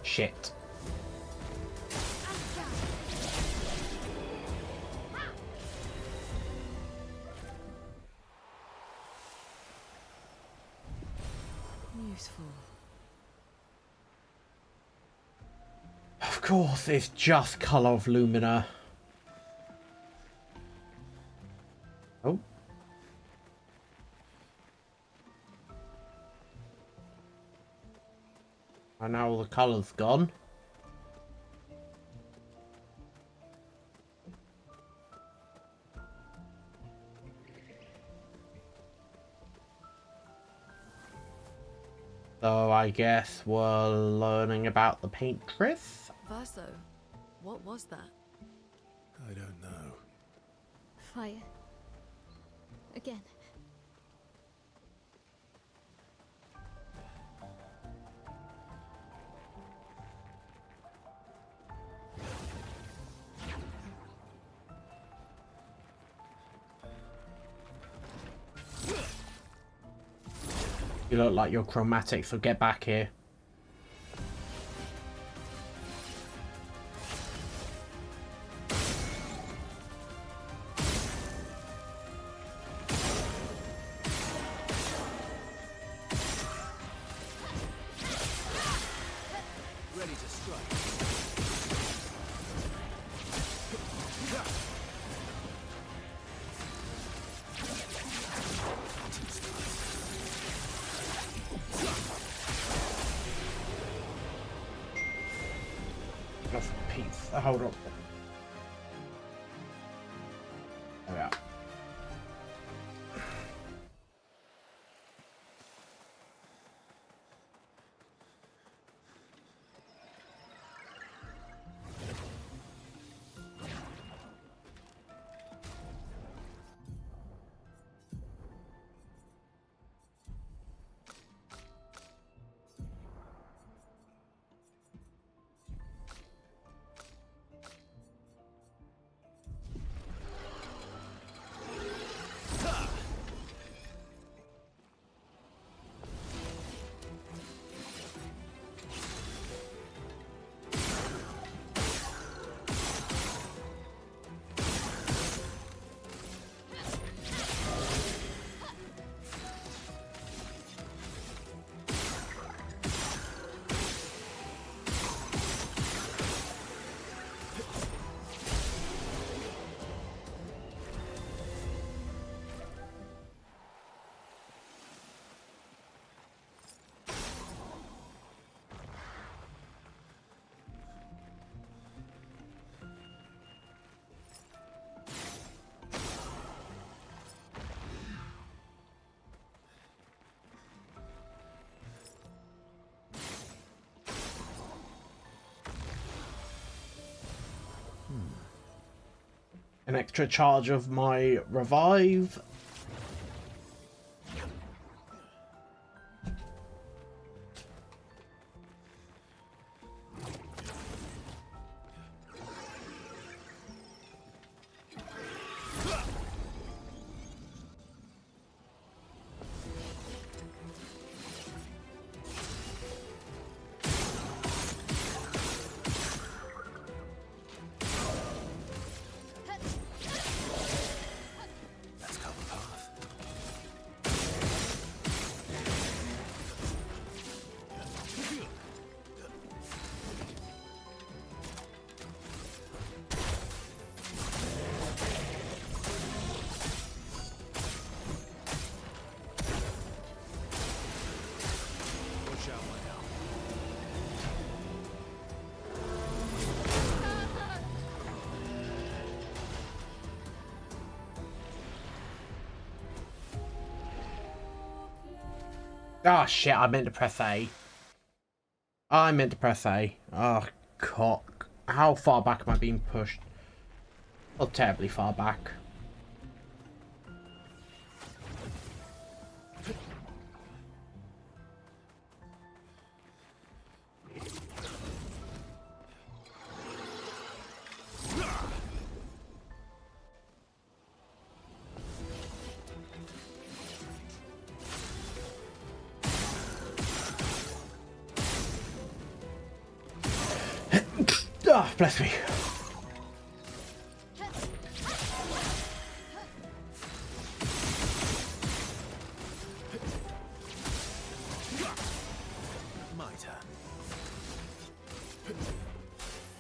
Shit. Useful. Of course, it's just Colour of Lumina. Oh. And now all the colour's gone. So I guess we're learning about the paintress. Verso, what was that? I don't know. Fire. Again. You look like you're chromatic, so get back here. Ready to strike. That's a piece. Hold up. There we are. an extra charge of my revive. Oh shit, I meant to press A. I meant to press A. Oh, cock. How far back am I being pushed? Not terribly far back. Ah, bless me. My turn.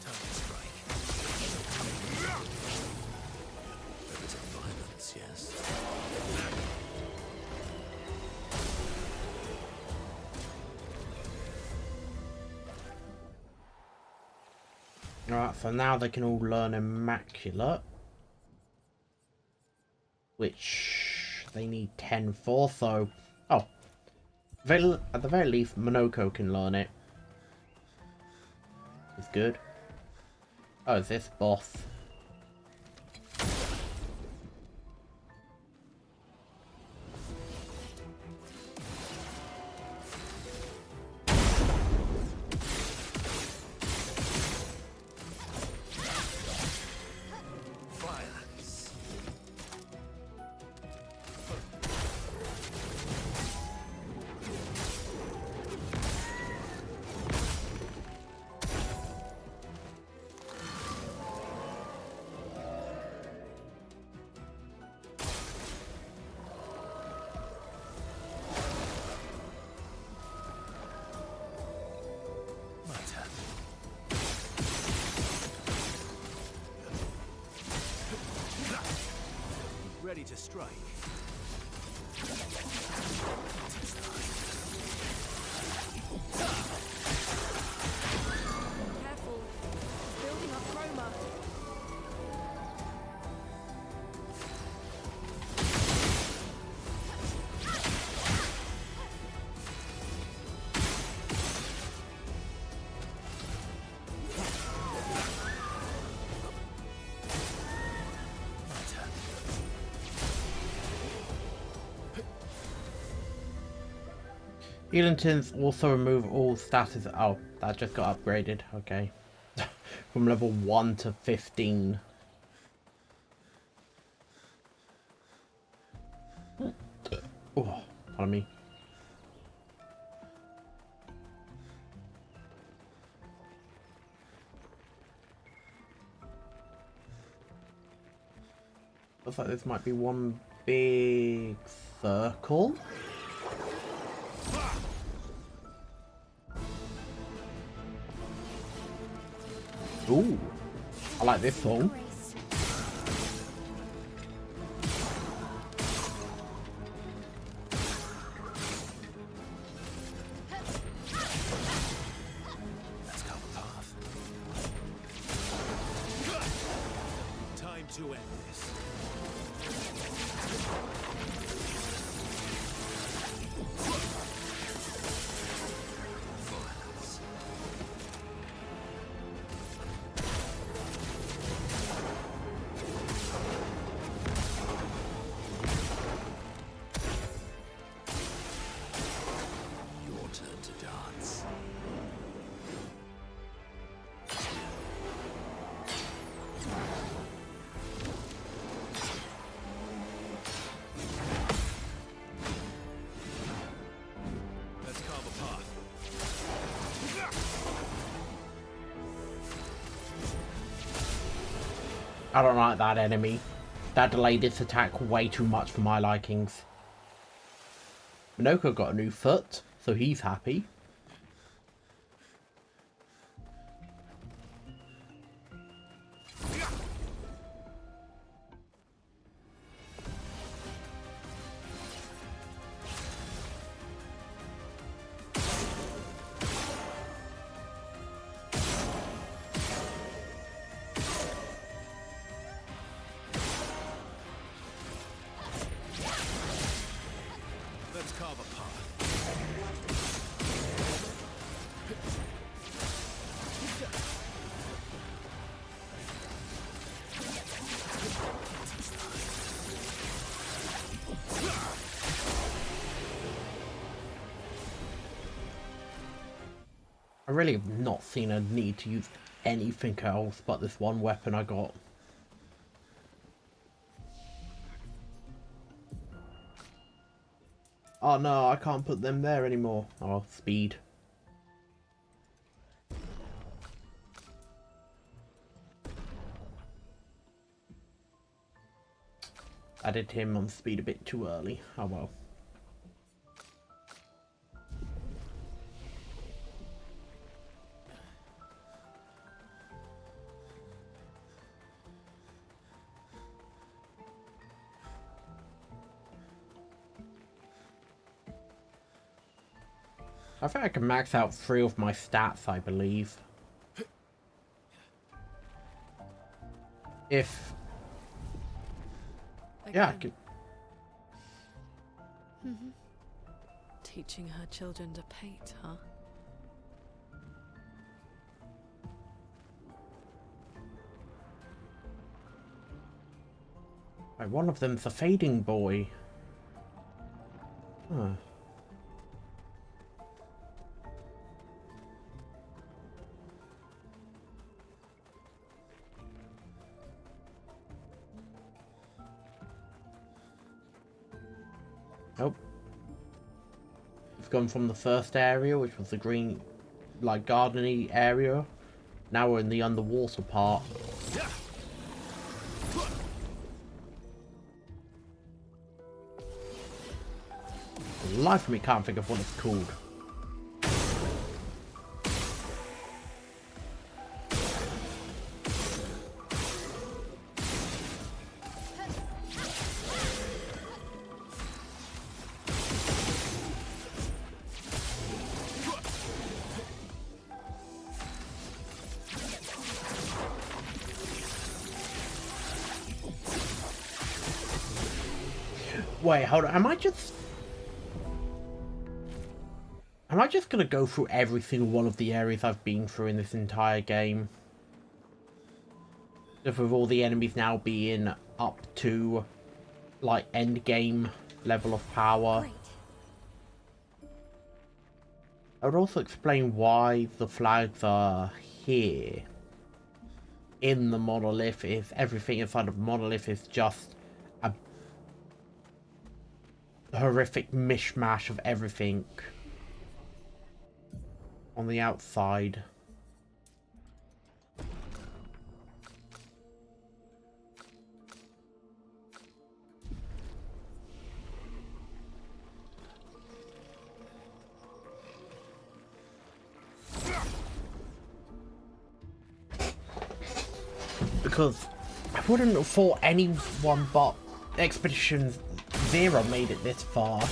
Time to strike. A bit of violence, yes. Alright, so now they can all learn Immaculate. Which they need 10 for, so... Oh. At the very least, Monoko can learn it. It's good. Oh, is this boss? Ready to strike. Careful. He's building up chroma. Elantins also remove all statuses. Oh, that just got upgraded. Okay. From level 1 to 15. Oh, pardon me. Looks like this might be one big circle. Ooh, I like this song. Let's go the path. Time to end this. Violence. dance. Let's carve a path. I don't like that enemy. That delayed its attack way too much for my likings. Minoko got a new foot, so he's happy. Let's carve a path. I really have not seen a need to use anything else but this one weapon I got. Oh no, I can't put them there anymore. Oh, speed. Added him on speed a bit too early. Oh well. I think I can max out 3 of my stats, I believe. If... Yeah, I Again. could... Teaching her children to paint, huh? Right, one of them's a fading boy. Huh. Nope. We've gone from the first area, which was the green, like, gardeny area. Now we're in the underwater part. For the life of me, can't think of what it's called. Wait, hold on. Am I just gonna go through every single one of the areas I've been through in this entire game? Just with all the enemies now being up to, like, end game level of power. Great. I would also explain why the flags are here. In the monolith, if everything inside of the monolith is just a horrific mishmash of everything on the outside. Because I wouldn't have thought anyone but Expedition Zero made it this far.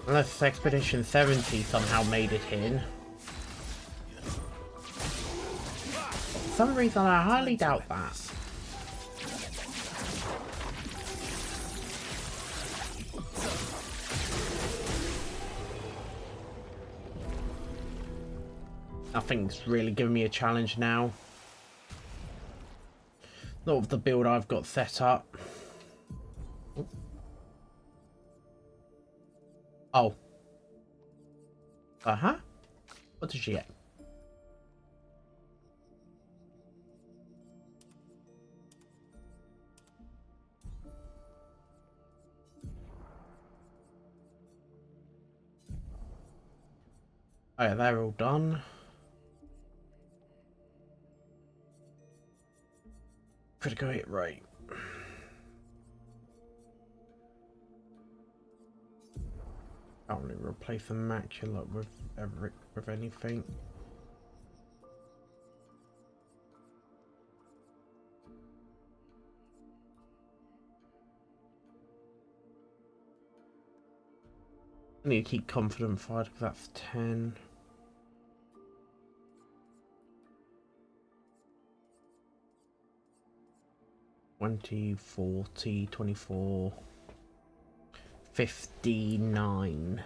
Unless Expedition 70 somehow made it in. For some reason I highly doubt that. Nothing's really giving me a challenge now. Not with the build I've got set up. Oh. Uh-huh. What did she get? Oh, yeah, they're all done. Critical hit rate. Can't really replace the macula with anything. I need to keep confident fight because that's 10. $20, $40, $24, $59.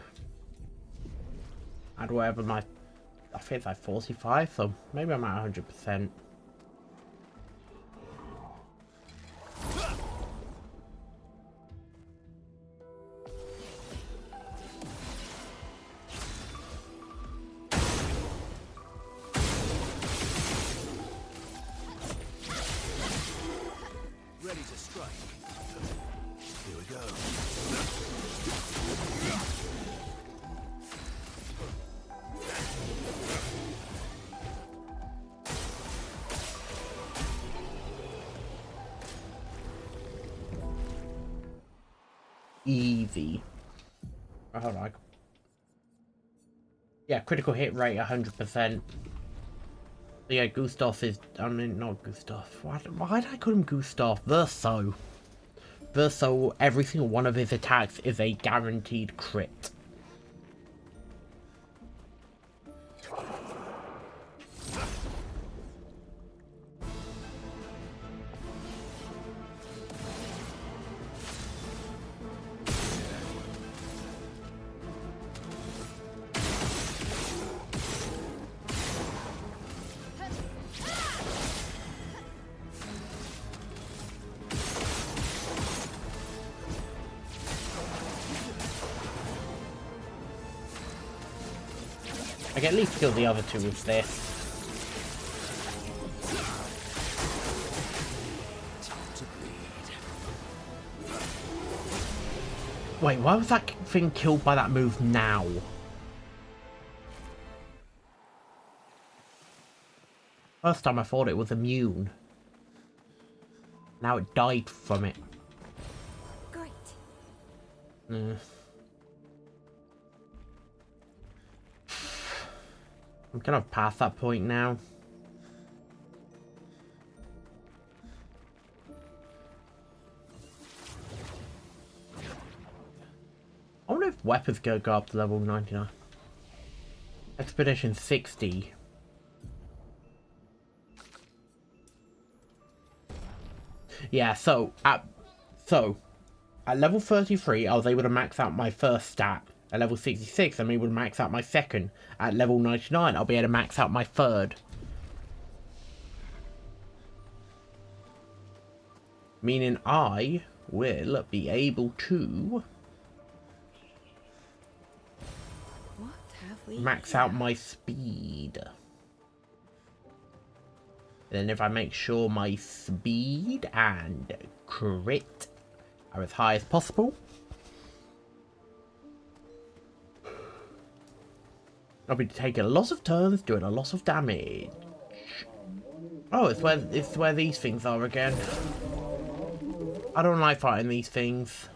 Add whatever my, I think it's like 45, so maybe I'm at 100%. Ready to strike. Here we go. Easy. Oh, hold on. Yeah, critical hit rate 100%. Yeah, Gustav is, I mean, not Gustav. Why did I call him Gustav? Verso. Verso, every single one of his attacks is a guaranteed crit. I can at least kill the other two with this. Wait, why was that thing killed by that move now? First time I thought it was immune. Now it died from it. Great. I'm kind of past that point now. I wonder if weapons go up to level 99. Expedition 60. Yeah, so at level 33 I was able to max out my first stat. At level 66 I'm able to max out my second. At level 99 I'll be able to max out my third. Meaning I will be able to max out my speed. Then if I make sure my speed and crit are as high as possible, I'll be taking a lot of turns doing a lot of damage. Oh, it's where these things are again. I don't like fighting these things.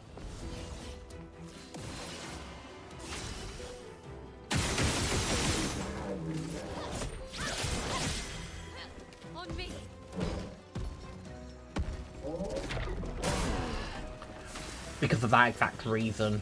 Because of that exact reason.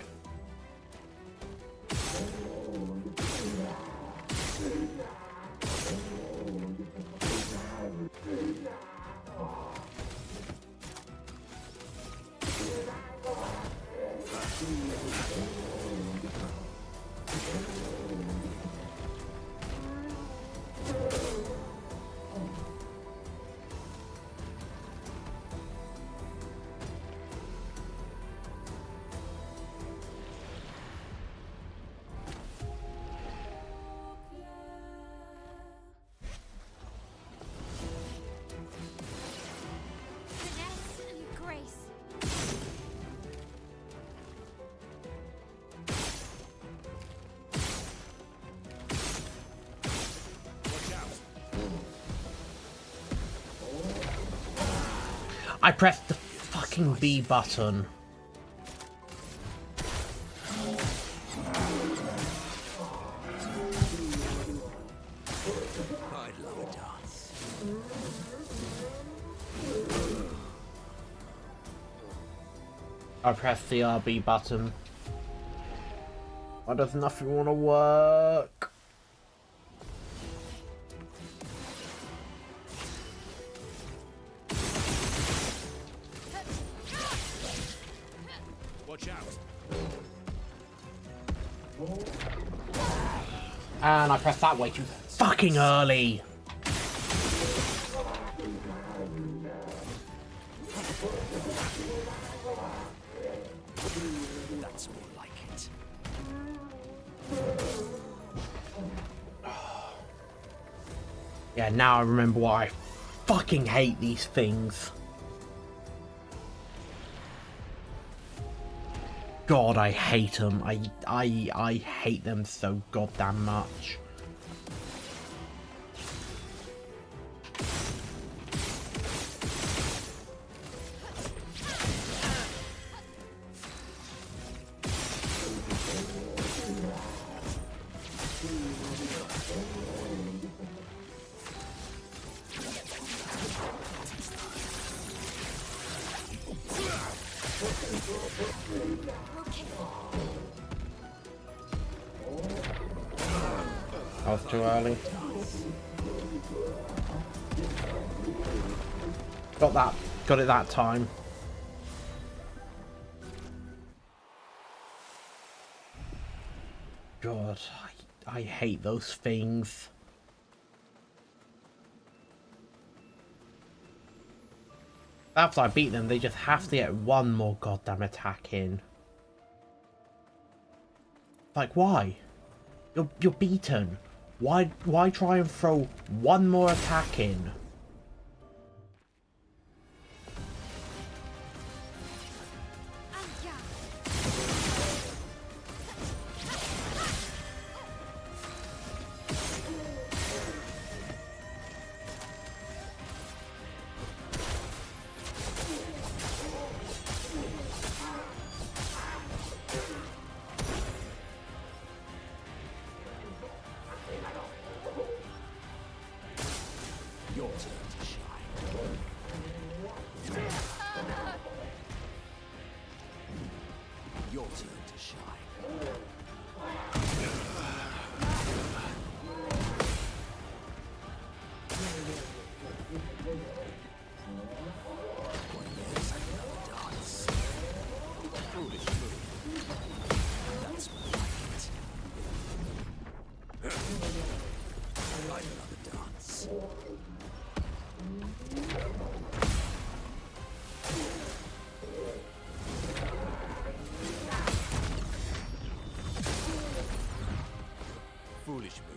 I pressed the fucking B button. I'd love a dance. I pressed the RB button. Why does nothing want to work? Watch out. And I pressed that way too fucking early. That's more like it. Yeah, now I remember why I fucking hate these things. God, I hate them. I hate them so goddamn much. That was too early. Got it that time. God, I hate those things. After I beat them, they just have to get one more goddamn attack in. Like, why? You're beaten. Why try and throw one more attack in? Your turn to shine. Your turn to shine. Dance. Foolish move. That's more like it. Like another dance. Foolish move.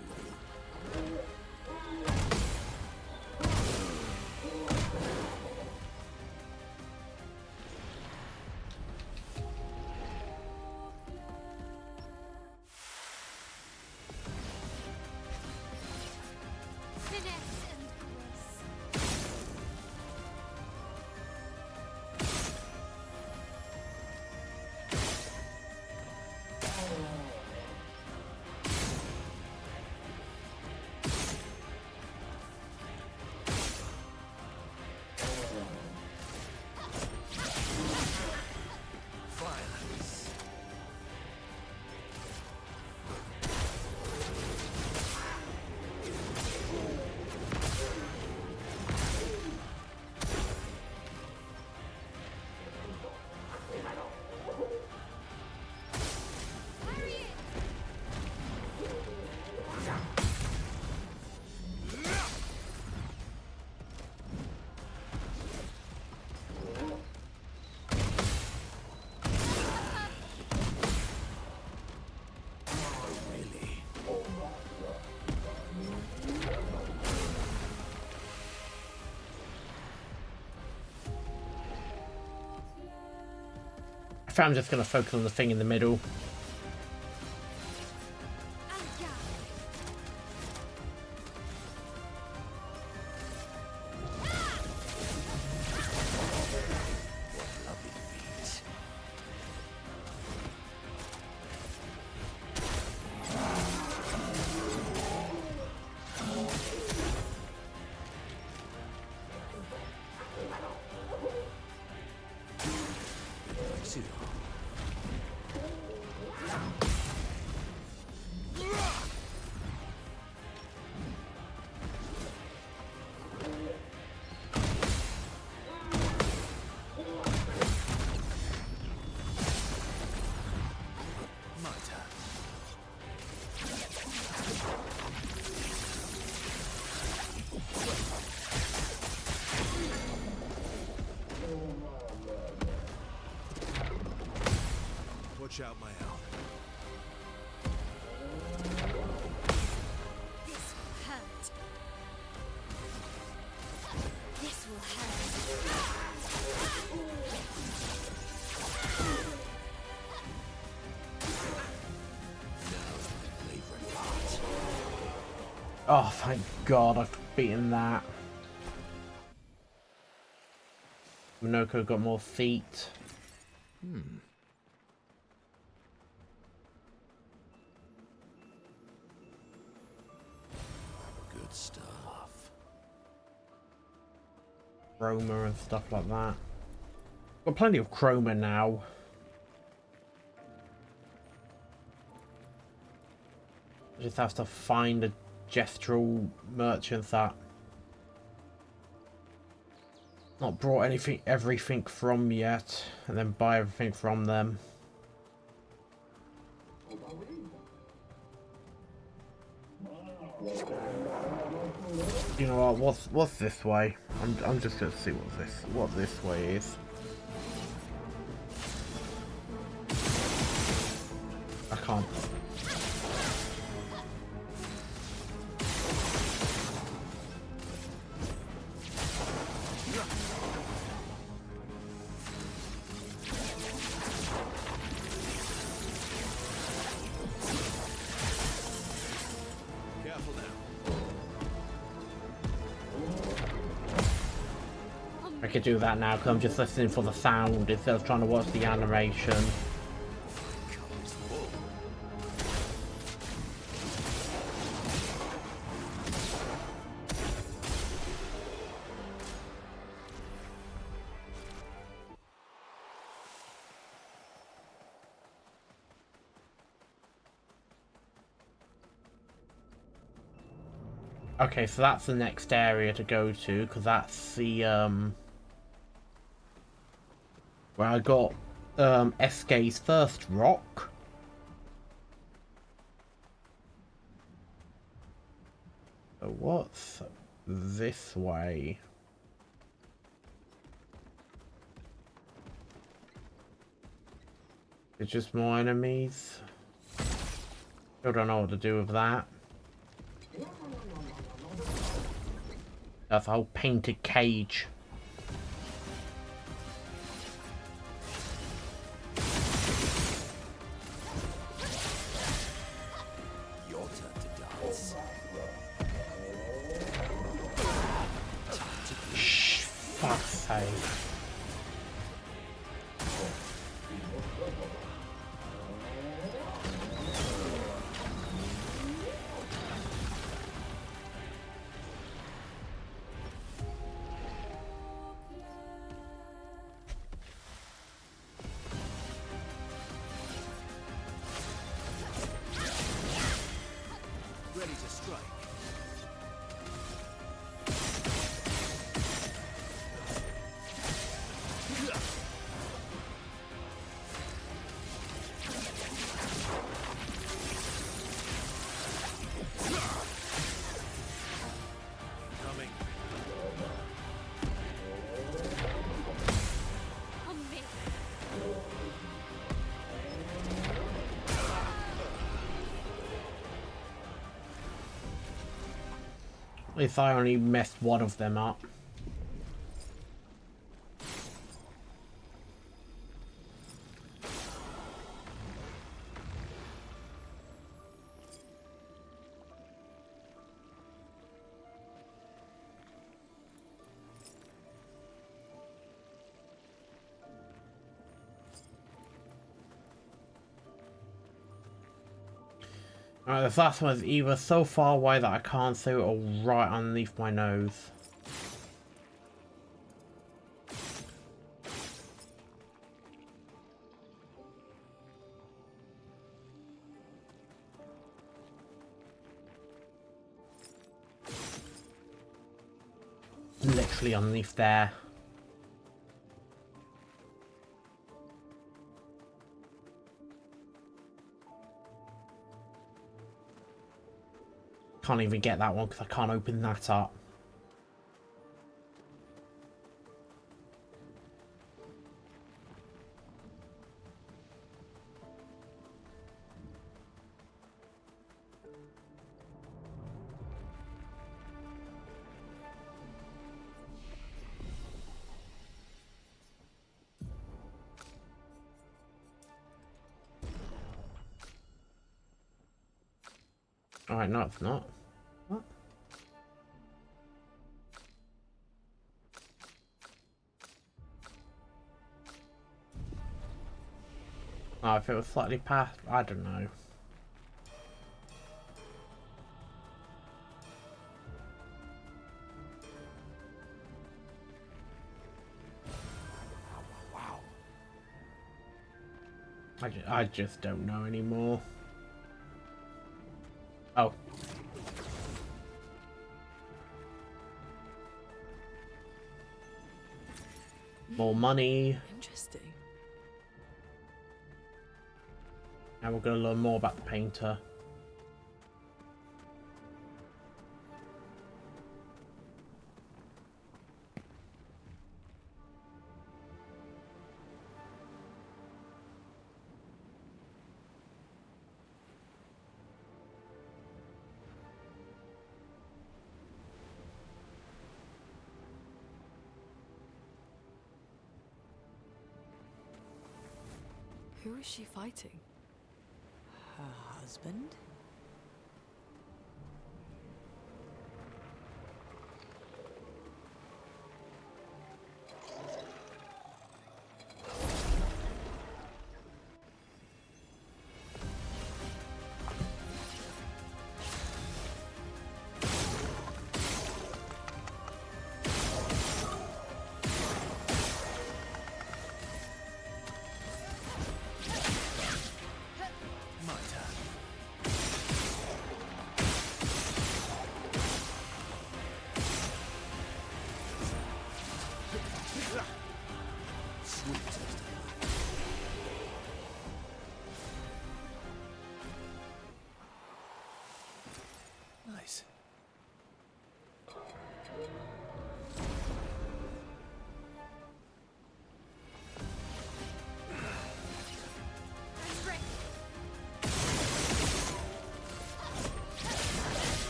Finesse and grace. Violence. Really? I think I'm just gonna focus on the thing in the middle. shout my out. This will hurt. This will hurt. Oh, thank God I've beaten that. Minoko got more feet. Good stuff. Chroma and stuff like that. Got plenty of chroma now. I just have to find a gestural merchant that not brought everything from yet, and then buy everything from them. You know what? What's this way? I'm just gonna see what this way is. I can't. Careful now. I could do that now because I'm just listening for the sound instead of trying to watch the animation. Okay, so that's the next area to go to, because that's the, where I got, SK's first rock. So what's this way? It's just more enemies. Still don't know what to do with that. That's a whole painted cage. Your turn to dance. Shh, fuck's sake. Ready to strike. Coming. At least I only messed one of them up. Alright, this last one is either so far away that I can't see it or right underneath my nose. Literally underneath there. Can't even get that one because I can't open that up. Alright, no, it's not. What? Oh, if it was slightly past, I don't know. Wow. I just don't know anymore. Oh. More money. Interesting. Now we're going to learn more about the painter. Who is she fighting? Her husband? Nice.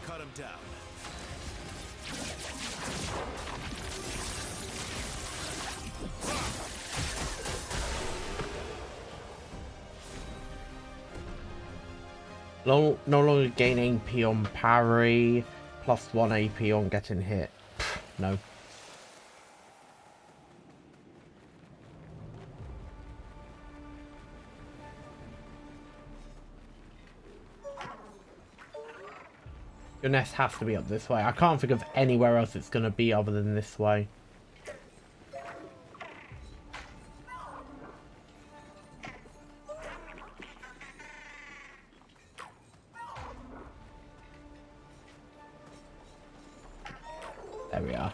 Cut him down. No longer gain AP on parry, plus 1 AP on getting hit. No. Your nest has to be up this way. I can't think of anywhere else it's going to be other than this way. There we are.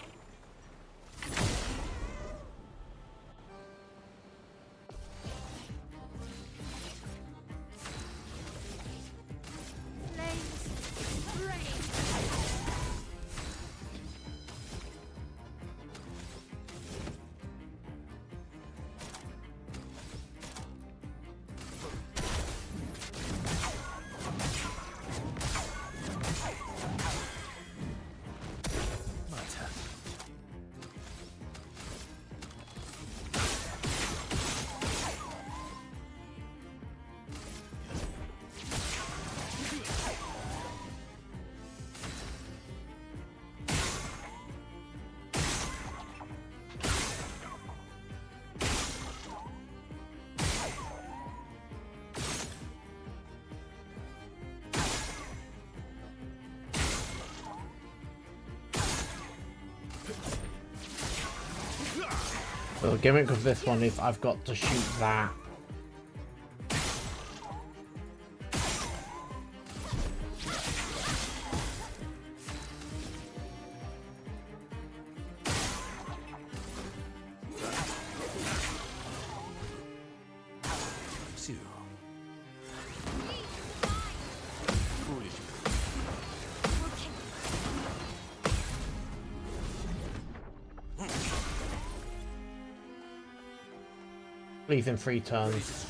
So the gimmick of this one is I've got to shoot that. Please in 3 turns.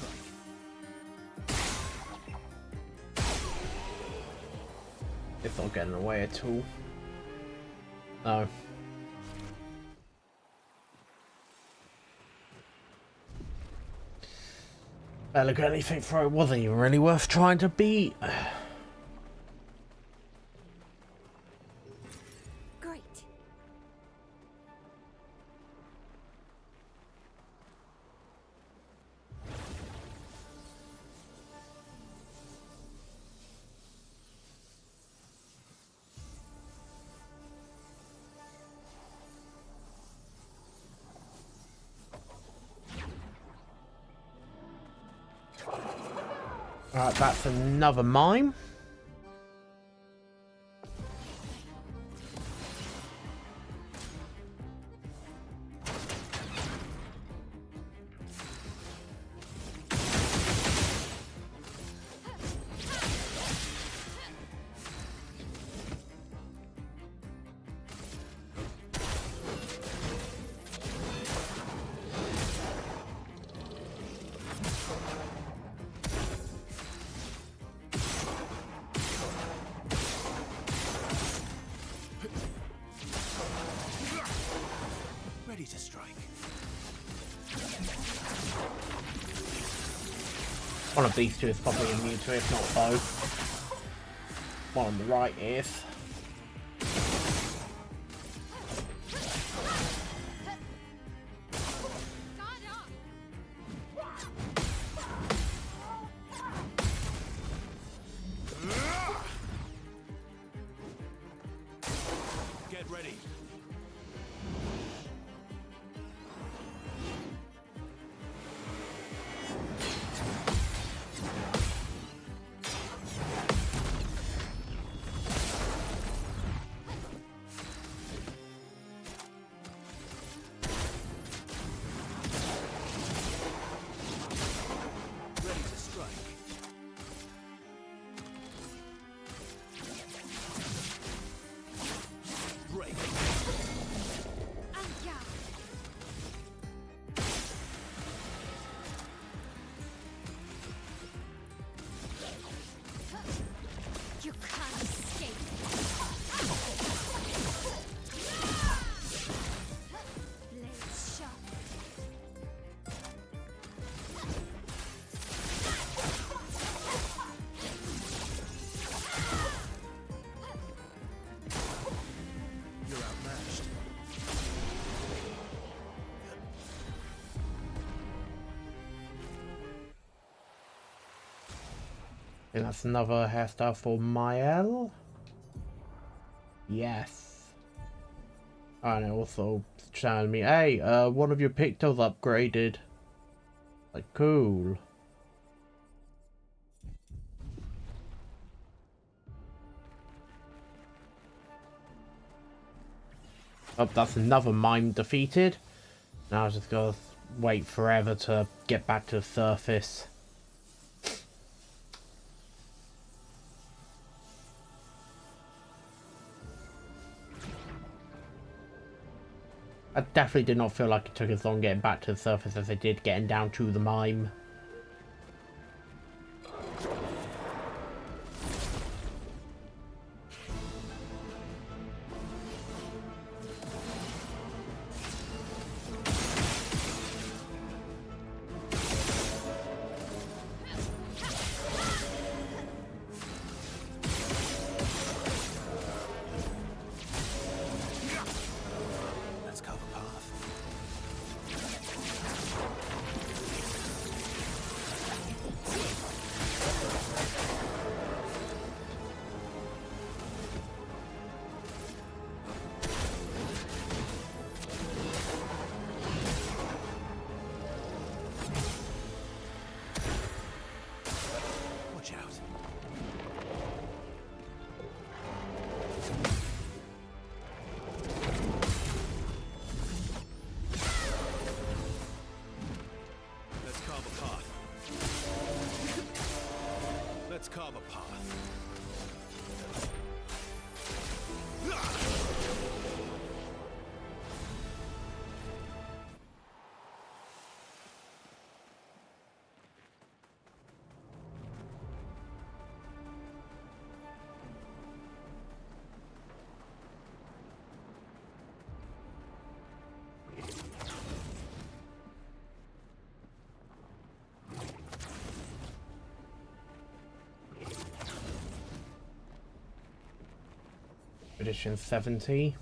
It's not getting away at all. No. Look at anything for it wasn't even really worth trying to beat. Great. Alright, that's another mime. Ready to strike. One of these two is probably immune to it, if not both. One on the right is. Get ready. Ready to strike. Break. You can't escape. Blades sharp. You're outmatched. And that's another hairstyle for Mael. Yes. And it also showing me, hey, one of your pictures upgraded. Like, cool. Oh, that's another mime defeated. Now I just gotta wait forever to get back to the surface. I definitely did not feel like it took as long getting back to the surface as it did getting down to the mime. Let's carve a path. Watch out. Let's carve a path. Let's carve a path. Expedition 70.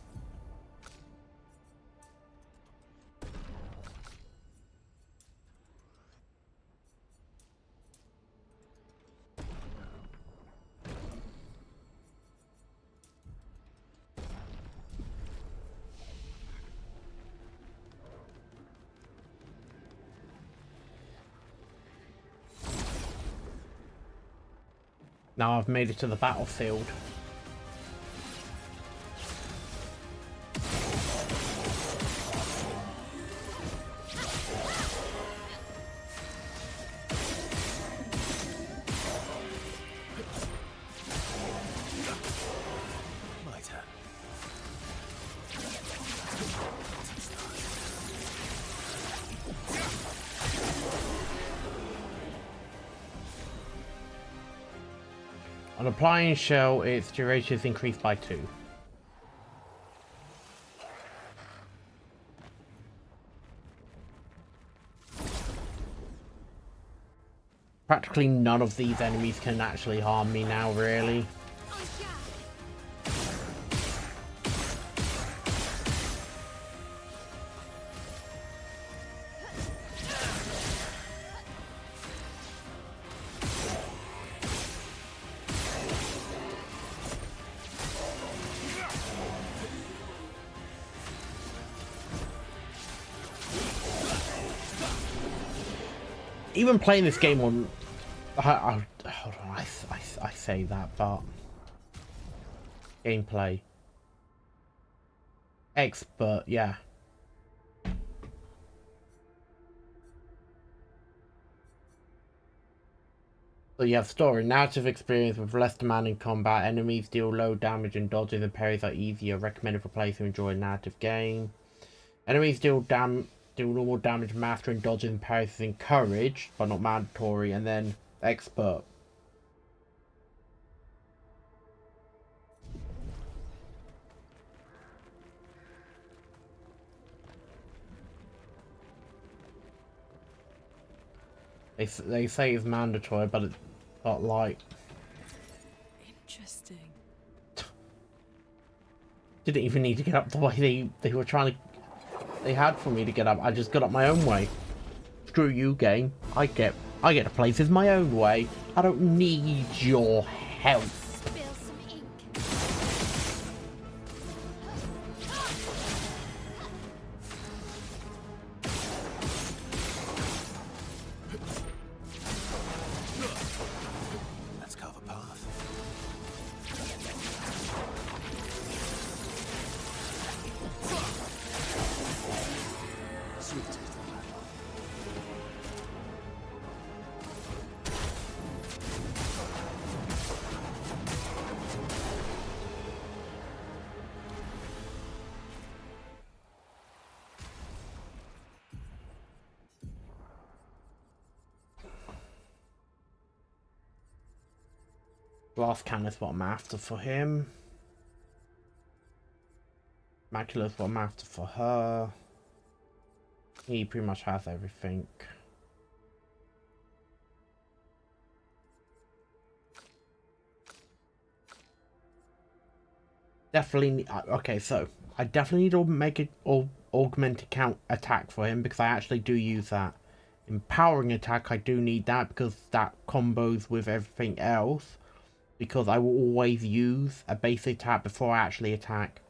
Now I've made it to the battlefield. My turn. On applying shell, its duration is increased by 2. Practically none of these enemies can actually harm me now, really. Even playing this game on, hold on, I say that, but gameplay expert, yeah. So you have story, narrative experience with less demanding combat. Enemies deal low damage and dodges and parries are easier. Recommended for players who enjoy a narrative game. Enemies deal normal damage, mastering dodges and parries is encouraged, but not mandatory. And then expert. They say it's mandatory, but like. Interesting. Didn't even need to get up the way they were trying to. They had for me to get up. I just got up my own way. Screw you, game. I get to places my own way. I don't need your help. Spill some ink. Let's carve a path. Sweet. Glass cannon is what I'm after for him. Macula is what I'm after for her. He pretty much has everything. Definitely. Okay, so I definitely need to make it augmented count attack for him because I actually do use that. Empowering attack, I do need that because that combos with everything else. Because I will always use a basic attack before I actually attack.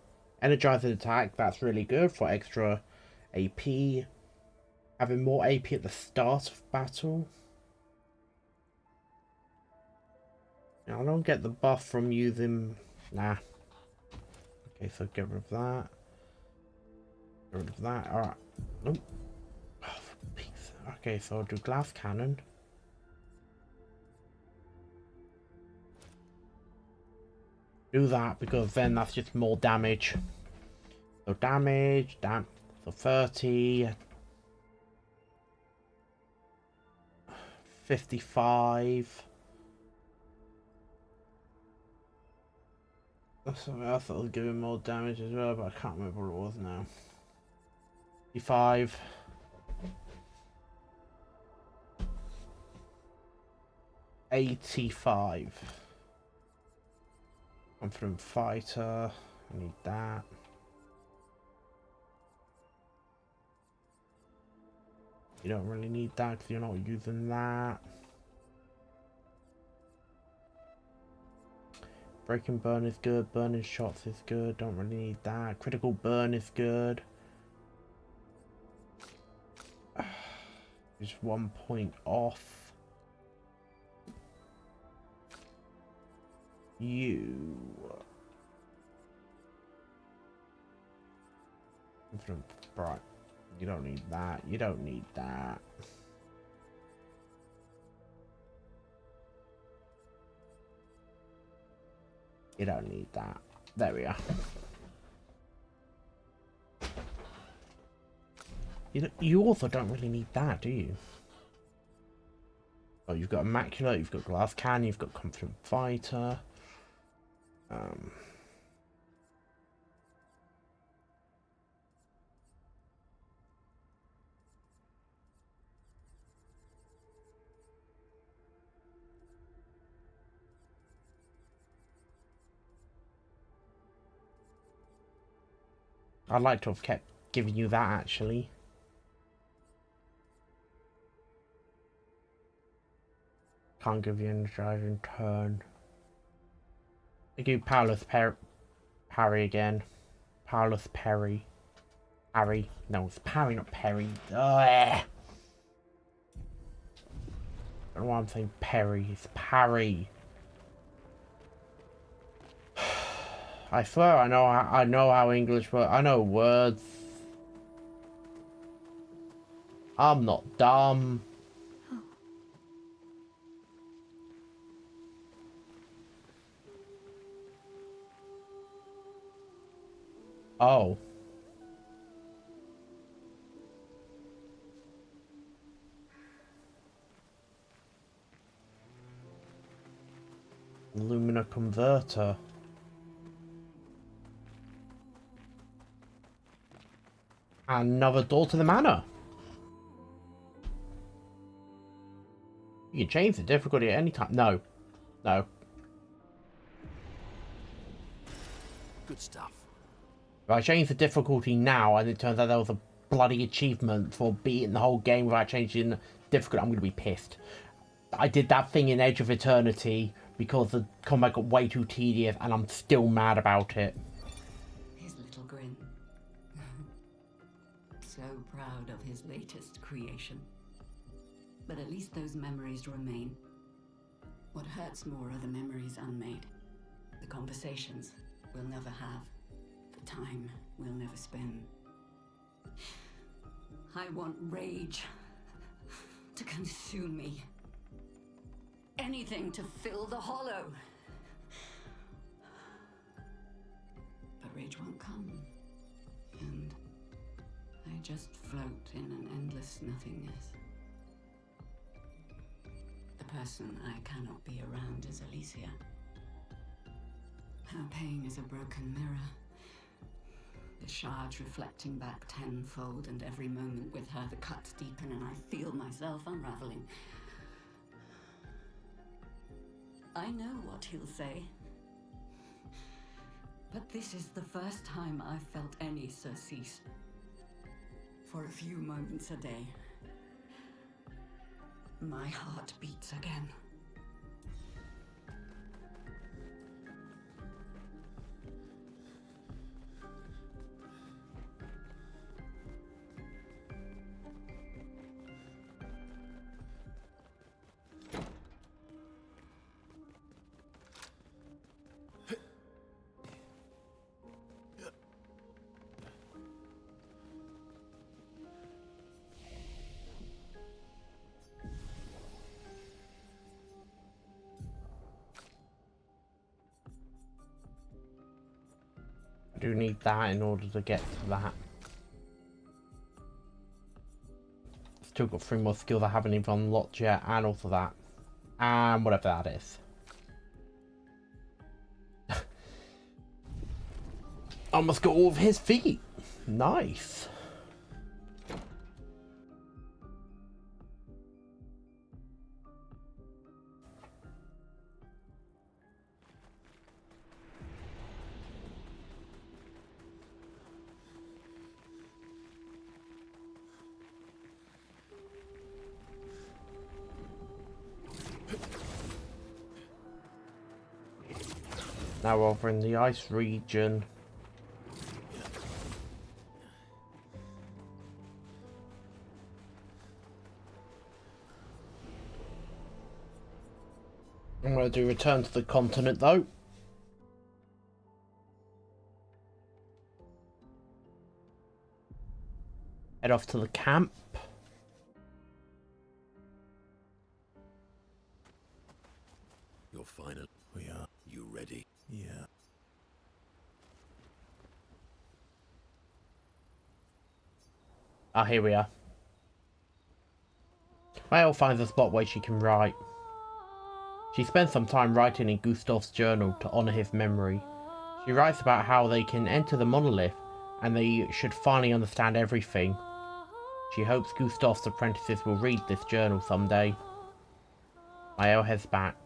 Energizing attack, that's really good for extra AP. Having more AP at the start of battle. Now, I don't get the buff from using. Nah. Okay, so get rid of that. Get rid of that. Alright. Nope. Oh, piece. Okay, so I'll do glass cannon. Do that because then that's just more damage. So damage, so 30. 55. That's something else that was giving more damage as well, but I can't remember what it was now. 55. 85. Confident fighter. I need that. You don't really need that because you're not using that. Breaking burn is good. Burning shots is good. Don't really need that. Critical burn is good. Just 1 point off. You. Right. You don't need that. You don't need that. You don't need that. There we are. You also don't really need that, do you? Oh, you've got Immaculate, you've got Glass Cannon, you've got Confident Fighter. I'd like to have kept giving you that, actually. Can't give you energizing turn. I do powerless parry again. Powerless parry. Parry. No, it's parry, not parry. Ugh. I don't know why I'm saying parry. It's parry. I swear I know how English works. I know words. I'm not dumb. Oh. Lumina Converter. Another door to the manor. You can change the difficulty at any time. No. No. Good stuff. If I change the difficulty now and it turns out there was a bloody achievement for beating the whole game without changing the difficulty, I'm going to be pissed. I did that thing in Edge of Eternity because the combat got way too tedious and I'm still mad about it. His little grin. So proud of his latest creation. But at least those memories remain. What hurts more are the memories unmade. The conversations we'll never have. The time we'll never spend. I want rage to consume me. Anything to fill the hollow. But rage won't come. And I just float in an endless nothingness. The person I cannot be around is Alicia. Her pain is a broken mirror. The shards reflecting back tenfold, and every moment with her the cuts deepen and I feel myself unraveling. I know what he'll say. But this is the first time I've felt any surcease. For a few moments a day, my heart beats again. I do need that in order to get to that. Still got 3 more skills I haven't even unlocked yet, and also that. And whatever that is. Almost got all of his feet. Nice. Now over in the ice region. I'm going to do return to the continent though. Head off to the camp. You're fine. We are. You ready? Yeah. Ah, here we are. Mael finds a spot where she can write. She spends some time writing in Gustav's journal to honour his memory. She writes about how they can enter the monolith and they should finally understand everything. She hopes Gustav's apprentices will read this journal someday. Mael heads back.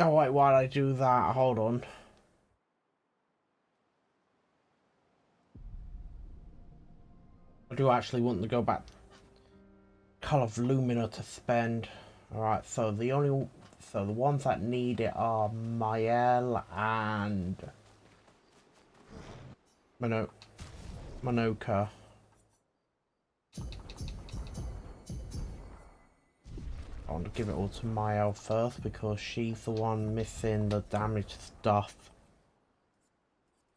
Oh wait, why'd I do that? Hold on. I do actually want to go back. Call of Lumina to spend. Alright, so the ones that need it are Mael and Manoka. I want to give it all to Mael first because she's the one missing the damaged stuff.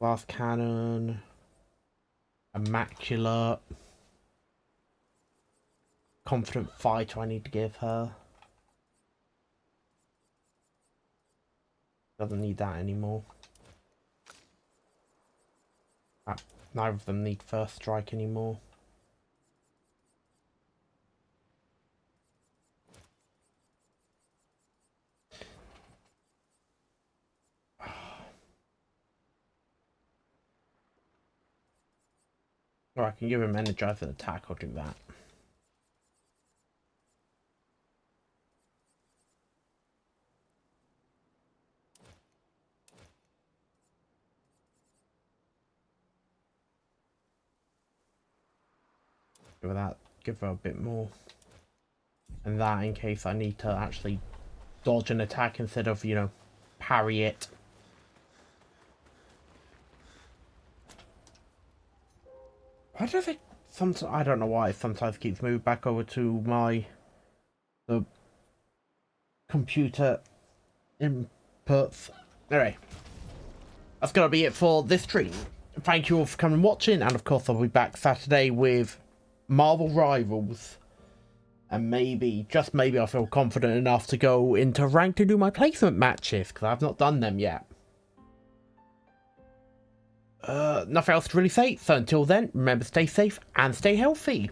Glass cannon, immaculate, confident fighter I need to give her. Doesn't need that anymore. Neither of them need first strike anymore. Or I can give him energize and attack, I'll do that. Give her that, give her a bit more. And that in case I need to actually dodge an attack instead of, you know, parry it. Why does it sometimes, I don't know why it sometimes keeps moving back over to the computer inputs. Anyway, that's gonna be it for this stream. Thank you all for coming and watching, and of course I'll be back Saturday with Marvel Rivals. And maybe, just maybe, I feel confident enough to go into rank to do my placement matches, because I've not done them yet. Nothing else to really say, so until then, remember, stay safe and stay healthy.